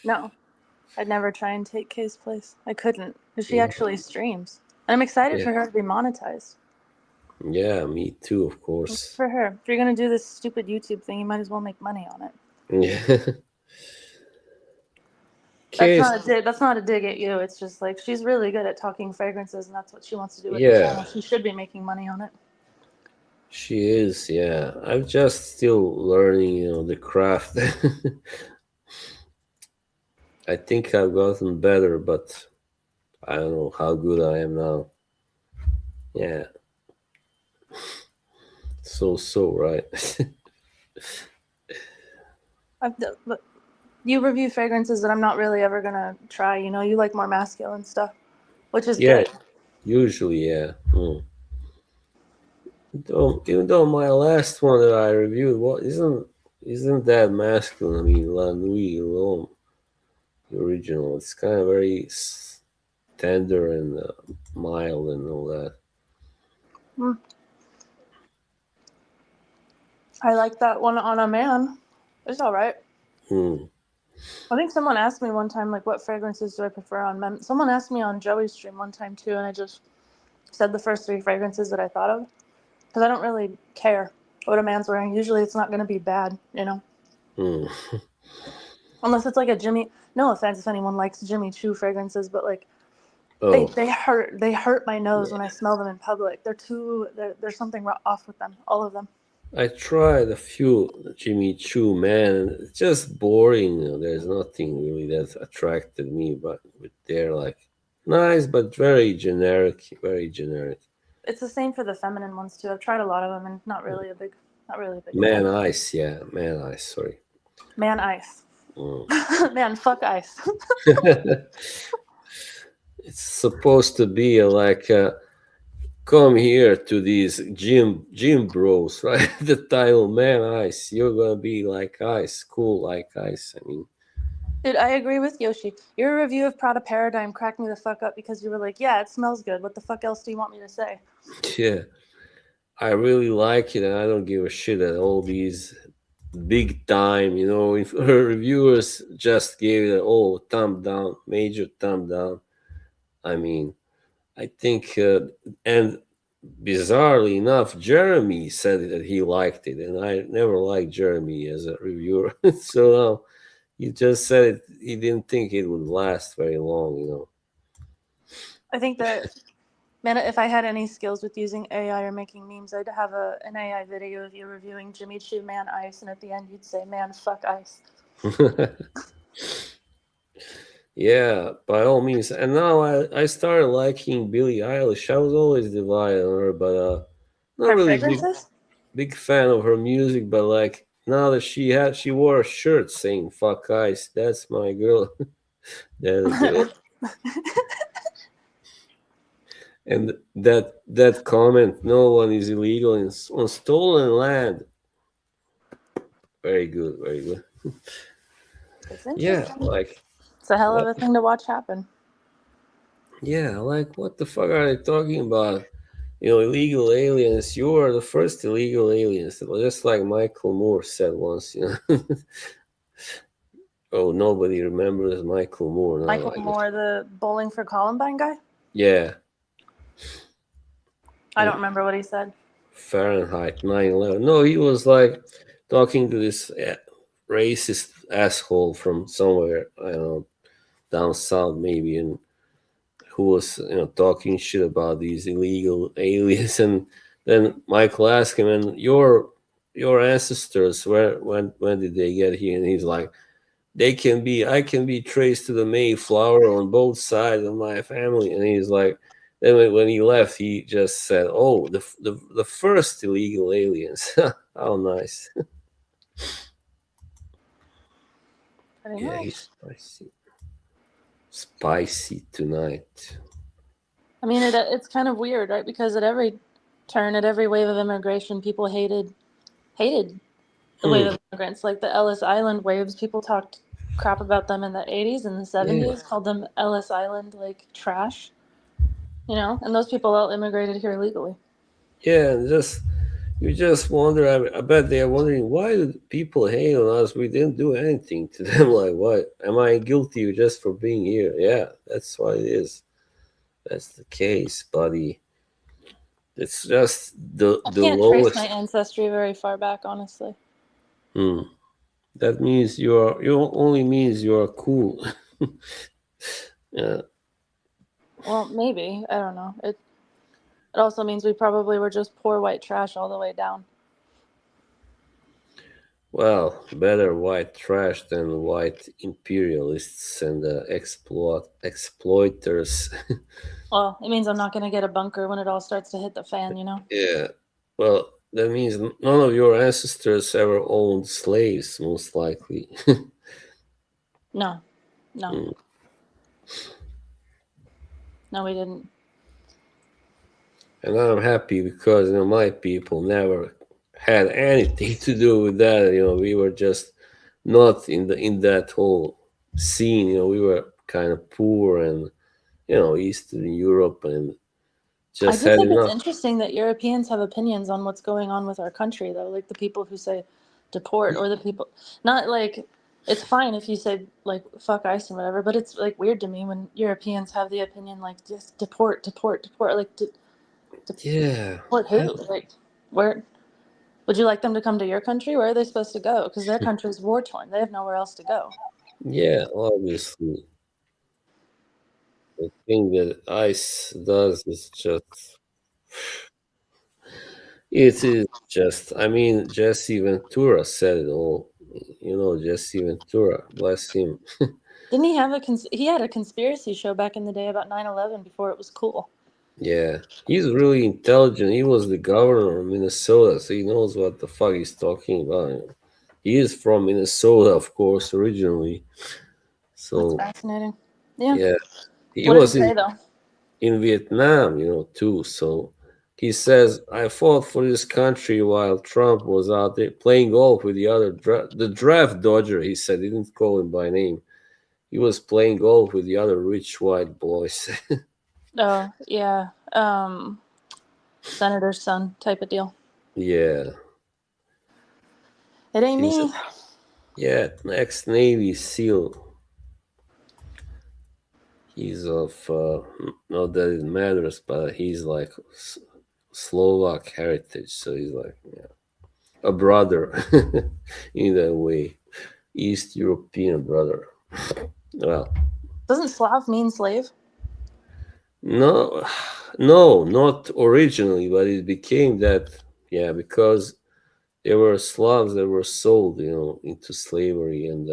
No, I'd never try and take Kay's place. I couldn't, because she actually streams. And I'm excited Yeah. for her to be monetized. Yeah, me too, of Good course. for her. If you're going to do this stupid YouTube thing, you might as well make money on it. Yeah. That's not a dig at you. It's just like she's really good at talking fragrances, and that's what she wants to do with the Yeah. channel. She should be making money on it. She is, yeah. I'm just still learning, the craft. I think I've gotten better, but I don't know how good I am now. Yeah, so, right? But you review fragrances that I'm not really ever gonna try. You know, you like more masculine stuff, which is Yeah, good. usually, yeah. Even though my last one that I reviewed, isn't that masculine? I mean, La Nuit Alone, the original. It's kind of very tender and mild and all that. Mm. I like that one on a man. It's all right. Hmm. I think someone asked me one time, like, what fragrances do I prefer on men? Someone asked me on Joey's stream one time too, and I just said the first three fragrances that I thought of because I don't really care what a man's wearing. Usually, it's not going to be bad, you know, Hmm. unless it's like a Jimmy. No offense if anyone likes Jimmy Choo fragrances, but like they Oh, hurt my nose when I yeah. smell them in public. There's something off with them, all of them. I tried a few Jimmy Choo, man. It's just boring. There's nothing really that attracted me, but they're like nice, but very generic, very generic. It's the same for the feminine ones too. I've tried a lot of them and not really a big Man fan. Ice, yeah, Man Ice. Sorry. Man, ice. Mm. Man, fuck ice. It's supposed to be like come here to these gym bros, right? The title, Man Ice. You're gonna be like ice, cool like ice. I mean, Dude, I agree with Yoshi. Your review of Prada Paradigm cracked me the fuck up because you were like, yeah, it smells good. What the fuck else do you want me to say? yeah. I really like it, and I don't give a shit at all these big time. If her reviewers just gave it all thumb down, major thumb down. I mean, I think, and bizarrely enough, Jeremy said that he liked it, and I never liked Jeremy as a reviewer. So now he just said he didn't think it would last very long. I think that, man, if I had any skills with using AI or making memes, I'd have an AI video of you reviewing Jimmy Choo Man Ice, and at the end you'd say, man, fuck ice. Yeah, by all means. And now I started liking Billie Eilish. I was always divided on her, but not Her really fragrances? big fan of her music. But like now that she wore a shirt saying "fuck ice," that's my girl. That is it. And that comment, "No one is illegal on stolen land." Very good, very good. It's Yeah, interesting. like It's a hell of what? a thing to watch happen. Yeah, like what the fuck are they talking about? Illegal aliens. You are the first illegal aliens. Just like Michael Moore said once. Oh, nobody remembers Michael Moore now, Michael I guess. Moore, the Bowling for Columbine guy? Yeah. I don't remember what he said. Fahrenheit 9/11. No, he was like talking to this racist asshole from somewhere, I don't know, down south maybe, and who was talking shit about these illegal aliens. And then Michael asked him, and your ancestors, when did they get here? And he's like, I can be traced to the Mayflower on both sides of my family. And he's like, then when he left, he just said, oh, the first illegal aliens. How nice. Pretty Yeah, much. he's spicy tonight. I mean, it's kind of weird, right? Because at every turn, at every wave of immigration, people hated the wave Hmm. of immigrants. Like the Ellis Island waves, people talked crap about them in the 80s and the Yeah. 70s, called them Ellis Island like trash, and those people all immigrated here legally. Yeah, and you just wonder. I bet they are wondering, why do people hate on us? We didn't do anything to them. Like, what? Am I guilty just for being here? Yeah, that's what it is. That's the case, buddy. It's just I the can't trace my lowest. ancestry very far back, honestly. Hmm. That means you only means you are cool. Yeah. Well, maybe. I don't know. It also means we probably were just poor white trash all the way down. Well, better white trash than white imperialists and exploiters. Well, it means I'm not going to get a bunker when it all starts to hit the fan, you know? Yeah. Well, that means none of your ancestors ever owned slaves, most likely. No, no, Mm. no, we didn't. And I'm happy because my people never had anything to do with that. We were just not in that whole scene. We were kind of poor and Eastern Europe and I just do had think it's enough. interesting that Europeans have opinions on what's going on with our country, though. Like the people who say deport, or the people, not like, it's fine if you say like fuck ICE and whatever, but it's like weird to me when Europeans have the opinion like just deport, deport, deport. Like Yeah. deport who? Like where would you like them to come to your country? Where are they supposed to go? Because their country's war torn. They have nowhere else to go. Yeah, obviously. The thing that ICE does is just, it is just, I mean, Jesse Ventura said it all. Jesse Ventura, bless him. Didn't he have he had a conspiracy show back in the day about 9/11 before it was cool. Yeah, he's really intelligent. He was the governor of Minnesota, so he knows what the fuck he's talking about. He is from Minnesota, of course, originally. That's So, fascinating. Yeah. yeah, he What did he was say though? in Vietnam, too. So he says, I fought for this country while Trump was out there playing golf with the other the draft dodger. He said he didn't call him by name. He was playing golf with the other rich white boys. Oh, yeah. Senator's son type of deal. Yeah, It ain't he's me. ex Navy SEAL. He's of not that it matters, but he's like Slovak heritage, so he's like a brother in that way, East European brother. Well, Doesn't Slav mean slave? no, no, not originally, but it became that. Yeah, because there were Slavs that were sold, into slavery, and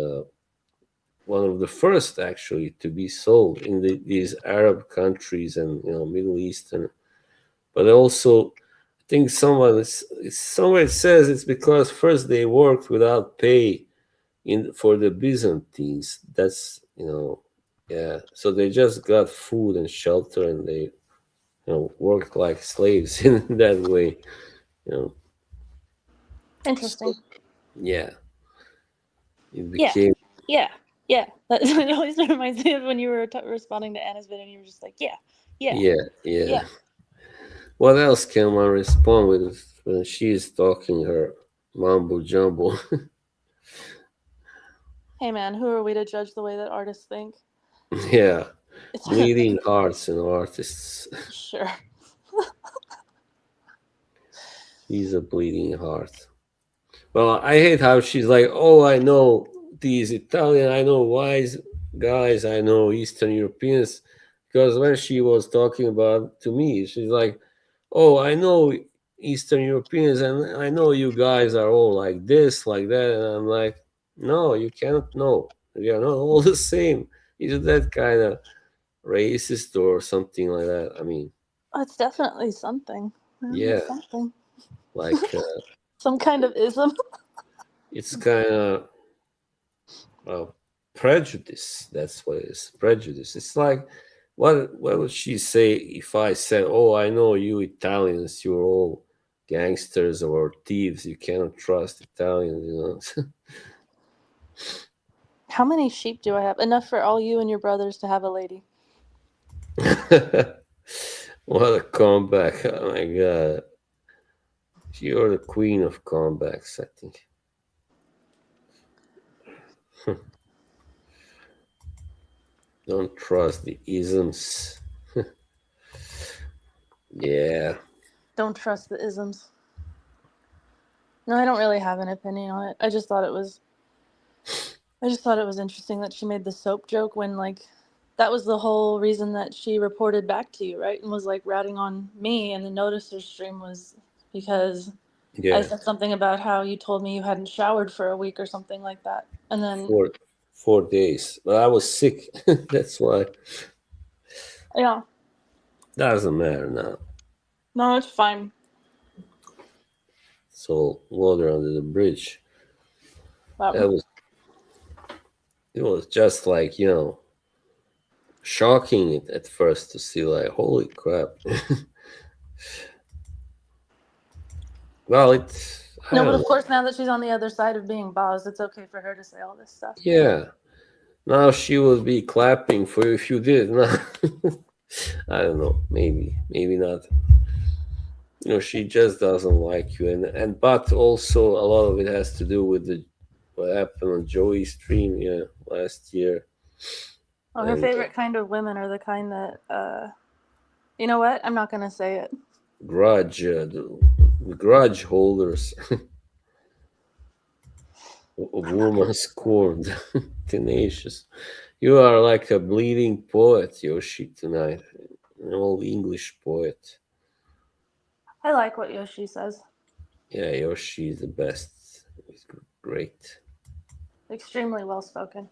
one of the first actually to be sold in these Arab countries and Middle Eastern. But also, I think somewhere it says it's because first they worked without pay for the Byzantines. That's yeah. So they just got food and shelter, and they worked like slaves in that way. You know, Interesting. yeah. It Yeah. became Yeah. Yeah. It always reminds me of when you were responding to Anna's video and you were just like, yeah. Yeah. yeah. Yeah. What else can one respond with when she's talking her mumbo jumbo? Hey man, who are we to judge the way that artists think? Yeah, It's bleeding hearts and artists. sure. She's a bleeding heart. Well, I hate how she's like, oh, I know these Italian, I know wise guys, I know Eastern Europeans. Because when she was talking about to me, she's like, oh, I know Eastern Europeans, and I know you guys are all like this, like that. And I'm like, no, you cannot know. We are not all the same. Is that kind of racist or something like that? I mean, It's definitely something. yeah, Something. like Some kind of ism. it's kind of prejudice. That's what it is. Prejudice. It's like, what would she say if I said, "Oh, I know you Italians. You're all gangsters or thieves. You cannot trust Italians." How many sheep do I have? Enough for all you and your brothers to have a lady. What a comeback! Oh my god, you're the queen of comebacks. I think. Don't trust the isms. Yeah. Don't trust the isms. No, I don't really have an opinion on it. I just thought it was interesting that she made the soap joke when like that was the whole reason that she reported back to you, right? And was like ratting on me in the noticer stream was because I Yeah, said something about how you told me you hadn't showered for a week or something like that. And then, 4 days. But I was sick. That's why. yeah, Doesn't matter now. no, it's fine. So water under the bridge. That was. It was just like shocking at first to see like holy crap. Well, I No, but don't of know. course, now that she's on the other side of being boss, it's okay for her to say all this stuff. Yeah. Now she would be clapping for you if you did. No. I don't know. Maybe not. She just doesn't like you, but also a lot of it has to do with what happened on Joey's stream, last year. Well, her And favorite kind of women are the kind that, you know what? I'm not going to say it. the grudge holders. A woman scorned, tenacious. You are like a bleeding poet, Yoshi, tonight. An old English poet. I like what Yoshi says. Yeah, Yoshi is the best. He's great. Extremely well spoken.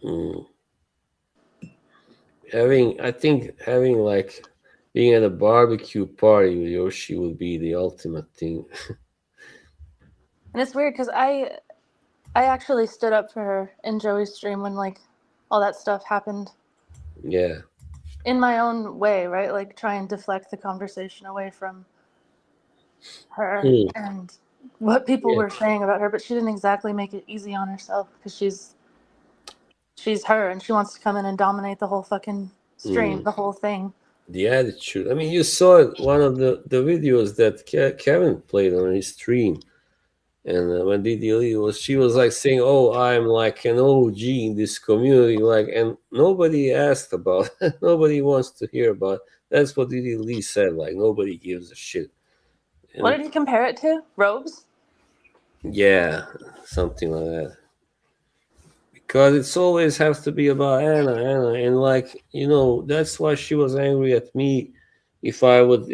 Mm. I think having like being at a barbecue party with Yoshi would be the ultimate thing. And it's weird because I actually stood up for her in Joey's stream when like all that stuff happened. Yeah. In my own way, right? Like try and deflect the conversation away from her Mm. and what people Yeah. were saying about her, but she didn't exactly make it easy on herself because she's her and she wants to come in and dominate the whole fucking stream, the whole thing. The attitude. I mean, you saw it, one of the videos that Kevin played on his stream. And when Didi Lee she was like saying, "Oh, I'm like an OG in this community," like, and nobody asked about, nobody wants to hear about. That's what Didi Lee said. Like, nobody gives a shit. And What did he compare it to? Robes? yeah, something like that. Because it's always has to be about Anna, and like that's why she was angry at me if I would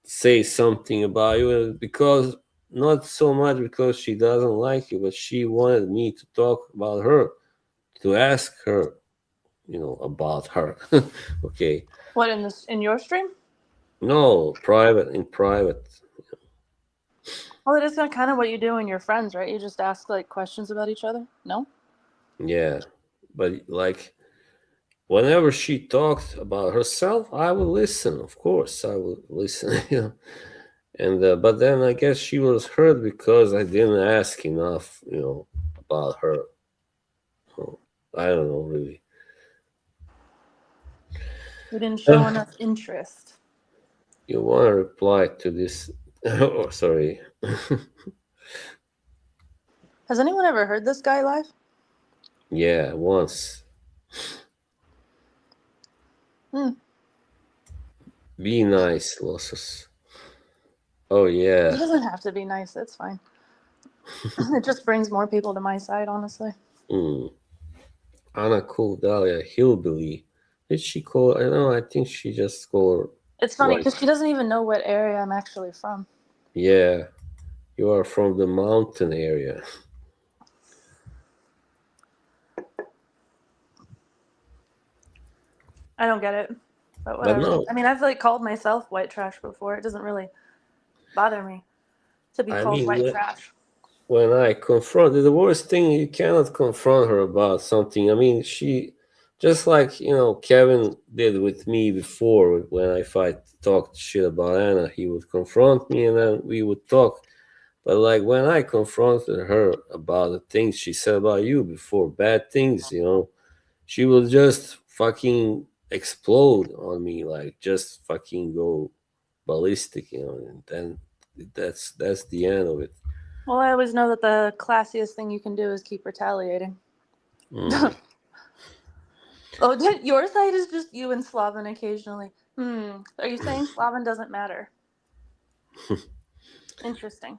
say something about you, because not so much because she doesn't like you, but she wanted me to talk about her, to ask her, about her. Okay, What in your stream? no, in private. Well, it is kind of what you do when you're friends, right? You just ask like questions about each other. No. Yeah, but like whenever she talked about herself, I would listen. Of course, I would listen. And but then I guess she was hurt because I didn't ask enough, about her. So, I don't know really. You didn't show enough interest. You want to reply to this? Oh, sorry. Has anyone ever heard this guy live? Yeah, once. Be nice, Losses. Oh It yeah. doesn't have to be nice. That's fine. It just brings more people to my side, honestly. Anna called Dahlia hillbilly. Did she call? I don't know. I think she just called her. It's funny White. because she doesn't even know what area I'm actually from. Yeah, you are from the mountain area. I don't get it, but whatever. no. I mean, I've like called myself white trash before. It doesn't really bother me to be called white trash. When I confronted, the worst thing, you cannot confront her about something. I mean, she, just like Kevin did with me before, when if I talked shit about Anna, he would confront me and then we would talk. But like when I confronted her about the things she said about you before, bad things, she would just fucking explode on me, like just fucking go ballistic, and then that's the end of it. Well, I always know that the classiest thing you can do is keep retaliating. Oh, your side is just you and Slaven occasionally. Are you saying Slaven doesn't matter? Interesting.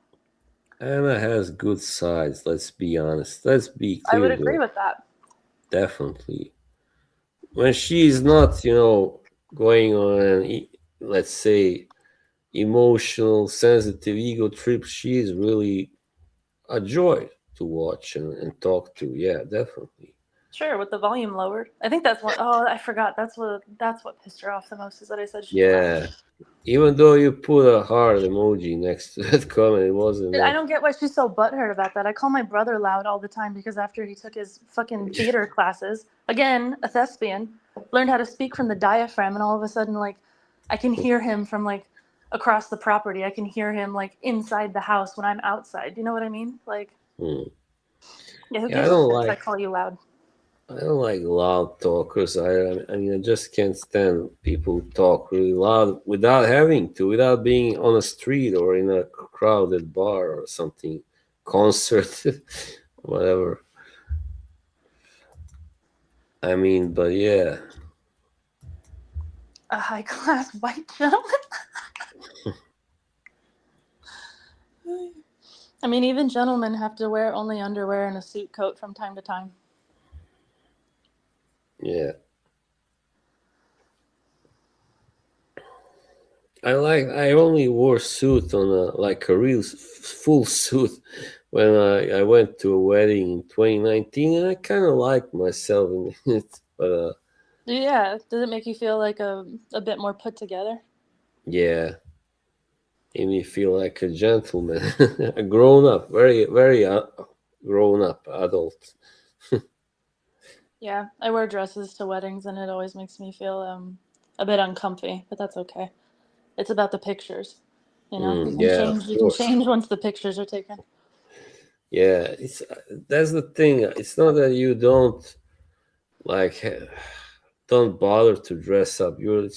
Anna has good sides. Let's be honest. Let's be clear. I would agree with that. Definitely. when she's not, going on let's say, emotional, sensitive ego trip, she's really a joy to watch and talk to. Yeah, definitely. Sure, with the volume lowered. I think that's what. Oh, I forgot. That's what pissed her off the most is that I said she's loud. Yeah. Even though you put a heart emoji next to that comment, it wasn't I enough. don't get why she's so butthurt about that. I call my brother loud all the time because after he took his fucking theater classes, again, a thespian, learned how to speak from the diaphragm, and all of a sudden, like, I can hear him from, like, across the property. I can hear him, like, inside the house when I'm outside. You know what I mean? Like, Hmm. yeah, who Yeah, gives a shit if I call you loud? I don't like loud talkers. I mean, I just can't stand people who talk really loud without having to, without being on a street or in a crowded bar or something, concert, whatever. I mean, but yeah, A high class white gentleman? I mean, even gentlemen have to wear only underwear and a suit coat from time to time. yeah. I only wore suit on like a real full suit when I went to a wedding in 2019, and I kind of liked myself in it. But Yeah, does it make you feel like a bit more put together? yeah, made me feel like a gentleman, a grown up, very very grown up adult. Yeah, I wear dresses to weddings, and it always makes me feel a bit uncomfy, but that's okay. It's about the pictures, you know. You can Yeah, of change. You can course. change once the pictures are taken. Yeah, it's that's the thing. It's not that you don't like don't bother to dress up. You're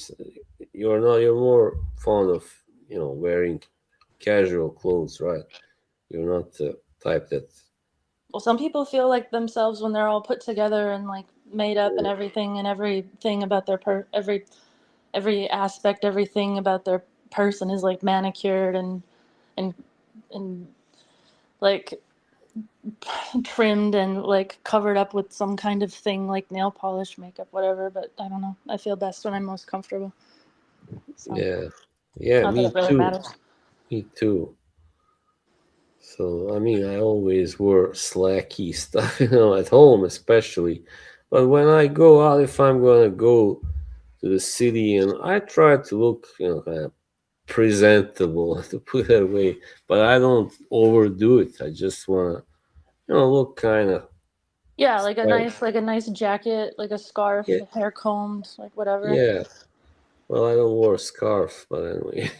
not. You're more fond of wearing casual clothes, right? You're not the type that. Well, some people feel like themselves when they're all put together and like made up and everything about their every aspect, everything about their person is like manicured and and like trimmed and like covered up with some kind of thing like nail polish, makeup, whatever. But I don't know. I feel best when I'm most comfortable. So Yeah, yeah, not that me it really too. matters. Me too. So I mean, I always wore slacky stuff, at home especially. But when I go out, if I'm gonna go to the city, and I try to look, kind of presentable, to put it away. But I don't overdo it. I just wanna, look kind of. Yeah, like a nice jacket, like a scarf, Yeah, hair combed, like whatever. yeah. Well, I don't wear a scarf, but anyway.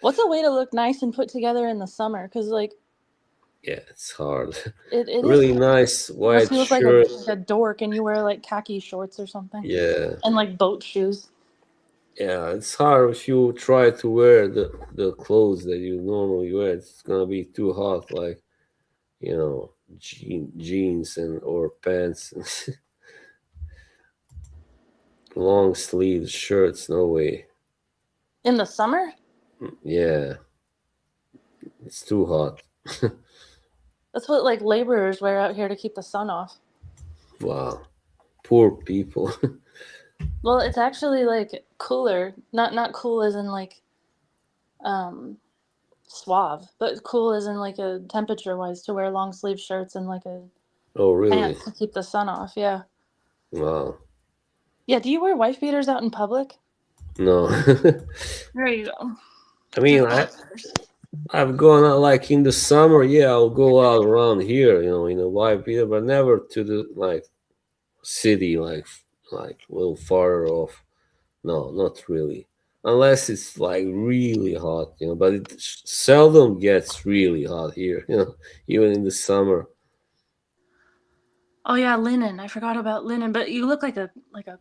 What's a way to look nice and put together in the summer? Because like Yeah, it's hard. it is Really nice unless white you look shirt. like a dork and you wear like khaki shorts or something Yeah, and like boat shoes. yeah. It's hard if you try to wear the clothes that you normally wear. It's gonna be too hot, like jeans and or pants, long sleeves shirts. No way. In the summer? Yeah, it's too hot. That's what like laborers wear out here to keep the sun off. Wow, poor people. Well, it's actually like cooler. Not cool as in like um suave, but cool as in like a temperature wise to wear long sleeve shirts and like a Oh, really? pants to keep the sun off. Yeah. Wow. Yeah, do you wear wife beaters out in public? No. There you go. I mean, I've gone out like in the summer. Yeah, I'll go out around here, in a white beater, but never to the like city, like a little farther off. No, not really. Unless it's like really hot, but it seldom gets really hot here, even in the summer. Oh yeah, linen. I forgot about linen, but you look like a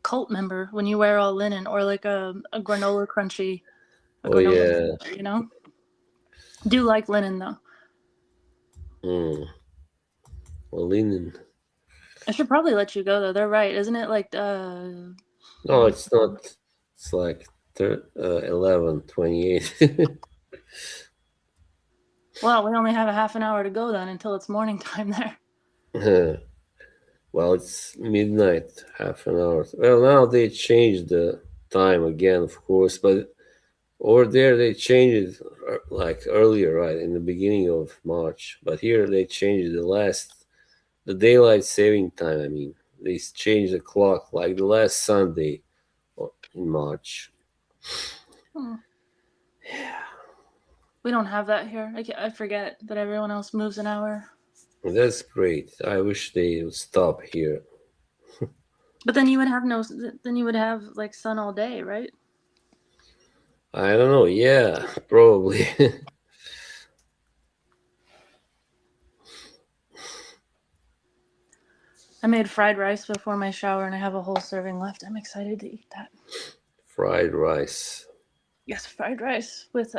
cult member when you wear all linen or like a granola crunchy, a Oh, granola yeah. cruncher, you know? Do like linen though. Mm. Well, linen. I should probably let you go though. They're right, isn't it? Like No, it's not. It's like 11:28. well, we only have a half an hour to go then until it's morning time there. Well, it's midnight, half an hour. Well, now they changed the time again, of course, but over there they changed it like earlier, right, in the beginning of March. But here they changed the daylight saving time. I mean, they changed the clock like the last Sunday in March. Hmm. We don't have that here. I forget that everyone else moves an hour. That's great. I wish they would stop here. But then you would have no. Then you would have like sun all day, right? I don't know. Yeah, probably. I made fried rice before my shower, and I have a whole serving left. I'm excited to eat that. Fried rice. Yes, fried rice with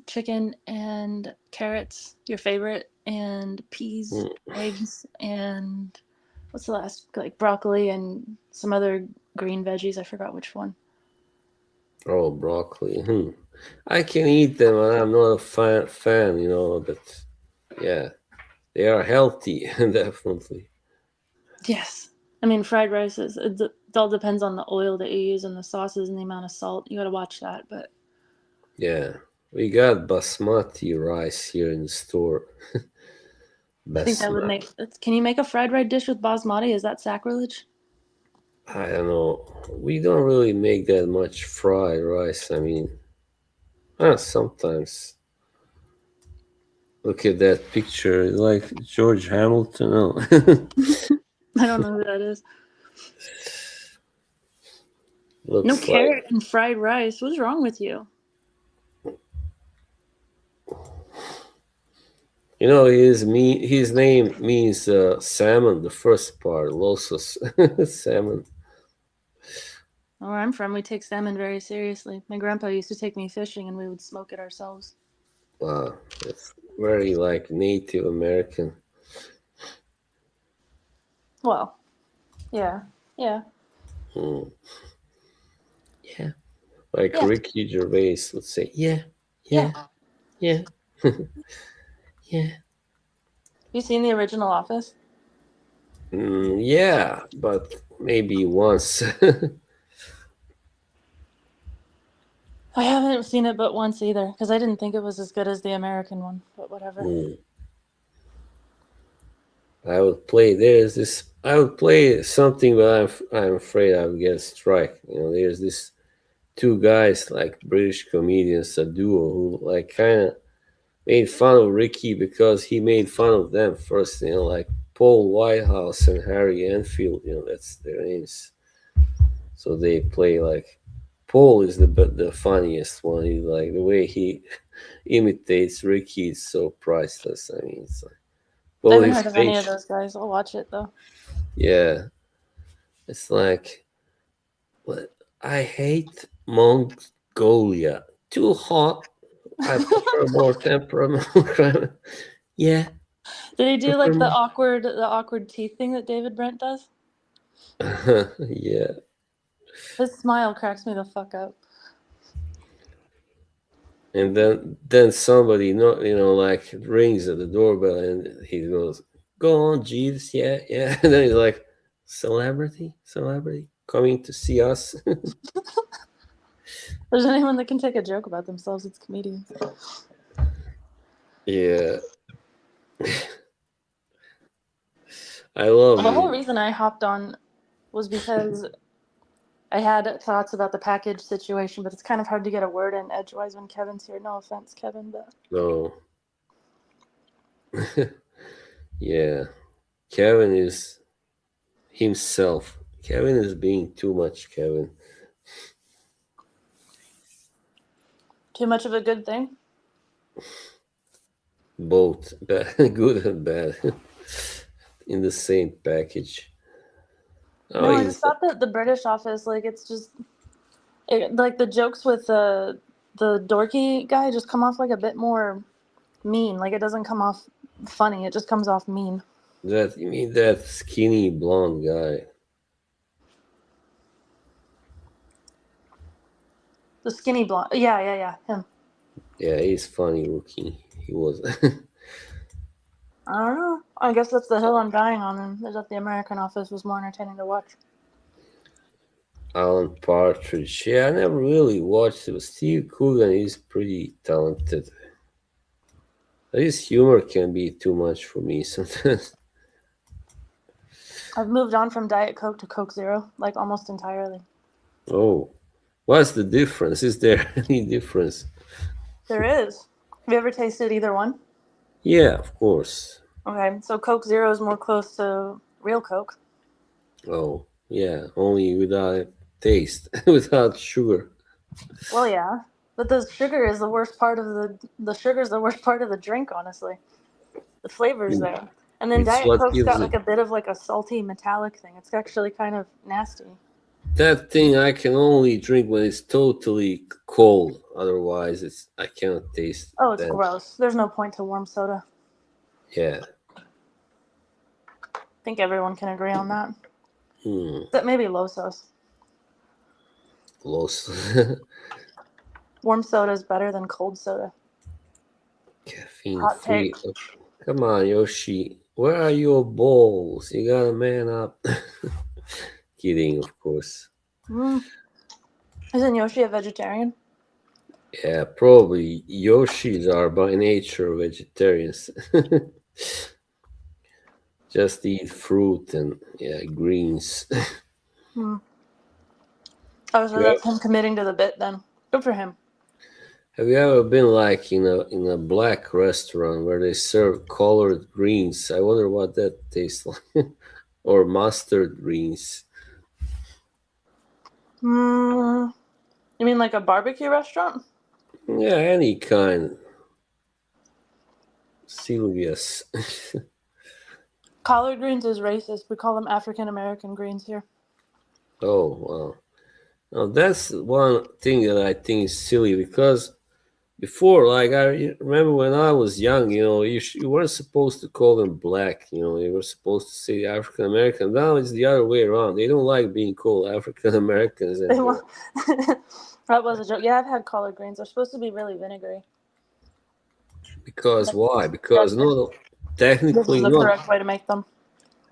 chicken and carrots, your favorite, and peas, Mm. eggs, and what's the last? Like broccoli and some other green veggies. I forgot which one. Oh, broccoli. I can eat them, and I'm not a fan, but yeah, they are healthy, definitely. Yes. I mean, fried rice it all depends on the oil that you use and the sauces and the amount of salt. You got to watch that, but Yeah, we got basmati rice here in the store. I think that would Basmati. make. Can you make a fried rice dish with basmati? Is that sacrilege? I don't know. We don't really make that much fried rice. I mean, sometimes. Look at that picture, like George Hamilton. No. I don't know who that is. No Looks like carrot and fried rice. What's wrong with you? his name means salmon. The first part, losos, salmon. Where I'm from, we take salmon very seriously. My grandpa used to take me fishing, and we would smoke it ourselves. Wow, it's very like Native American. Well, yeah, yeah, Hmm. Yeah, like yeah, Ricky Gervais would say, yeah, yeah. yeah, yeah. You seen the original Office? Yeah, but maybe once. I haven't seen it but once either, because I didn't think it was as good as the American one. But whatever. Hmm. I would play. There's this. I would play something, but I'm afraid I would get a strike. There's this two guys like British comedians, a duo who like kind of made fun of Ricky because he made fun of them first. Like Paul Whitehouse and Harry Enfield. That's their names. So they play like Paul is the funniest one. He like the way he imitates Ricky is so priceless. I mean, it's like I well, haven't his heard of any of stage. those guys. I'll watch it though. Yeah, it's like what I hate Mongolia. Too hot. I prefer more temperament. Yeah, Did he do prefer like the more. awkward teeth thing that David Brent does? Yeah, His smile cracks me the fuck up. and then somebody like rings at the doorbell and he goes, "Go on, Jeeves." Yeah, yeah. And then he's like, celebrity coming to see us." If there's anyone that can take a joke about themselves, it's comedians. Yeah, I love The whole him. reason I hopped on was because I had thoughts about the package situation, but it's kind of hard to get a word in edgewise when Kevin's here. No offense, Kevin, but No. Yeah, Kevin is himself. Kevin is being too much Kevin. too much of a good thing. Both bad, good and bad in the same package. Oh, No, I he's just thought that the British Office, like, it's just like the jokes with the dorky guy just come off like a bit more mean. Like it doesn't come off funny. It just comes off mean. you mean that skinny blonde guy? The skinny blonde. Yeah, him. Yeah, he's funny looking. He was. I don't know. I guess that's the hill I'm dying on, and that the American Office was more entertaining to watch. Alan Partridge. Yeah, I never really watched it, but Steve Coogan is pretty talented. His humor can be too much for me sometimes. I've moved on from Diet Coke to Coke Zero, like almost entirely. Oh, what's the difference? Is there any difference? There is. Have you ever tasted either one? Yeah, of course. Okay, so Coke Zero is more close to real Coke. Oh, yeah, only without taste, without sugar. Well, yeah, but the sugar is the worst part of the sugar is the worst part of the drink. Honestly, the flavor's there, and then It's Diet what Coke's gives got it. like a bit of like a salty metallic thing. It's actually kind of nasty. That thing I can only drink when it's totally cold. Otherwise, I cannot taste Oh, it's that. gross. There's no point to warm soda. Yeah. I think everyone can agree on that. Hmm. Except maybe Losos. Los. Warm soda is better than cold soda. Caffeine Hot free. take. Come on, Yoshi. Where are your balls? You gotta man up. Kidding, of course. Isn't Yoshi a vegetarian? Yeah, probably Yoshis are by nature vegetarians. Just eat fruit and greens. Oh, so Yeah. that's him committing to the bit then. Good for him. Have you ever been like in a black restaurant where they serve colored greens? I wonder what that tastes like. Or mustard greens. You mean like a barbecue restaurant? Yeah, any kind. Sylvia's. Collard greens is racist. We call them African American greens here. Oh, wow. Now, that's one thing that I think is silly because before, like, I remember when I was young, you weren't supposed to call them black, you were supposed to say African American. Now it's the other way around. They don't like being called African Americans They anymore. want- That was a joke. Yeah, I've had collard greens. They're supposed to be really vinegary. Because why? Because no, This technically is the not correct way to make them.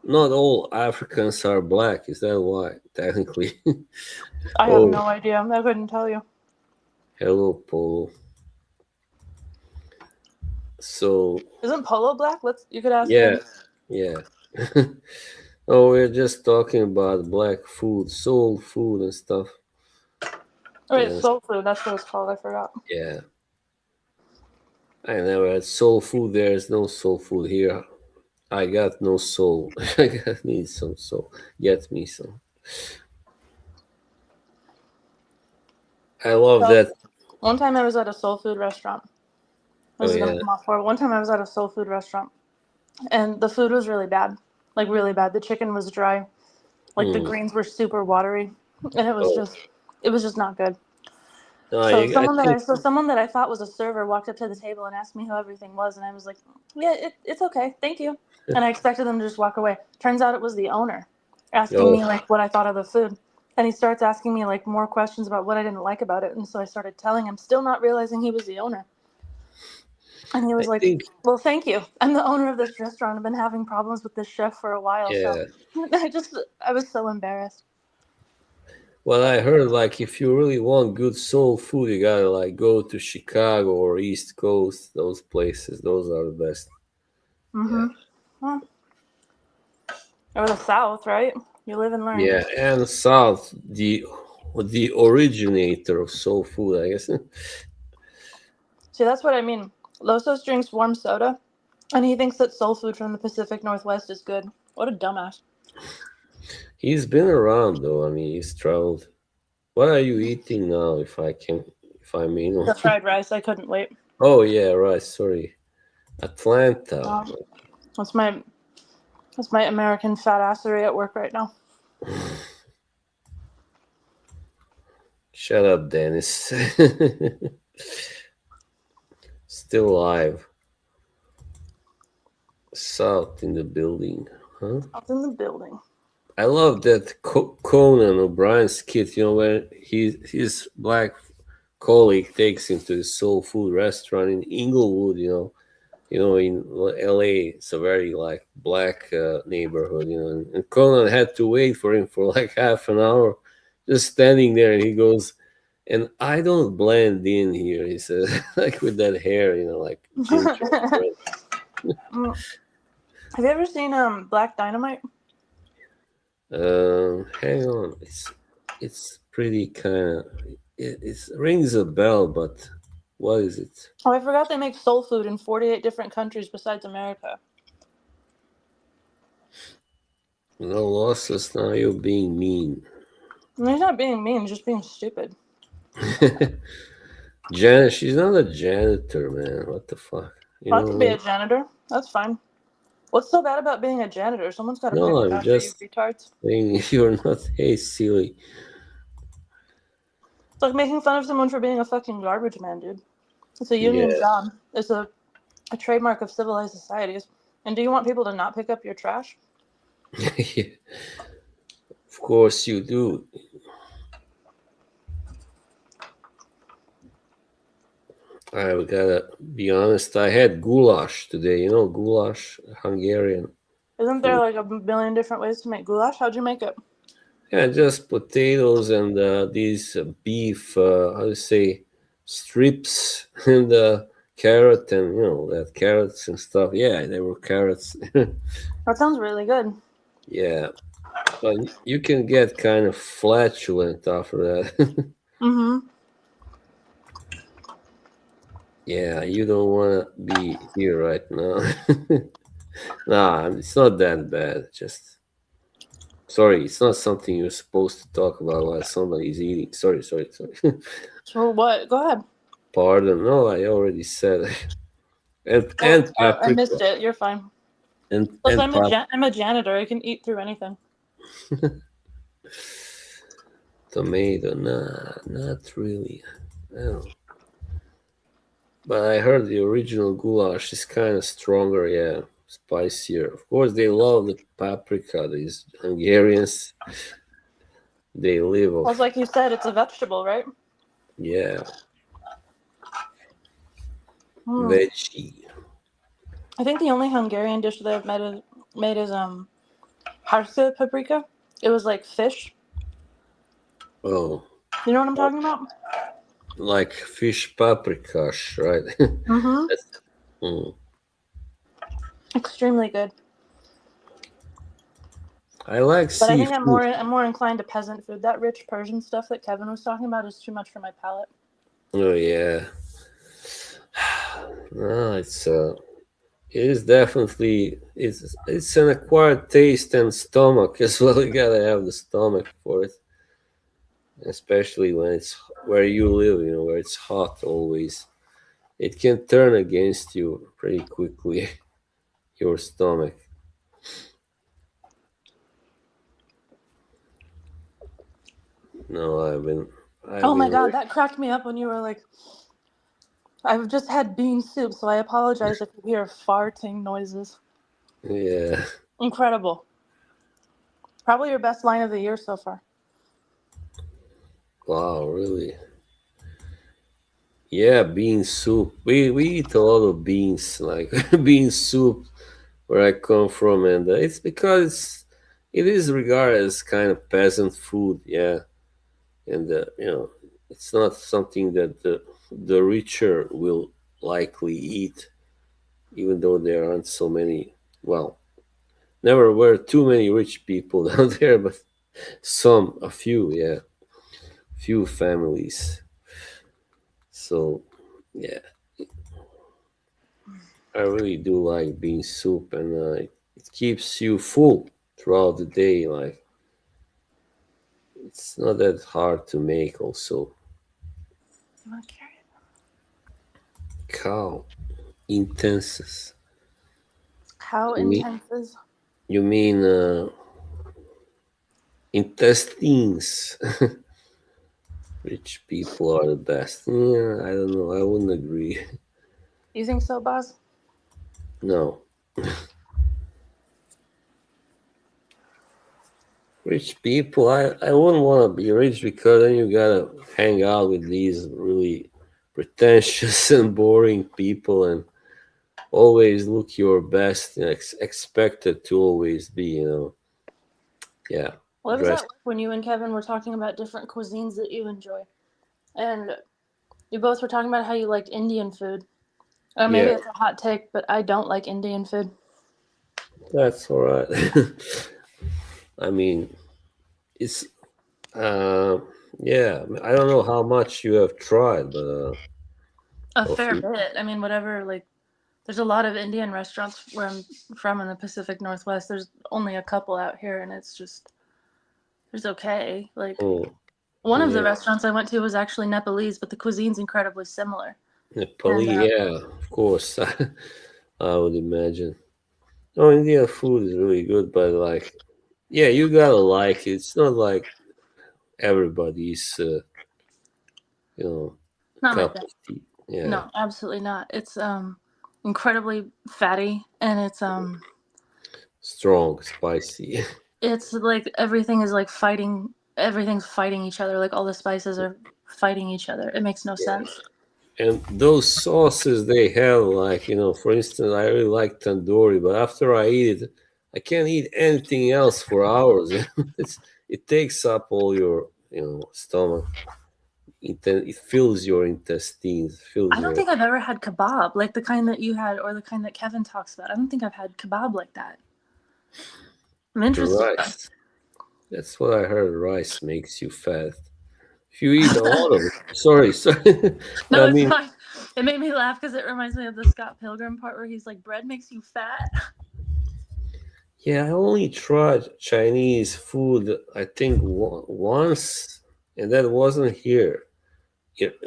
not all Africans are black. Is that why? Technically. I have Oh, no idea. I couldn't tell you. hello, Polo. So Isn't Polo black? You could ask yeah, him. yeah. Oh, we're just talking about black food, soul food and stuff. Oh, wait, Yeah, soul food. That's what it's called. I forgot. yeah. I never had soul food. There's no soul food here. I got no soul. Need some soul. Get me some. I love So, that. one time I was at a soul food restaurant. This Oh is gonna yeah. come off forward. One time I was at a soul food restaurant, and the food was really bad. Like really bad. The chicken was dry. Like the Hmm. greens were super watery, and it was Oh. just not good. No, So I think. someone that I thought was a server walked up to the table and asked me who everything was, and I was like, "Yeah, it's okay, thank you." And I expected them to just walk away. Turns out it was the owner asking me Oh, like what I thought of the food, and he starts asking me like more questions about what I didn't like about it, and so I started telling him, still not realizing he was the owner. And he I was like, think. "Well, thank you. I'm the owner of this restaurant. I've been having problems with this chef for a while, Yeah. so I was so embarrassed." Well, I heard like if you really want good soul food, you gotta like go to Chicago or East Coast. Those places, those are the best. Mm-hmm. Well, or the South, right? You live and learn. Yeah, and South, the originator of soul food, I guess. See, that's what I mean. Losos drinks warm soda, and he thinks that soul food from the Pacific Northwest is good. What a dumbass. He's been around though. I mean, he's traveled. What are you eating now? If I may know. The fried rice, I couldn't wait. Oh yeah, right. Sorry, Atlanta. That's my American fat assery at work right now. Shut up, Dennis. Still alive. South in the building, huh? Out in the building. I love that Conan O'Brien's skit. When his black colleague takes him to the soul food restaurant in Inglewood. In LA, it's a very like black neighborhood, and Conan had to wait for him for like half an hour, just standing there, and he goes, and I don't blend in here, he says, like with that hair, like ginger. Mm. Have you ever seen Black Dynamite? Hang on, it's pretty kind of, it rings a bell, but what is it? Oh, I forgot they make soul food in 48 different countries besides America. No losses, now you're being mean. And he's not being mean, he's just being stupid. Janet, she's not a janitor, man. What the fuck? I could be a janitor. That's fine. What's so bad about being a janitor? Someone's got to No, pick I'm after you just retards. saying you're not. Hey, silly. It's like making fun of someone for being a fucking garbage man, dude. It's a union Yeah. job. It's a trademark of civilized societies. And do you want people to not pick up your trash? Yeah. Of course you do. I gotta be honest. I had goulash today. Goulash, Hungarian. Isn't there like a million different ways to make goulash? How'd you make it? Yeah, just potatoes and these beef, how do you say, strips and carrot and that carrots and stuff. Yeah, they were carrots. That sounds really good. Yeah, but you can get kind of flatulent after that. Mm-hmm. Yeah, you don't want to be here right now. Nah, it's not that bad. Just sorry, it's not something you're supposed to talk about while somebody's eating. Sorry. So what? Go ahead. Pardon. No, I already said. and paprika. I missed it. You're fine. Plus, I'm a janitor. I can eat through anything. Tomato, nah, not really. No. But I heard the original goulash is kind of stronger, yeah, spicier. Of course, they love the paprika. These Hungarians, they live off. Well, like you said, it's a vegetable, right? Yeah. Veggie. I think the only Hungarian dish that I've made is harsa paprika. It was like fish. Oh. You know what I'm talking about? Like fish paprika, right? Mm-hmm. Extremely good. I like but seafood. I think I'm more inclined to peasant food. That rich Persian stuff that Kevin was talking about is too much for my palate. Oh yeah. No, it is definitely it's an acquired taste and stomach as well. You gotta have the stomach for it, especially when it's where you live. Where it's hot always. It can turn against you pretty quickly. Your stomach. No, oh my god, that cracked me up when you were like, I've just had bean soup, so I apologize if you hear farting noises. Yeah. Incredible. Probably your best line of the year so far. Wow, really? Yeah, bean soup. We eat a lot of beans, like bean soup, where I come from, and it's because it is regarded as kind of peasant food, yeah, and it's not something that the richer will likely eat, even though there aren't so many. Well, never were too many rich people down there, but a few, yeah, few families. So, yeah, I really do like bean soup, and it keeps you full throughout the day. Like, it's not that hard to make. Also, cow intenses. Cow intenses. You mean intestines? Rich people are the best. Yeah, I don't know. I wouldn't agree. You think so, Baz? No. Rich people, I wouldn't want to be rich because then you gotta hang out with these really pretentious and boring people, and always look your best, expected to always be, yeah, What was that dressed. like when you and Kevin were talking about different cuisines that you enjoy? And you both were talking about how you liked Indian food. Or maybe Yeah, it's a hot take, but I don't like Indian food. that's all right. I mean, it's uh, yeah. I don't know how much you have tried, but A of fair bit. I mean, whatever, like, there's a lot of Indian restaurants where I'm from in the Pacific Northwest. There's only a couple out here, and it's okay. Like, oh, one of the yeah, restaurants I went to was actually Nepalese, but the cuisine's incredibly similar. And Nepali, yeah, of course. I would imagine. Oh, Indian food is really good, but like, yeah, you gotta like it. It's not like everybody's, you know, not my cup thing. of tea. Yeah, No, absolutely not. It's incredibly fatty, and strong, spicy. it's like everything is like fighting. Everything's fighting each other. Like all the spices are fighting each other. It makes no Yeah. sense. And those sauces they have, like, for instance, I really like tandoori, but after I eat it, I can't eat anything else for hours. It takes up all your, stomach. It fills your intestines, fills I don't your. think I've ever had kebab like the kind that you had or the kind that Kevin talks about. I don't think I've had kebab like that. I'm The interested though. rice. That's what I heard. Rice makes you fat. If you eat a lot of it. Sorry, sorry. But No, I it's mean, fine. It made me laugh because it reminds me of the Scott Pilgrim part where he's like, "Bread makes you fat." yeah, I only tried Chinese food, I think, once, and that wasn't here.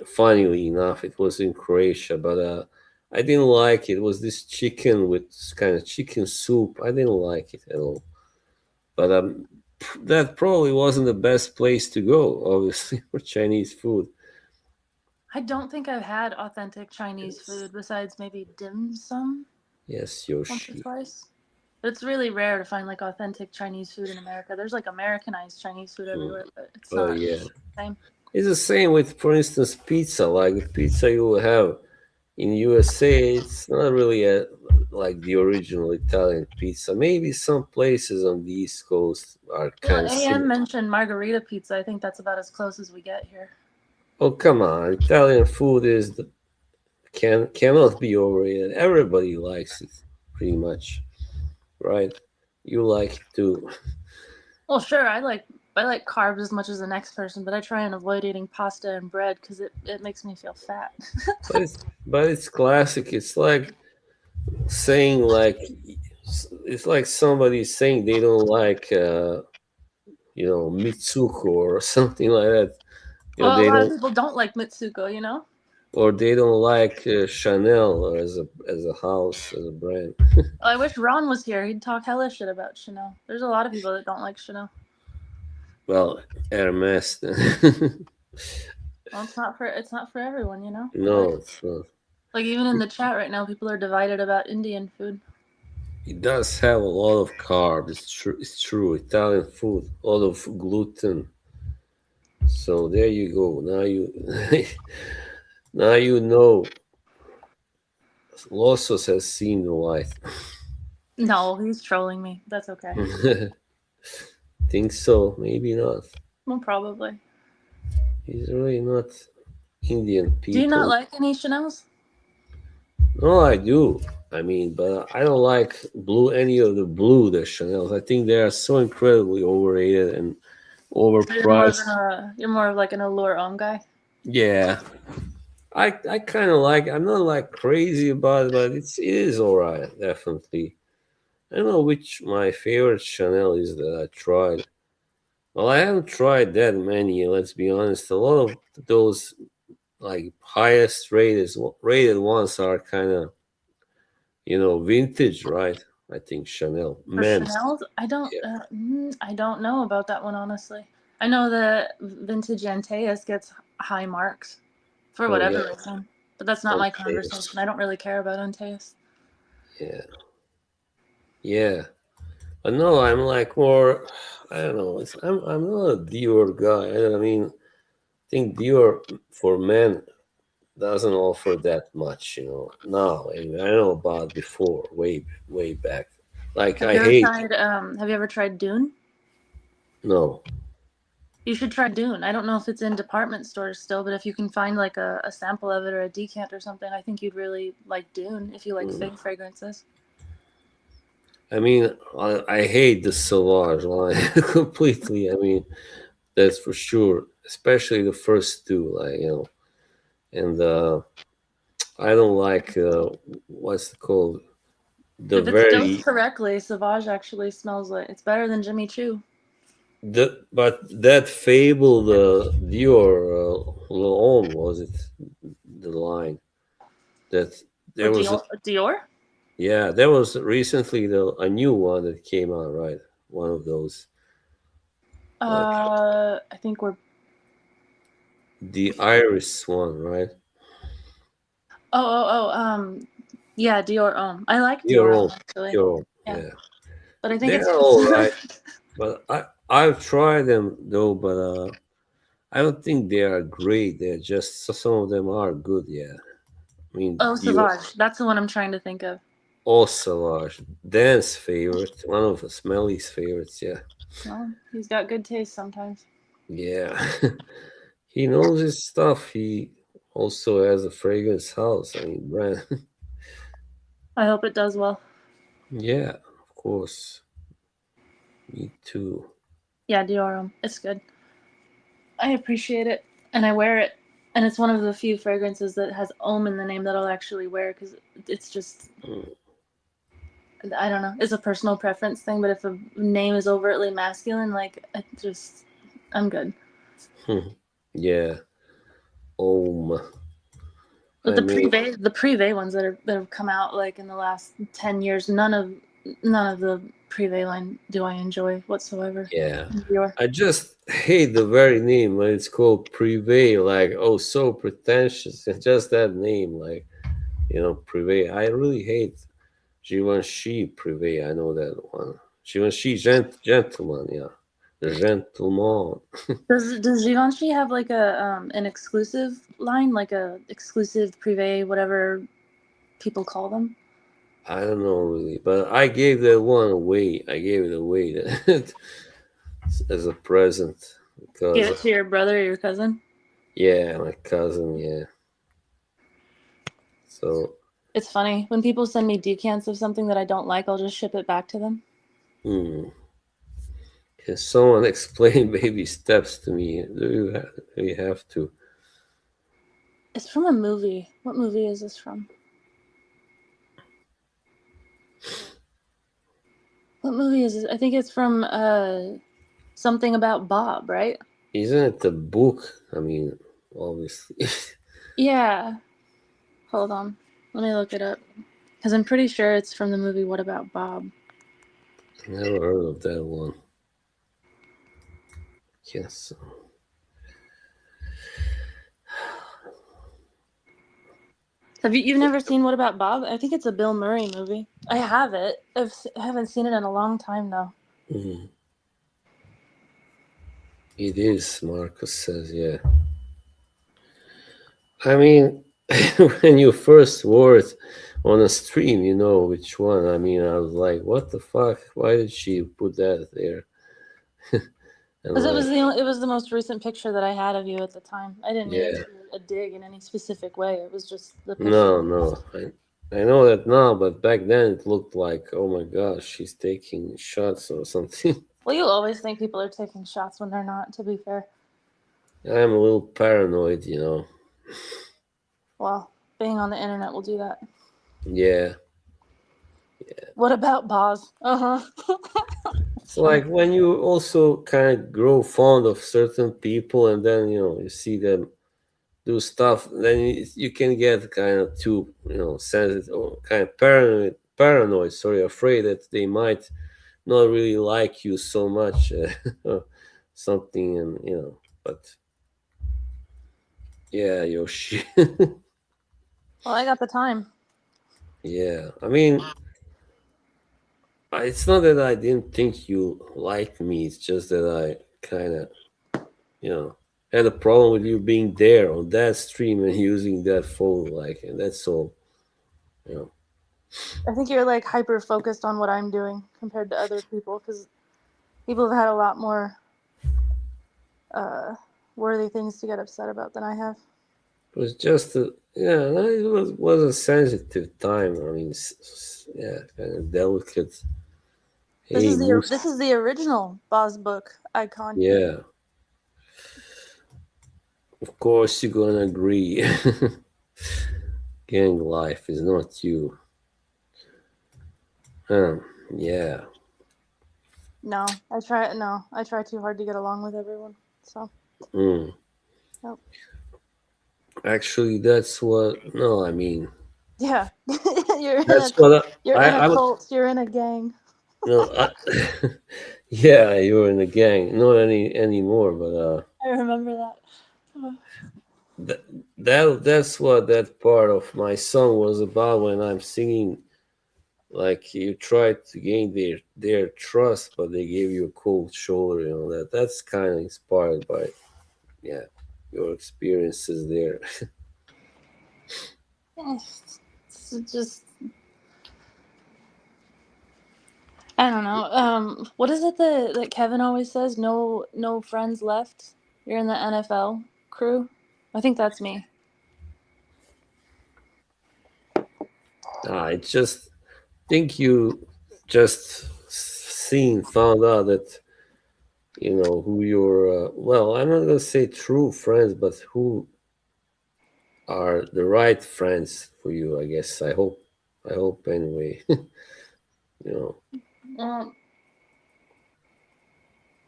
Funnily enough, it was in Croatia, but I didn't like it. It was this chicken with kind of chicken soup. I didn't like it at all. But that probably wasn't the best place to go, obviously, for Chinese food. I don't think I've had authentic Chinese Yes, food besides maybe dim sum yes, once or Yoshi. twice. But it's really rare to find like authentic Chinese food in America. There's like Americanized Chinese food Mm. everywhere, but it's But not yeah, the same. it's the same with, for instance, pizza. Like the pizza you will have in USA, it's not really like the original Italian pizza. Maybe some places on the East Coast are Well, kind of AM similar. mentioned margarita pizza. I think that's about as close as we get here. Oh come on, Italian food is cannot be overrated. Everybody likes it, pretty much, right? You like it too, Well, sure, I like carbs as much as the next person, but I try and avoid eating pasta and bread because it makes me feel fat. but it's classic. It's like saying like it's like somebody saying they don't like Mitsuko or something like that. Well, a They lot of don't, people don't like Mitsuko. or they don't like Chanel as a house, as a brand. Well, I wish Ron was here. He'd talk hella shit about Chanel. There's a lot of people that don't like Chanel. Well, Hermes. Well, it's not for everyone. No, it's not. Like even in the chat right now, people are divided about Indian food. It does have a lot of carbs. It's true. It's true. Italian food, a lot of gluten. So there you go. Now you, now you know. Lossos has seen the light. No, he's trolling me. That's okay. Think so? Maybe not. Well, probably. He's really not Indian Do you not people. like any Chanels? No, I do. I mean, but I don't like any of the Chanels. I think they are so incredibly overrated and So overpriced. you're more of like an Allure Homme guy. Yeah, I kind of like. I'm not like crazy about it, but it is alright. Definitely. I don't know which my favorite Chanel is that I tried. Well, I haven't tried that many. Let's be honest. A lot of those like highest rated ones are kind of vintage, right? I think Chanel For men's. Chanel's, Yeah. I don't know about that one honestly. I know that vintage Antaeus gets high marks for Oh yeah. whatever reason, but that's not On my taste. conversation. I don't really care about Antaeus. Yeah. Yeah. But no, I'm like more. I don't know. I'm not a Dior guy. I mean, I think Dior for men doesn't offer that much, now. And I know about before, way back. Like Have I you ever hate tried? Have you ever tried Dune? no. You should try Dune. I don't know if it's in department stores still, but if you can find like a sample of it or a decant or something, I think you'd really like Dune if you like Mm. fig fragrances. I mean, I hate the Sauvage line completely. I mean, that's for sure. Especially the first two, like and I don't like what's it called, the If it's dosed very correctly, Sauvage actually smells like it's better than Jimmy Choo. but that Fable, the Dior L'Homme, was it the line that Or there was Dior? yeah, there was recently a new one that came out, right? One of those, like I think we're. the Iris one, right? Yeah, Dior Homme. I like Your Dior own, Homme actually. your own, Yeah, yeah. but I think it's. They're all right, but I've tried them though, but I don't think they are great. They're just some of them are good, yeah. I mean, Oh, Dior, Sauvage. That's the one I'm trying to think of. also Dan's favorite, one of Smelly's favorites, yeah, Well, he's got good taste sometimes. yeah. He knows his stuff. He also has a fragrance house. I mean, brand. I hope it does well. Yeah, of course. Me too. Yeah, Dior Homme. It's good. I appreciate it, and I wear it. And it's one of the few fragrances that has Homme in the name that I'll actually wear because it's just Mm. I don't know. It's a personal preference thing, but if a name is overtly masculine, like I'm good. Yeah. Oh, But I mean, the privé ones that have come out like in the last 10 years, none of the privé line do I enjoy whatsoever. yeah. Dior. I just hate the very name when it's called Privé. Like, oh, so pretentious. Just that name, like, Privé. I really hate Givenchy Privé. I know that one. Givenchy Gentleman, yeah. The Gentleman. Does Givenchy have like a an exclusive line, like a exclusive privé, whatever people call them? I don't know really, but I gave that one away. I gave it away as a present Give because, it to your brother or your cousin. yeah, my cousin, yeah. So, It's funny when people send me decants of something that I don't like, I'll just ship it back to them. can someone explain baby steps to me? Do you have to? It's from a movie. What movie is this from? What movie is this? I think it's from something about Bob, right? Isn't it a book? I mean, obviously. Yeah. Hold on. Let me look it up. Because I'm pretty sure it's from the movie What About Bob? Never heard of that one. Yes. You've never seen What About Bob? I think it's a Bill Murray movie. I have it. I haven't seen it in a long time though. Mhm. It is, Marcus says, yeah. I mean, when you first wore it on a stream, you know which one. I mean, I was like, what the fuck? Why did she put that there? And Because like, it was the most recent picture that I had of you at the time. I didn't mean it yeah, to be a dig in any specific way. It was just the picture. no. I know that now, but back then it looked like, oh my gosh, she's taking shots or something. Well, you always think people are taking shots when they're not, to be fair. I'm a little paranoid. Well, being on the internet will do that. Yeah. What about Boz? It's like when you also kind of grow fond of certain people and then, you see them do stuff, then you can get kind of too, sensitive or kind of paranoid, sorry, afraid that they might not really like you so much, or something, and, but yeah, Yoshi. Well, I got the time. Yeah, I mean, it's not that I didn't think you liked me, it's just that I kind of, you know, had a problem with you being there on that stream and using that phone, like, and that's all. You know. I think you're like hyper focused on what I'm doing compared to other people because people have had a lot more worthy things to get upset about than I have. It was just a yeah, no, it was a sensitive time. I mean, yeah, kind of delicate. This Hey, is the Moose. this is the original Boz book icon. Yeah, of course you're gonna agree. Gang life is not you. Yeah. No, I try too hard to get along with everyone. So. Mm. Yep. Actually, that's what. No, I mean, Yeah, you're in that's a what you're in a I would. cult. You're in a gang. No, yeah, you're in the gang. Not anymore, but I remember that. that's what that part of my song was about when I'm singing. Like you tried to gain their trust, but they gave you a cold shoulder. You know that's kind of inspired by yeah your experiences there. It's just I don't know. What is it that Kevin always says? No friends left. You're in the NFL crew. I think that's me. I just think you just found out that who your well, I'm not gonna say true friends, but who are the right friends for you. I guess I hope anyway. you know Well,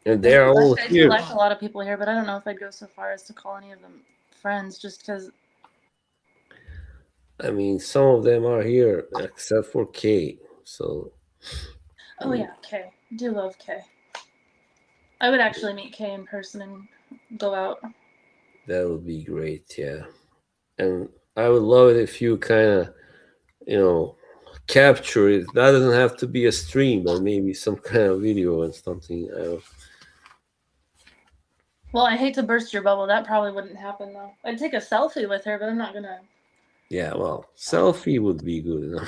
and they're all I do here. like a lot of people here, but I don't know if I'd go so far as to call any of them friends, just because. I mean, some of them are here except for Kay. So Oh yeah, Kay. I do love Kay. I would actually meet Kay in person and go out. that would be great. Yeah, and I would love it if you kind of capture it. That doesn't have to be a stream, but maybe some kind of video and something. Well, I hate to burst your bubble. That probably wouldn't happen though. I'd take a selfie with her, but I'm not gonna. Yeah, well, selfie would be good.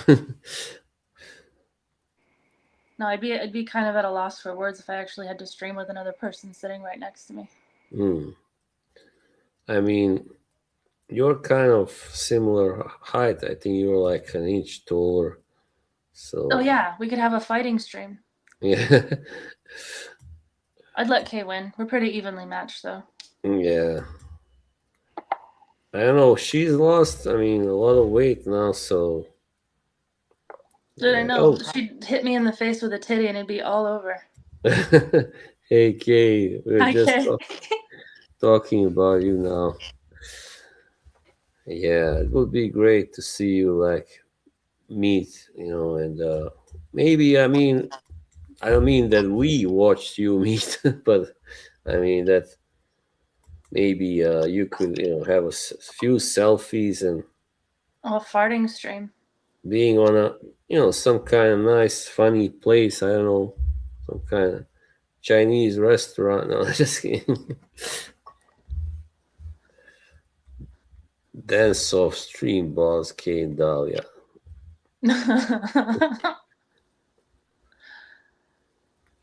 No, I'd be kind of at a loss for words if I actually had to stream with another person sitting right next to me. I mean, you're kind of similar height. I think you're like an inch taller. So. Oh yeah, we could have a fighting stream. Yeah. I'd let Kay win. We're pretty evenly matched though. Yeah. I don't know. She's lost, I mean, a lot of weight now, so. Dude, I know. She'd hit me in the face with a titty and it'd be all over. Hey, Kay, we're Hi, just Kay. talking about you now. Yeah, it would be great to see you like meet, and maybe, I mean, I don't mean that we watched you meet, but I mean that maybe you could, have a few selfies and Oh, a farting stream. being on a, some kind of nice, funny place. I don't know, some kind of Chinese restaurant. No, just kidding. Dance off stream, Boss K and Dahlia.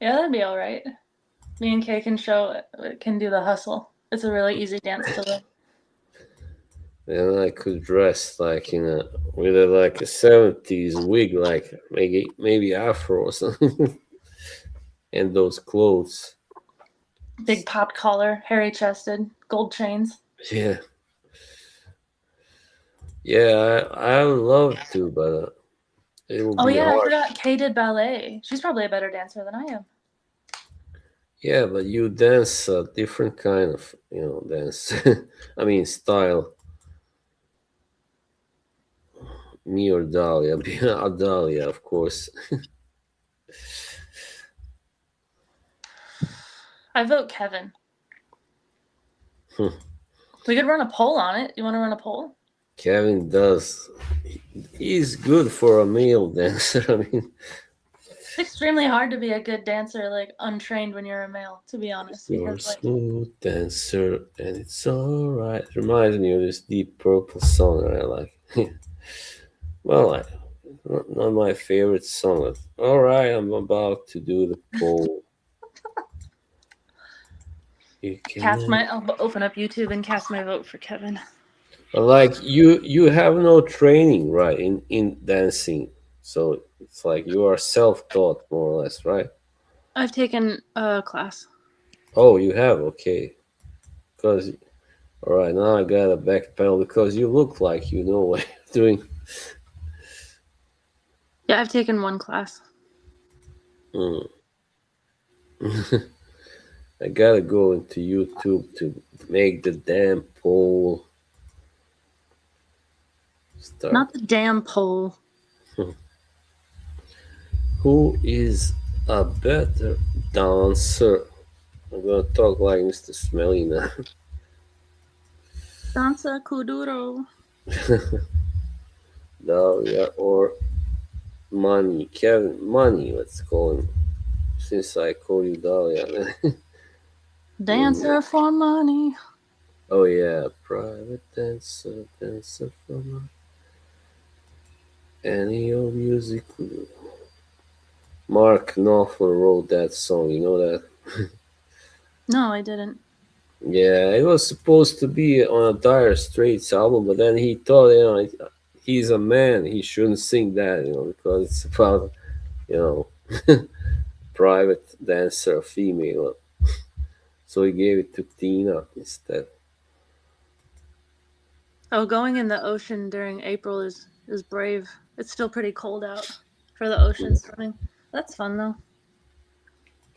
Yeah, that'd be all right. Me and Kay can do the hustle. It's a really easy dance to learn. And I could dress like with a 70s wig, like maybe afro or something, and those clothes. Big popped collar, hairy chested, gold chains. Yeah. Yeah, I would love to, but it will be hard. I forgot Kay did ballet. She's probably a better dancer than I am. Yeah, but you dance a different kind of, dance. I mean, style. Me or Dahlia? Dahlia, of course. I vote Kevin. We could run a poll on it. You want to run a poll? Kevin does. He's good for a male dancer. I mean, It's extremely hard to be a good dancer, like untrained when you're a male, to be honest. You're a Because like, smooth dancer, and it's alright. Reminds me of this Deep Purple song that I like. Well, not my favorite song. Alright, I'm about to do the pole. You can. I'll open up YouTube and cast my vote for Kevin. Like you have no training, right, in dancing. So it's like you are self-taught more or less, right? I've taken a class. Oh, you have, okay. Because all right, now I got a backpedal because you look like you know what you're doing. Yeah, I've taken one class. Mm. I gotta go into YouTube to make the damn poll start. Not the damn pole. Who is a better dancer? I'm gonna talk like Mr. Smelly now. Danza Kuduro. Dahlia or Money? Kevin, Money, let's call him. Since I call you Dahlia. Dancer for money. Oh yeah, private dancer, dancer for money. Any old music. Mark Knopfler wrote that song, you know that? No, I didn't. Yeah, it was supposed to be on a Dire Straits album, but then he thought, he's a man, he shouldn't sing that, because it's about, you know, private dancer, female. So he gave it to Tina instead. Oh, going in the ocean during April is brave. It's still pretty cold out for the ocean swimming. That's fun though.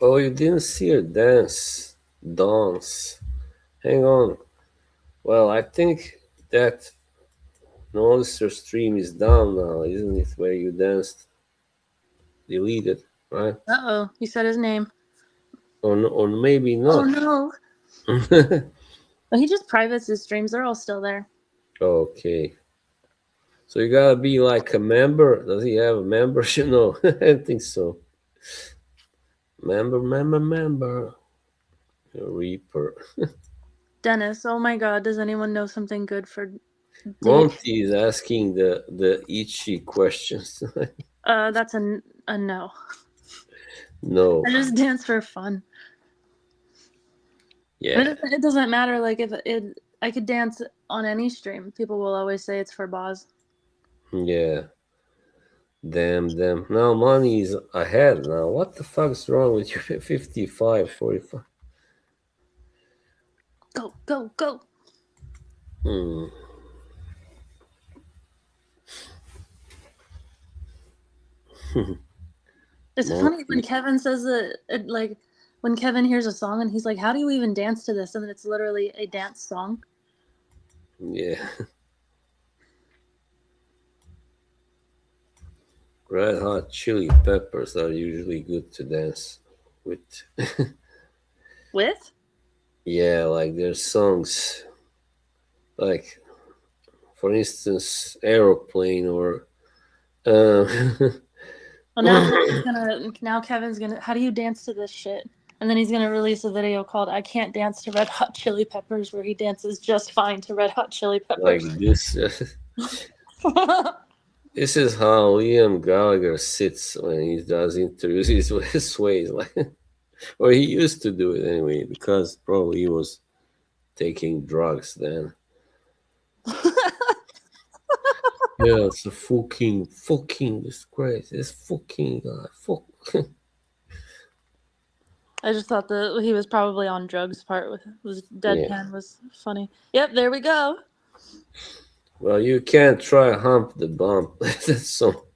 Oh, you didn't see her dance. Dance. Hang on. Well, I think that notice your stream is down now, isn't it? Where you danced. Deleted, right? Uh-oh, you said his name. Or maybe Oh not. no. Well, he just privates his streams. They're all still there. Okay. So you gotta be like a member. Does he have a membership? No, I don't think so. Member. Reaper. Dennis, oh my god, does anyone know something good for date? Monty is asking the itchy questions. That's a no. No. I just dance for fun. Yeah. It doesn't matter. Like if I could dance on any stream. People will always say it's for Boz. Yeah. Damn. Now money is ahead now. What the fuck's wrong with you? 55, 45. Go. Hmm. It's funny when Kevin says like when Kevin hears a song and he's like, "How do you even dance to this?" And it's literally a dance song. Yeah. Red Hot Chili Peppers are usually good to dance with. With? Yeah, like their songs, like for instance, Aeroplane or. Well, now Kevin's gonna. How do you dance to this shit? And then he's gonna release a video called "I Can't Dance to Red Hot Chili Peppers," where he dances just fine to Red Hot Chili like Peppers. this. This is how Liam Gallagher sits when he does interviews. He sways like, or he used to do it anyway, because probably he was taking drugs then. Yeah, it's a fucking disgrace. It's fucking guy. Fuck. I just thought that he was probably on drugs. Part was deadpan was funny. Yep, there we go. Well, you can't try hump the bump. That's so.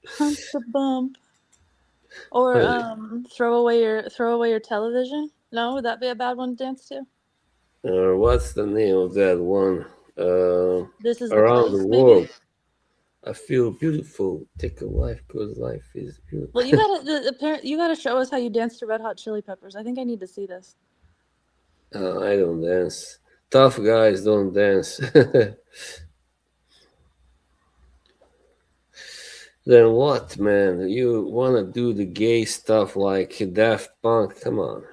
Hump the bump. Or throw away your television. No, would that be a bad one to dance to? Or what's the name of that one? This is Around the the place, world. baby. I feel beautiful. Take a life because life is beautiful. Well, you gotta show us how you dance to Red Hot Chili Peppers. I think I need to see this. I don't dance. Tough guys don't dance. Then what, man? You want to do the gay stuff like Daft Punk? Come on.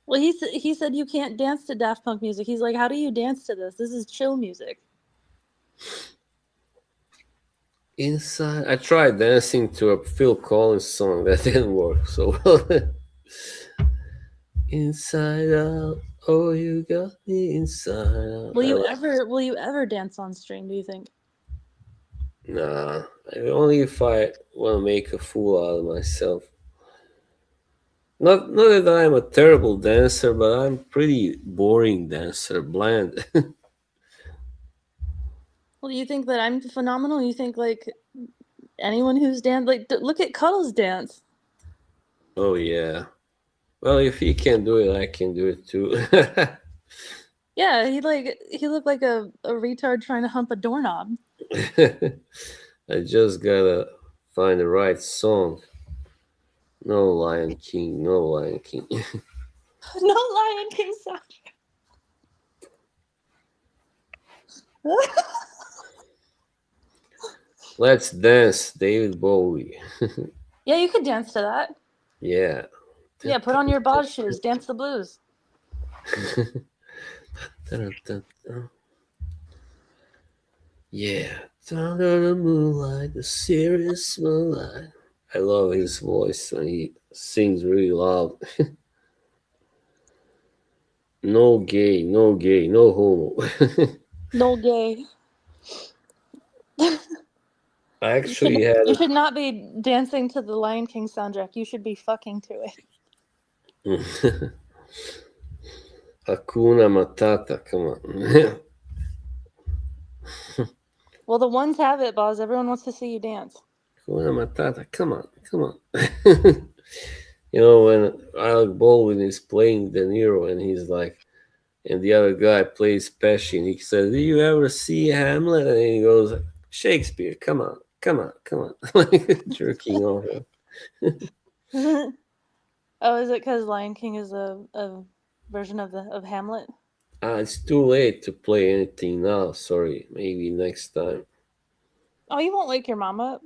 Well, he said you can't dance to Daft Punk music. He's like, how do you dance to this? This is chill music. Inside, I tried dancing to a Phil Collins song that didn't work so well. Inside out, oh, you got me inside out. Will you ever dance on stream, do you think? Nah, only if I want to make a fool out of myself. Not that I'm a terrible dancer, but I'm pretty boring dancer, bland. Well, you think that I'm phenomenal? You think like anyone who's look at Cuddles dance. Oh yeah. Well, if he can do it, I can do it too. Yeah, he looked like a retard trying to hump a doorknob. I just gotta find the right song. No Lion King, no Lion King. No Lion King soundtrack. Let's dance, David Bowie. Yeah, you could dance to that. Yeah. Yeah, put on your Boz shoes, dance the blues. Yeah. Under the moonlight, the serious moonlight. I love his voice when he sings really loud. No gay, no gay, no homo. No gay. I actually had You should not be dancing to the Lion King soundtrack. You should be fucking to it. Hakuna Matata, come on. Well, the ones have it, Boz. Everyone wants to see you dance. Hakuna Matata, come on, come on. You know, when Alec Baldwin is playing De Niro and he's like, and the other guy plays Pesci and he says, do you ever see Hamlet? And he goes, Shakespeare, come on, come on, come on. Like jerking off him. Oh, is it because Lion King is a version of Hamlet? It's too late to play anything now. Sorry, maybe next time. Oh, you won't wake your mom up?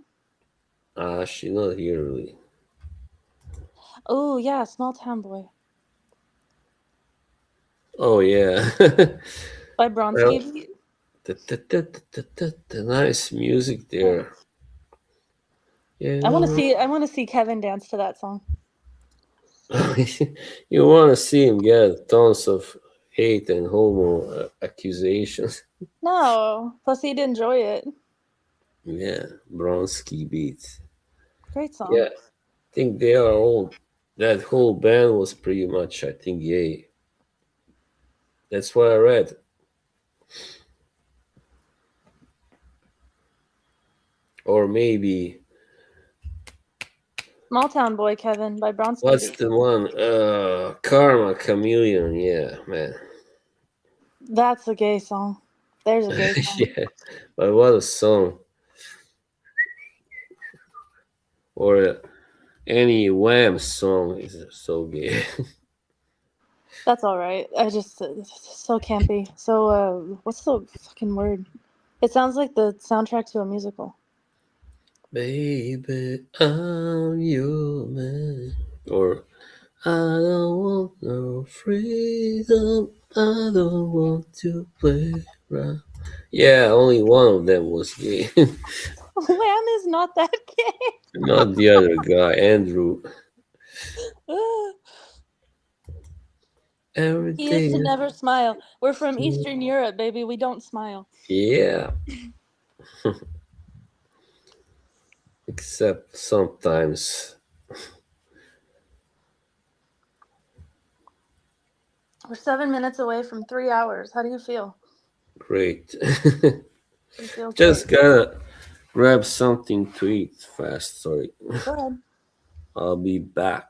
She's not here really. Oh, yeah, Small Town Boy. Oh, yeah. By Bronski. The nice music there. Yeah, I want to see Kevin dance to that song. You want to see him get tons of hate and homo accusations. No, plus he'd enjoy it. Yeah, Bronski beats. Great song. Yeah, I think they are all. That whole band was pretty much, I think, gay. That's what I read. Or maybe Small Town Boy, Kevin, by Bronski. what's the one? Karma Chameleon. Yeah, man. That's a gay song. There's a gay song. Yeah, but what a song. Or any Wham song is so gay. That's all right. I just so campy. So what's the fucking word? It sounds like the soundtrack to a musical. Baby, I'm your man. Or I don't want no freedom. I don't want to play around. Yeah, only one of them was gay. Wham is not that gay. Not the other guy, Andrew. Every He day. is to never smile. We're from Eastern Europe, baby. We don't smile. Yeah. Except sometimes. We're 7 minutes away from 3 hours. How do you feel? Great. You feel Just great. gotta grab something to eat fast. Sorry. Go ahead. I'll be back.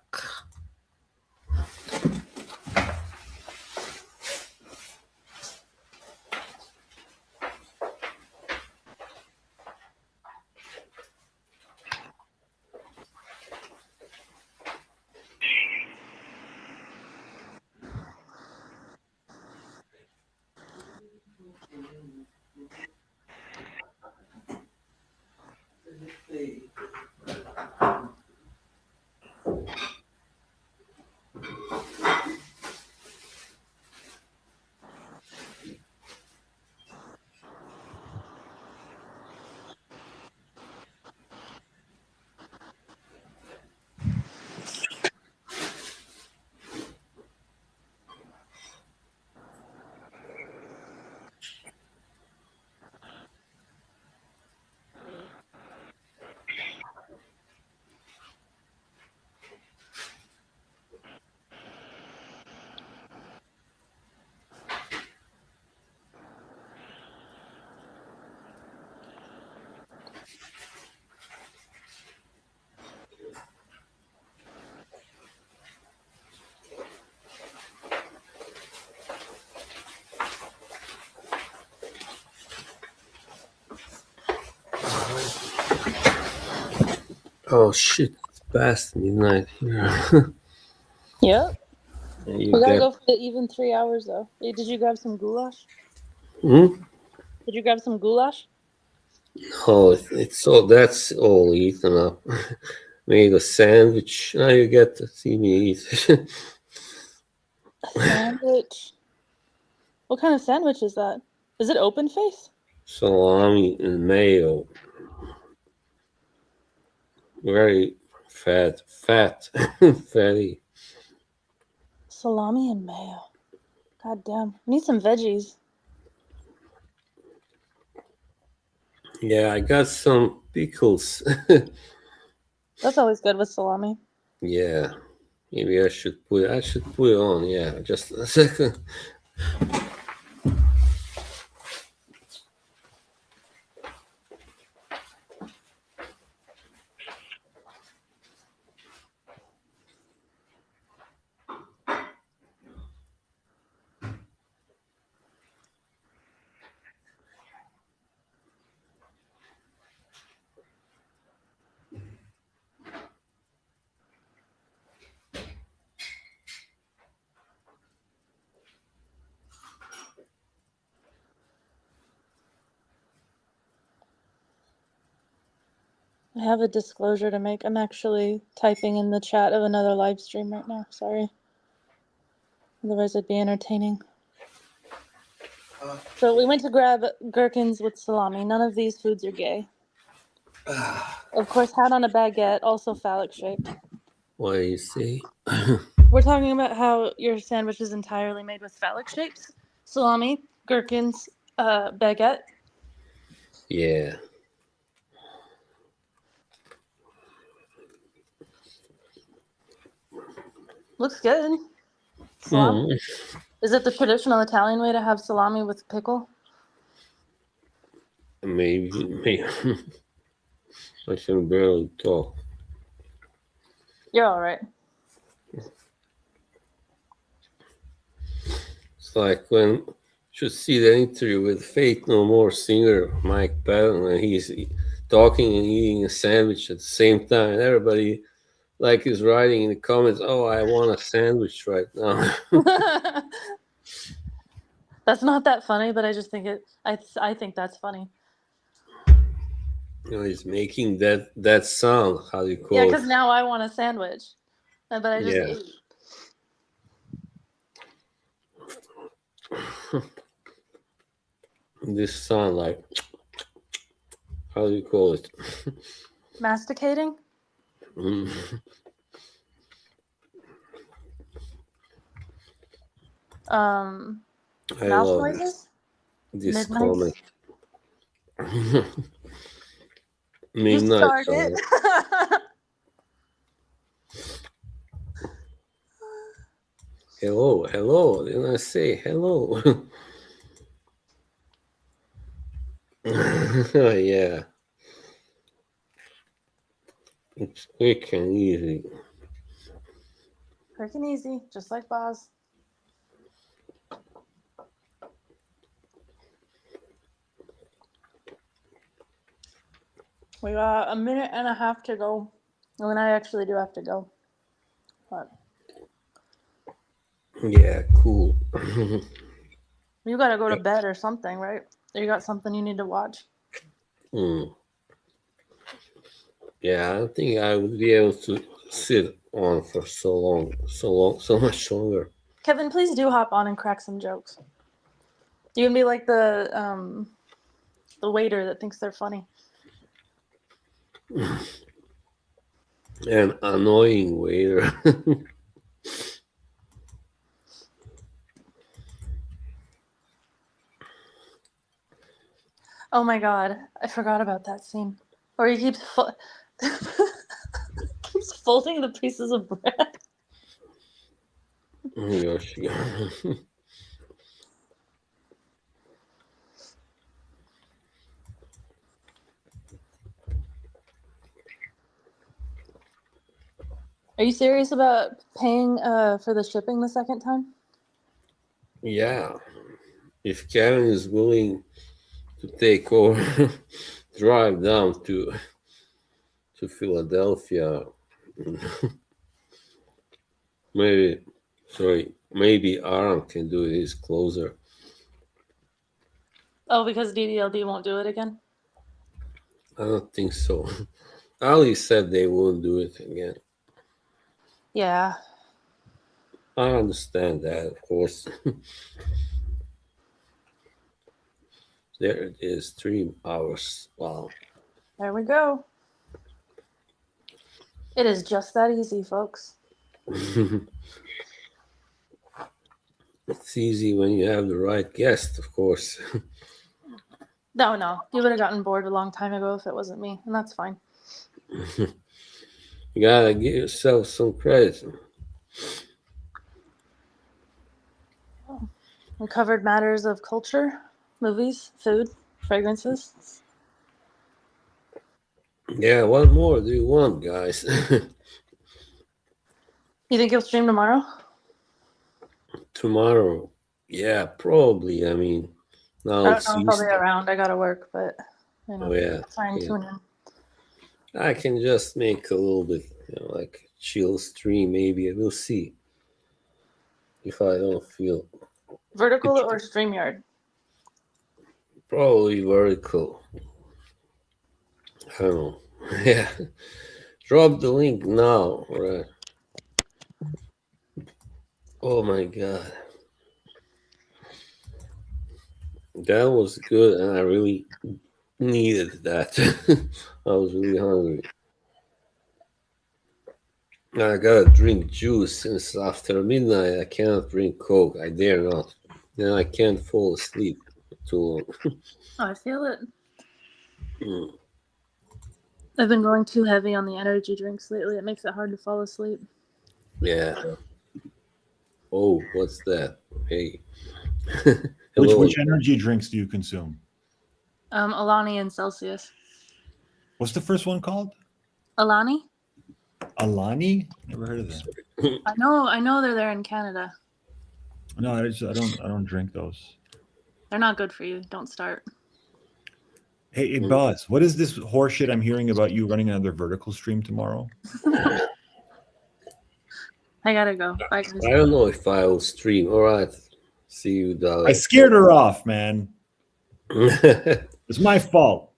Oh shit! It's past midnight here. Yep. And you We gotta get go for the even 3 hours though. Hey, did you grab some goulash? hmm? Did you grab some goulash? Oh, it's all that's all eaten up. Made a sandwich. Now you get to see me eat. A sandwich. What kind of sandwich is that? Is it open face? Salami and mayo. Very fat, fatty. Salami and mayo. God damn. I need some veggies. Yeah, I got some pickles. That's always good with salami. Yeah, maybe I should put it on. Yeah, just a second. I have a disclosure to make. I'm actually typing in the chat of another live stream right now. Sorry. Otherwise, it'd be entertaining. So we went to grab gherkins with salami. None of these foods are gay. Of course, had on a baguette, also phallic shaped. What do you say? We're talking about how your sandwich is entirely made with phallic shapes. Salami, gherkins, baguette. Yeah. Looks good. Salami. Is it the traditional Italian way to have salami with pickle? Maybe. I can barely talk. You're all right. It's like when you should see the interview with Faith No More singer Mike Patton, and he's talking and eating a sandwich at the same time. Everybody like is writing in the comments, "Oh, I want a sandwich right now." That's not that funny, but I just think it. I think that's funny. You know, he's making that sound. How do you call Yeah, it? because now I want a sandwich, but I just Yeah. ate. This sound like, how do you call it? Masticating. I Mouth love noises. this Midnights. comment. You Midnight. started. Hello. Didn't I say hello? Yeah. It's quick and easy. Quick and easy, just like Boz. We got a minute and a half to go. And then I actually do have to go. But Yeah, cool. you gotta go to bed or something, right? Or you got something you need to watch. Yeah, I don't think I would be able to sit on for so long, so much longer. Kevin, please do hop on and crack some jokes. You can be like the waiter that thinks they're funny. An annoying waiter. Oh my god, I forgot about that scene. Or he keeps keeps folding the pieces of bread. Yoshi. Are you serious about paying for the shipping the second time? Yeah. If Kevin is willing to take over, drive down to Philadelphia, maybe Aaron can do it. He's closer. Oh, because DDLD won't do it again? I don't think so. Ali said they won't do it again. Yeah. I understand that, of course. There it is, 3 hours. Wow. There we go. It is just that easy, folks. It's easy when you have the right guest, of course. No, you would have gotten bored a long time ago if it wasn't me, and that's fine. You gotta give yourself some credit. We covered matters of culture, movies, food, fragrances. Yeah, what more do you want, guys? You think you'll stream tomorrow? Tomorrow, yeah, probably. I mean, now I don't it's know if I'll be Easter. around. I gotta work, but you know, Oh yeah, try and yeah. tune in. I can just make a little bit, like chill stream. Maybe we'll see if I don't feel. Vertical or StreamYard? Probably vertical. I don't know. Yeah, drop the link now. All right. Oh my god, that was good, and I really needed that. I was really hungry. I gotta drink juice since after midnight I cannot drink Coke. I dare not. Then I can't fall asleep too long. Oh, I feel it. Mm, I've been going too heavy on the energy drinks lately. It makes it hard to fall asleep. yeah. Oh, what's that? Hey. Hello. Which energy drinks do you consume? Alani and Celsius. What's the first one called? Alani? Alani? Never heard of that. I know they're there in Canada. No, I don't drink those. They're not good for you. Don't start. Hey, Buzz, what is this horseshit I'm hearing about you running another vertical stream tomorrow? I gotta go. Bye, guys. I don't know if I will stream. All right. See you, Dalek. I scared her off, man. It's my fault.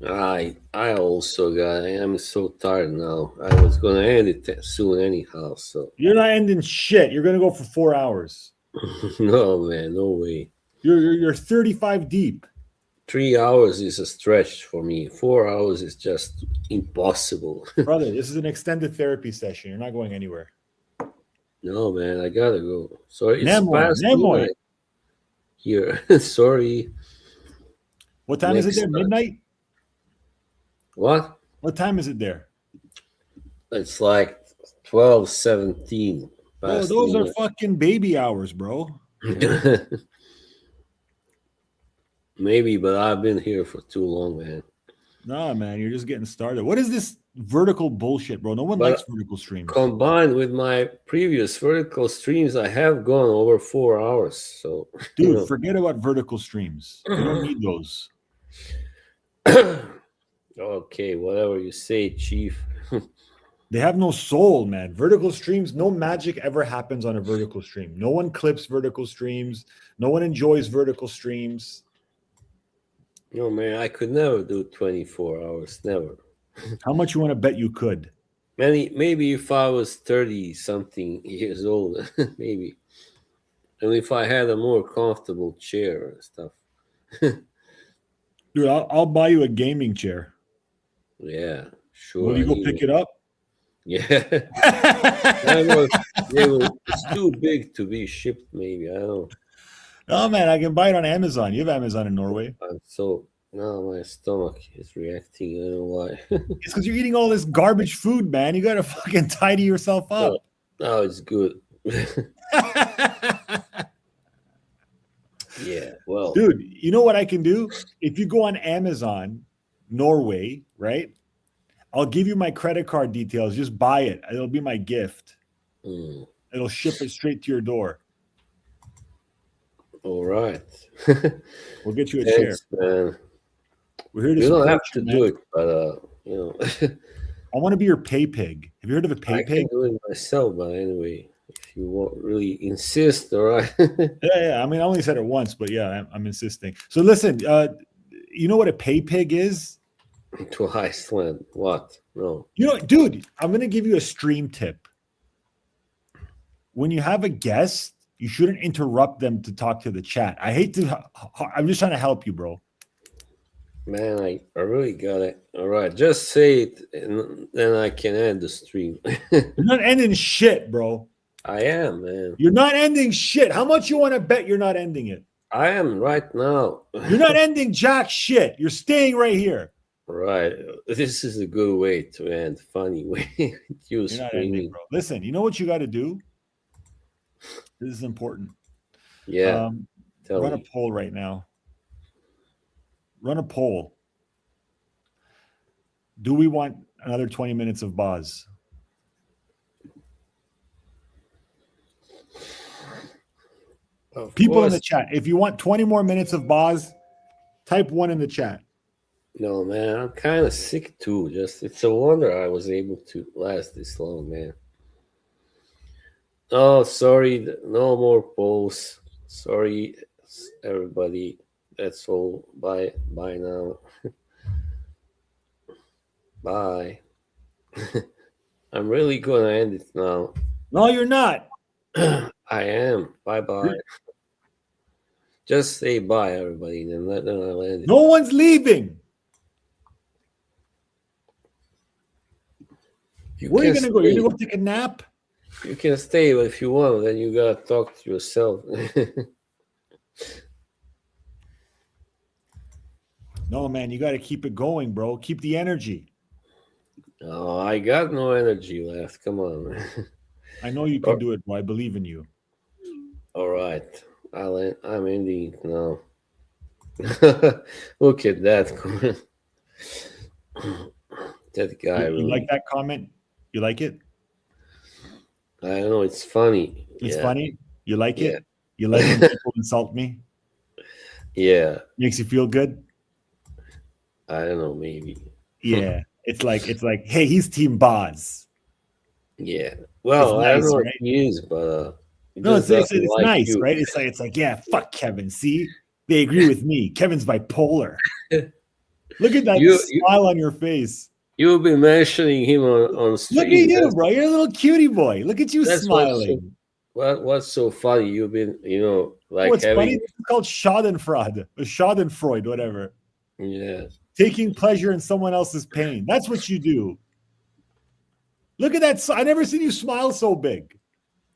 I also got. I am so tired now. I was gonna end it soon anyhow. So You're not ending shit. You're gonna go for 4 hours. no, man, no way. You're 35 deep. 3 hours is a stretch for me. 4 hours is just impossible. Brother, this is an extended therapy session. You're not going anywhere. No, man, I gotta go. Sorry, it's Nemoy, past Nemoy. midnight here. Sorry. What time is it Next there? time. Midnight? What? What time is it there? It's like 12:17. Oh, those are fucking baby hours, bro. Maybe, but I've been here for too long, man. Nah, man, you're just getting started. What is this vertical bullshit, bro? No one But likes vertical streams. Combined with my previous vertical streams, I have gone over 4 hours. So, Dude, forget about vertical streams. You don't need those. Okay, whatever you say, Chief. They have no soul, man. Vertical streams, no magic ever happens on a vertical stream. No one clips vertical streams. No one enjoys vertical streams. No, man, I could never do 24 hours. Never. How much you want to bet you could? maybe if I was 30 something years old, maybe, and if I had a more comfortable chair and stuff. Dude, I'll buy you a gaming chair. Yeah, sure. Will you I go need pick it. it up? Yeah, it's too big to be shipped. Maybe I don't know. Oh man, I can buy it on Amazon. You have Amazon in Norway. I'm so now my stomach is reacting. I don't know why. It's because you're eating all this garbage food, man. You gotta fucking tidy yourself No, up. now it's good. Yeah, well, Dude, you know what I can do? If you go on Amazon, Norway, right? I'll give you my credit card details. Just buy it. It'll be my gift. mm, It'll ship it straight to your door. all right. We'll get you a chair. Thanks, man. We're here to You don't support have you, to man. do it, but you know, I want to be your pay pig. Have you heard of a pay I pig? can do it myself. But anyway, if you really insist, all right. Yeah. I mean, I only said it once, but yeah, I'm insisting. So listen, you know what a pay pig is? To Iceland, what? No. You know, dude, I'm gonna give you a stream tip. When you have a guest, you shouldn't interrupt them to talk to the chat. I hate to. I'm just trying to help you, bro. Man, I really got it. All right, just say it, and then I can end the stream. You're not ending shit, bro. I am, man. You're not ending shit. How much you want to bet you're not ending it? I am right now. You're not ending jack shit. You're staying right here. Right. This is a good way to end. Funny way. You You're not ending, screaming. bro. Listen, you know what you got to do? This is important. Yeah. Tell Run a me. poll right now. Run a poll. Do we want another 20 minutes of Boz? Of People in course. the chat, if you want 20 more minutes of Boz, type 1 in the chat. No, man, I'm kind of sick too. Just it's a wonder I was able to last this long, man. Oh, sorry, no more polls. Sorry, everybody. That's all. Bye, bye now. Bye. I'm really gonna end it now. No, you're not. I am. Bye, bye. Just say bye, everybody. Then I'll end it. No one's leaving. Where are you can going to go? You're stay. going to go take a nap? You can stay, but if you want, then you gotta talk to yourself. No, man, you got to keep it going, bro. Keep the energy. Oh, I got no energy left. Come on. I know you can do it, bro. I believe in you. All right. I'm ending it now. Look at that. That guy. You Really, like that comment? You like it? I don't know. It's funny. It's Yeah. funny? You like Yeah. it? You like when people insult me? Yeah. Makes you feel good? I don't know. Maybe. Yeah. It's like, hey, he's Team Boz. Yeah. Well, It's I don't nice, know right? what he is, but he No, just it's doesn't like nice, you. right? It's like, yeah, fuck Kevin. See, they agree with me. Kevin's bipolar. Look at that You- smile on your face. You've been mentioning him on stream. Look at you, bro. You're a little cutie boy. Look at you That's smiling. What's so funny? You've been, like What's having, funny? It's called Schadenfreude or Schadenfreude, whatever. yeah. Taking pleasure in someone else's pain. That's what you do. Look at that. I never seen you smile so big.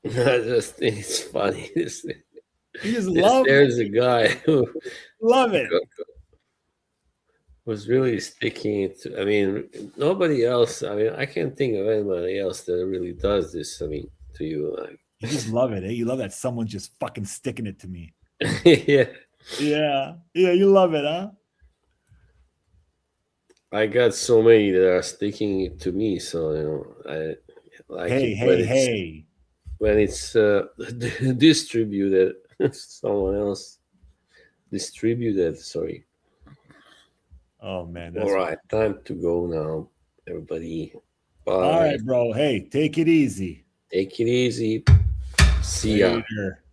I just think it's funny. You just love There's a guy who it. was really sticking it to, I mean, nobody else, I mean, I can't think of anybody else that really does this, I mean, to you. Like, You just love it, eh? You love that someone's just fucking sticking it to me. yeah. Yeah. Yeah, you love it, huh? I got so many that are sticking it to me, so, I like Hey. when it's distributed, someone else distributed, sorry. Oh, man. All right, time to go now, everybody. Bye. All right, bro. Hey, take it easy. Take it easy. See ya. Later.